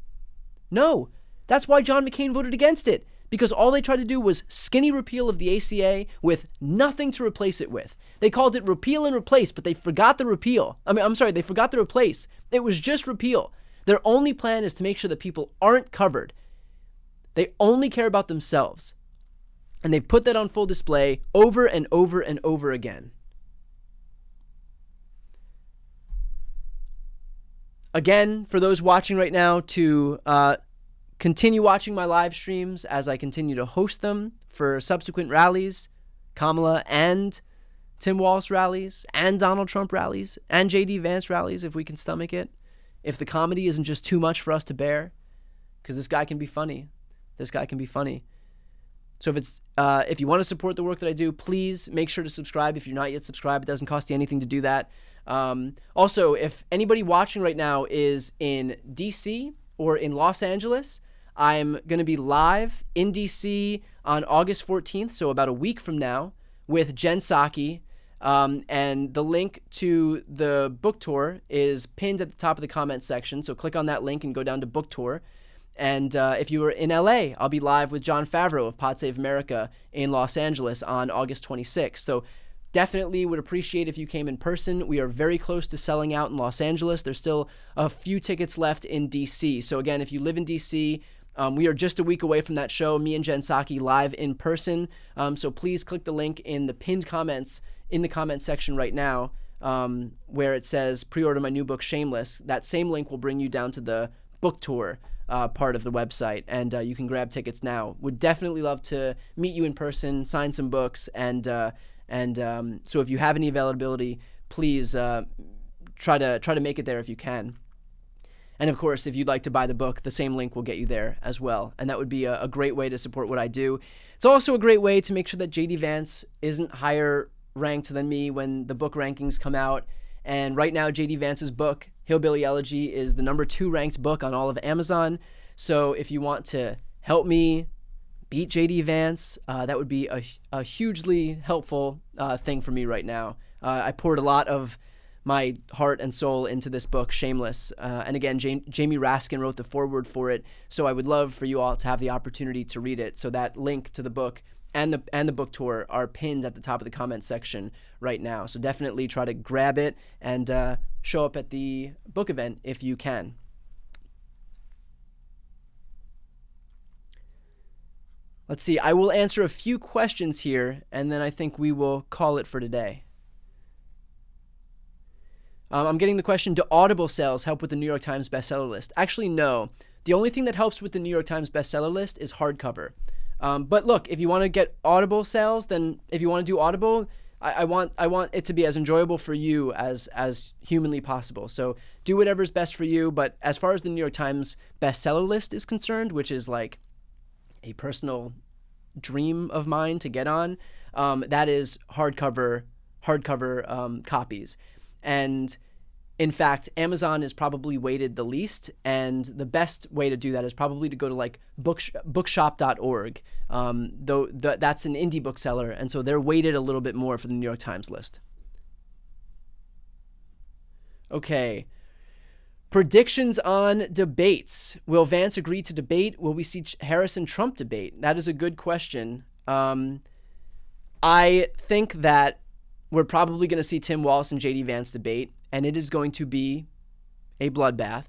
A: No. That's why John McCain voted against it, because all they tried to do was skinny repeal of the ACA with nothing to replace it with. They called it repeal and replace, but they forgot the repeal. They forgot the replace. It was just repeal. Their only plan is to make sure that people aren't covered. They only care about themselves. And they've put that on full display over and over and over again. Again, for those watching right now, to continue watching my live streams as I continue to host them for subsequent rallies, Kamala and Tim Walz rallies, and Donald Trump rallies, and J.D. Vance rallies, if we can stomach it. If the comedy isn't just too much for us to bear, because this guy can be funny. This guy can be funny. So if you want to support the work that I do, please make sure to subscribe. If you're not yet subscribed, it doesn't cost you anything to do that. Also, if anybody watching right now is in DC or in Los Angeles, I'm going to be live in DC on August 14th, so about a week from now, with Jen Psaki. And the link to the book tour is pinned at the top of the comment section. So click on that link and go down to book tour. And if you were in LA, I'll be live with Jon Favreau of Pod Save America in Los Angeles on August 26th. So definitely would appreciate if you came in person. We are very close to selling out in Los Angeles. There's still a few tickets left in DC. So again, if you live in DC, we are just a week away from that show, me and Jen Psaki live in person. So please click the link in the pinned comments in the comment section right now, where it says pre-order my new book, Shameless. That same link will bring you down to the book tour part of the website, and you can grab tickets now. Would definitely love to meet you in person, sign some books, and so if you have any availability, please try to make it there if you can. And of course, if you'd like to buy the book, the same link will get you there as well. And that would be a great way to support what I do. It's also a great way to make sure that J.D. Vance isn't higher ranked than me when the book rankings come out. And right now, J.D. Vance's book, Hillbilly Elegy, is the number 2 ranked book on all of Amazon. So if you want to help me beat J.D. Vance, that would be a hugely helpful thing for me right now. I poured a lot of my heart and soul into this book, Shameless. And again, Jamie Raskin wrote the foreword for it. So I would love for you all to have the opportunity to read it. So that link to the book and the book tour are pinned at the top of the comment section right now. So definitely try to grab it and show up at the book event if you can. Let's see. I will answer a few questions here, and then I think we will call it for today. I'm getting the question, do Audible sales help with the New York Times bestseller list? Actually, no. The only thing that helps with the New York Times bestseller list is hardcover. But look, if you want to get Audible sales, then if you want to do Audible, I want it to be as enjoyable for you as humanly possible. So do whatever's best for you. But as far as the New York Times bestseller list is concerned, which is like a personal dream of mine to get on, that is hardcover copies. And in fact, Amazon is probably weighted the least, and the best way to do that is probably to go to like bookshop.org. Though that's an indie bookseller, and so they're weighted a little bit more for the New York Times list. Okay. Predictions on debates. Will Vance agree to debate? Will we see Harris and Trump debate? That is a good question. I think that we're probably going to see Tim Walz and J.D. Vance debate, and it is going to be a bloodbath.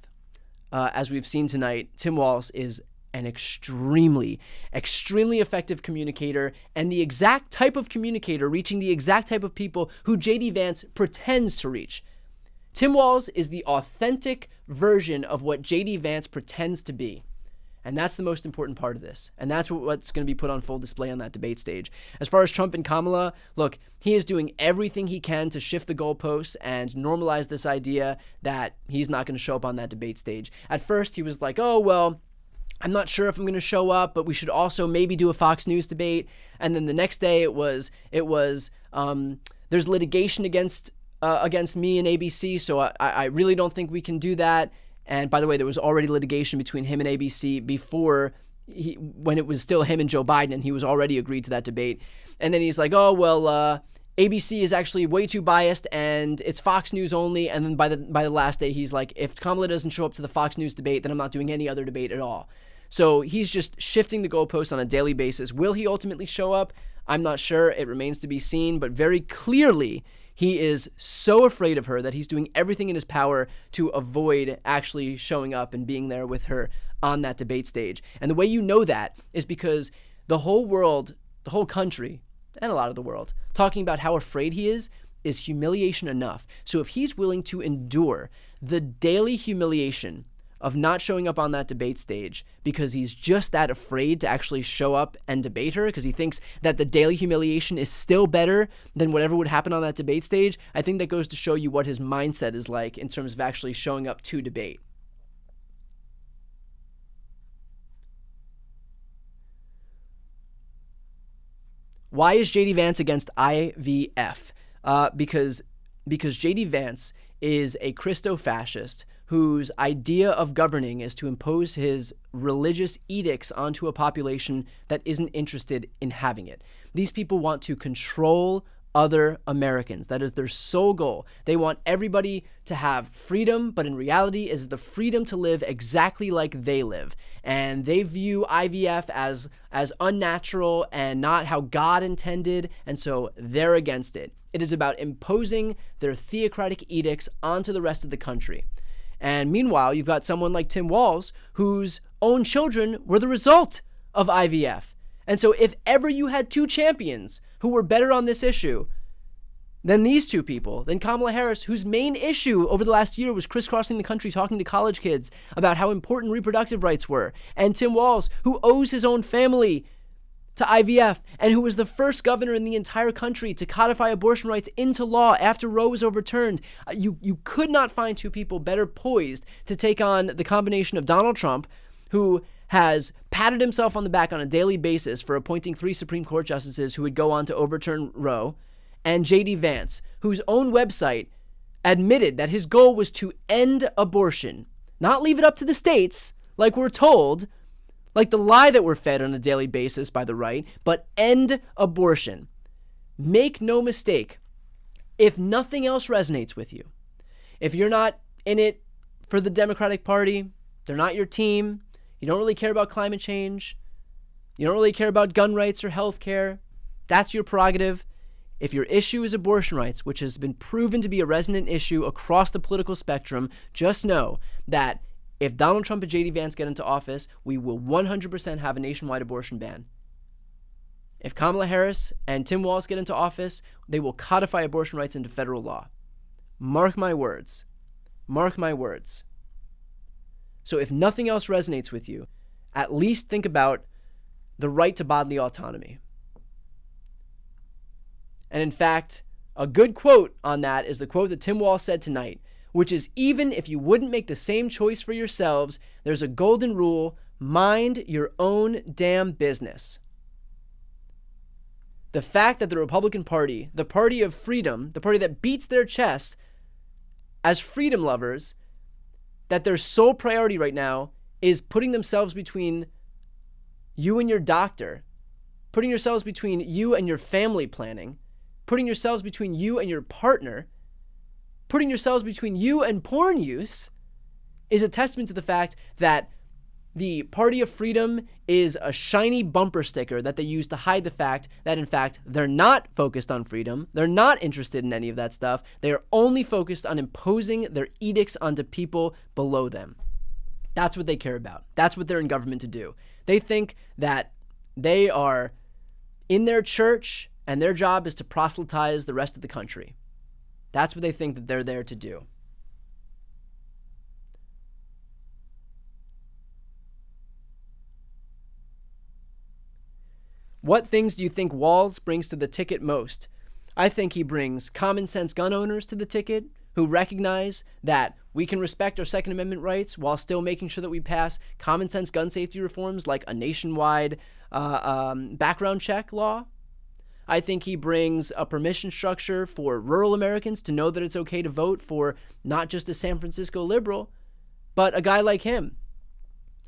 A: As we've seen tonight, Tim Walz is an extremely, extremely effective communicator, and the exact type of communicator reaching the exact type of people who J.D. Vance pretends to reach. Tim Walz is the authentic version of what J.D. Vance pretends to be. And that's the most important part of this. And that's what's going to be put on full display on that debate stage. As far as Trump and Kamala, look, he is doing everything he can to shift the goalposts and normalize this idea that he's not going to show up on that debate stage. At first, he was like, oh, well, I'm not sure if I'm going to show up, but we should also maybe do a Fox News debate. And then the next day it was there's litigation against me and ABC, so I really don't think we can do that. And by the way, there was already litigation between him and ABC before when it was still him and Joe Biden, and he was already agreed to that debate. And then he's like, oh, well, ABC is actually way too biased and it's Fox News only. And then by the last day, he's like, if Kamala doesn't show up to the Fox News debate, then I'm not doing any other debate at all. So he's just shifting the goalposts on a daily basis. Will he ultimately show up? I'm not sure. It remains to be seen. But very clearly, He is so afraid of her that he's doing everything in his power to avoid actually showing up and being there with her on that debate stage. And the way you know that is because the whole world, the whole country, and a lot of the world, talking about how afraid he is humiliation enough. So if he's willing to endure the daily humiliation of not showing up on that debate stage because he's just that afraid to actually show up and debate her, because he thinks that the daily humiliation is still better than whatever would happen on that debate stage, I think that goes to show you what his mindset is like in terms of actually showing up to debate. Why is JD Vance against IVF? Because JD Vance is a Christo-fascist whose idea of governing is to impose his religious edicts onto a population that isn't interested in having it. These people want to control other Americans. That is their sole goal. They want everybody to have freedom, but in reality is the freedom to live exactly like they live. And they view IVF as unnatural and not how God intended, and so they're against it. It is about imposing their theocratic edicts onto the rest of the country. And meanwhile, you've got someone like Tim Walz, whose own children were the result of IVF. And so if ever you had two champions who were better on this issue than these two people, than Kamala Harris, whose main issue over the last year was crisscrossing the country talking to college kids about how important reproductive rights were, and Tim Walz, who owes his own family to IVF, and who was the first governor in the entire country to codify abortion rights into law after Roe was overturned. You could not find two people better poised to take on the combination of Donald Trump, who has patted himself on the back on a daily basis for appointing 3 Supreme Court justices who would go on to overturn Roe, and JD Vance, whose own website admitted that his goal was to end abortion, not leave it up to the states, like we're told, like the lie that we're fed on a daily basis by the right, but end abortion. Make no mistake, if nothing else resonates with you, if you're not in it for the Democratic Party, they're not your team, you don't really care about climate change, you don't really care about gun rights or health care, that's your prerogative. If your issue is abortion rights, which has been proven to be a resonant issue across the political spectrum, just know that if Donald Trump and JD Vance get into office, we will 100% have a nationwide abortion ban. If Kamala Harris and Tim Walz get into office, they will codify abortion rights into federal law. Mark my words. Mark my words. So if nothing else resonates with you, at least think about the right to bodily autonomy. And in fact, a good quote on that is the quote that Tim Walz said tonight, which is, even if you wouldn't make the same choice for yourselves, there's a golden rule: mind your own damn business. The fact that the Republican Party, the party of freedom, the party that beats their chests as freedom lovers, that their sole priority right now is putting themselves between you and your doctor, putting yourselves between you and your family planning, putting yourselves between you and your partner, putting yourselves between you and porn use, is a testament to the fact that the party of freedom is a shiny bumper sticker that they use to hide the fact that, in fact, they're not focused on freedom. They're not interested in any of that stuff. They are only focused on imposing their edicts onto people below them. That's what they care about. That's what they're in government to do. They think that they are in their church and their job is to proselytize the rest of the country. That's what they think that they're there to do. What things do you think Walz brings to the ticket most? I think he brings common sense gun owners to the ticket who recognize that we can respect our Second Amendment rights while still making sure that we pass common sense gun safety reforms like a nationwide background check law. I think he brings a permission structure for rural Americans to know that it's okay to vote for not just a San Francisco liberal, but a guy like him.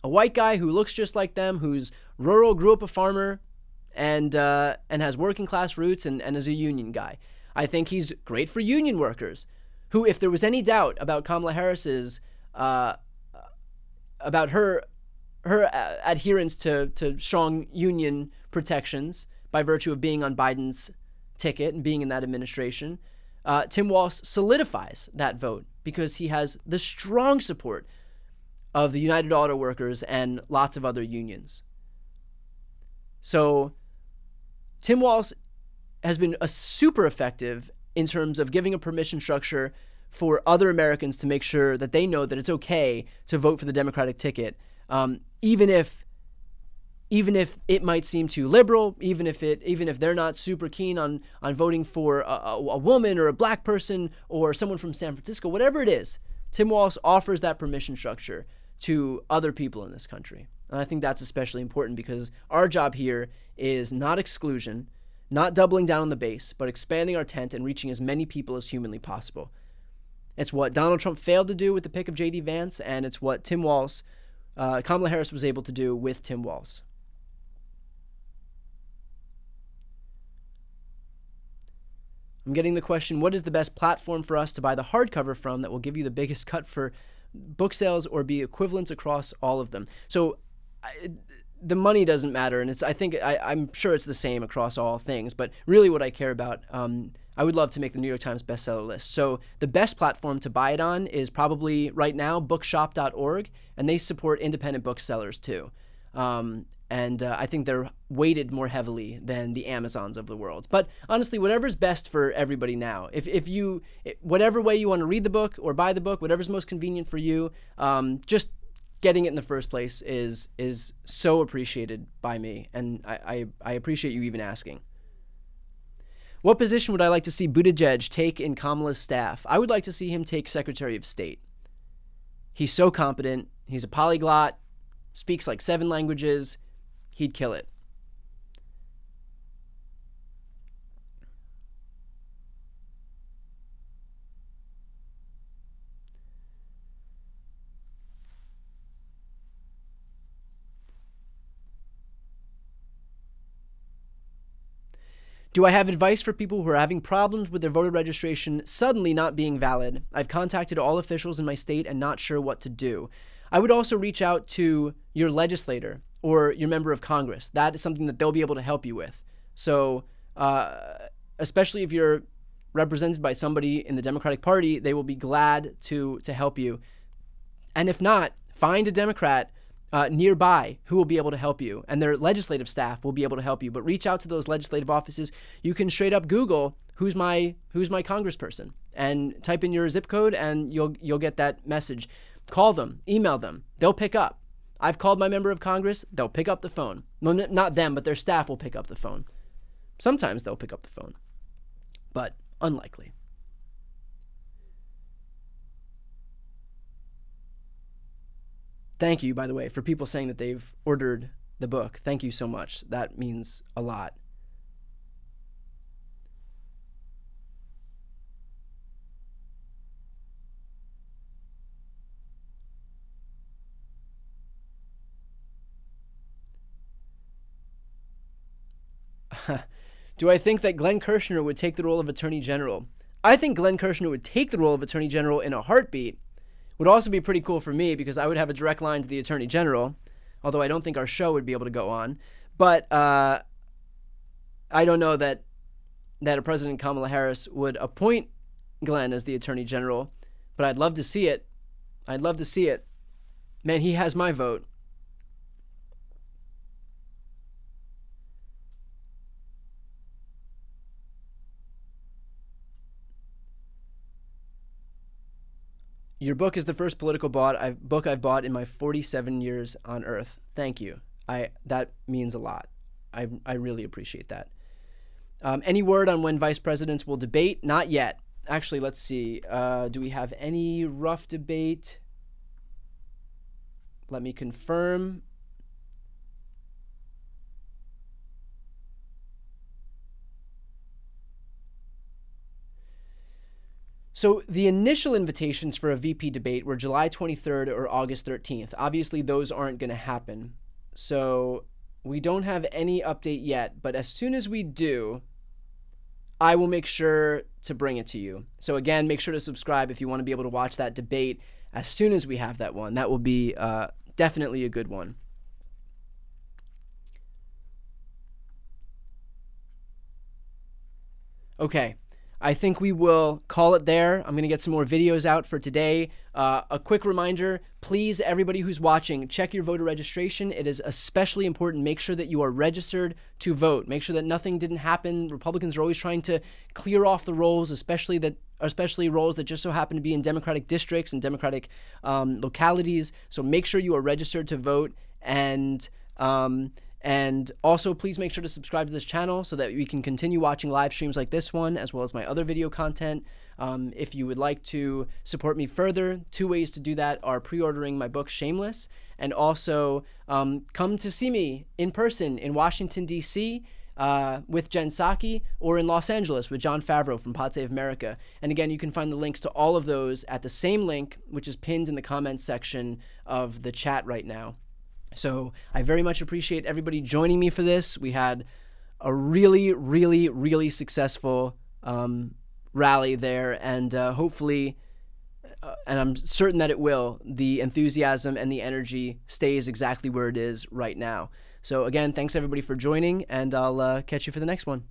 A: A white guy who looks just like them, who's rural, grew up a farmer, and has working class roots and is a union guy. I think he's great for union workers who, if there was any doubt about Kamala Harris's, about her adherence to strong union protections by virtue of being on Biden's ticket and being in that administration, Tim Walz solidifies that vote because he has the strong support of the United Auto Workers and lots of other unions. So Tim Walz has been super effective in terms of giving a permission structure for other Americans to make sure that they know that it's okay to vote for the Democratic ticket, even if it might seem too liberal, even if they're not super keen on voting for a woman or a black person or someone from San Francisco, whatever it is. Tim Walz offers that permission structure to other people in this country. And I think that's especially important because our job here is not exclusion, not doubling down on the base, but expanding our tent and reaching as many people as humanly possible. It's what Donald Trump failed to do with the pick of J.D. Vance, and it's what Kamala Harris was able to do with Tim Walz. I'm getting the question, what is the best platform for us to buy the hardcover from that will give you the biggest cut for book sales or be equivalent across all of them? So the money doesn't matter, and I'm sure it's the same across all things, but really what I care about, I would love to make the New York Times bestseller list. So the best platform to buy it on is probably right now bookshop.org, and they support independent booksellers too. And I think they're weighted more heavily than the Amazons of the world. But honestly, whatever's best for everybody now. Whatever way you want to read the book or buy the book, whatever's most convenient for you, just getting it in the first place is so appreciated by me, and I appreciate you even asking. What position would I like to see Buttigieg take in Kamala's staff? I would like to see him take Secretary of State. He's so competent. He's a polyglot, speaks like 7 languages. He'd kill it. Do I have advice for people who are having problems with their voter registration suddenly not being valid? I've contacted all officials in my state and not sure what to do. I would also reach out to your legislator or your member of Congress. That is something that they'll be able to help you with. So especially if you're represented by somebody in the Democratic Party, they will be glad to help you. And if not, find a Democrat nearby who will be able to help you, and their legislative staff will be able to help you. But reach out to those legislative offices. You can straight up Google who's my congressperson and type in your zip code, and you'll get that message. Call them, email them. They'll pick up. I've called my member of Congress. They'll pick up the phone. No, not them, but their staff will pick up the phone. Sometimes they'll pick up the phone, but unlikely. Thank you, by the way, for people saying that they've ordered the book. Thank you so much. That means a lot. Do I think that Glenn Kirshner would take the role of Attorney General? I think Glenn Kirshner would take the role of Attorney General in a heartbeat. Would also be pretty cool for me because I would have a direct line to the Attorney General, although I don't think our show would be able to go on. But I don't know that President Kamala Harris would appoint Glenn as the Attorney General, but I'd love to see it. I'd love to see it. Man, he has my vote. Your book is the first political book I've bought in my 47 years on Earth. Thank you. That means a lot. I really appreciate that. Any word on when vice presidents will debate? Not yet. Actually, let's see. Do we have any rough debate? Let me confirm. So the initial invitations for a VP debate were July 23rd or August 13th. Obviously, those aren't going to happen. So we don't have any update yet. But as soon as we do, I will make sure to bring it to you. So again, make sure to subscribe if you want to be able to watch that debate as soon as we have that one. That will be definitely a good one. Okay. I think we will call it there. I'm going to get some more videos out for today. A quick reminder, please, everybody who's watching, check your voter registration. It is especially important. Make sure that you are registered to vote. Make sure that nothing didn't happen. Republicans are always trying to clear off the rolls, especially roles that just so happen to be in Democratic districts and Democratic localities. So make sure you are registered to vote. And also, please make sure to subscribe to this channel so that we can continue watching live streams like this one, as well as my other video content. If you would like to support me further, 2 ways to do that are pre-ordering my book, Shameless, and also come to see me in person in Washington, D.C., with Jen Psaki, or in Los Angeles with John Favreau from Pod Save America. And again, you can find the links to all of those at the same link, which is pinned in the comments section of the chat right now. So I very much appreciate everybody joining me for this. We had a really, really, really successful rally there, and hopefully, and I'm certain that it will, the enthusiasm and the energy stays exactly where it is right now. So again, thanks everybody for joining, and I'll catch you for the next one.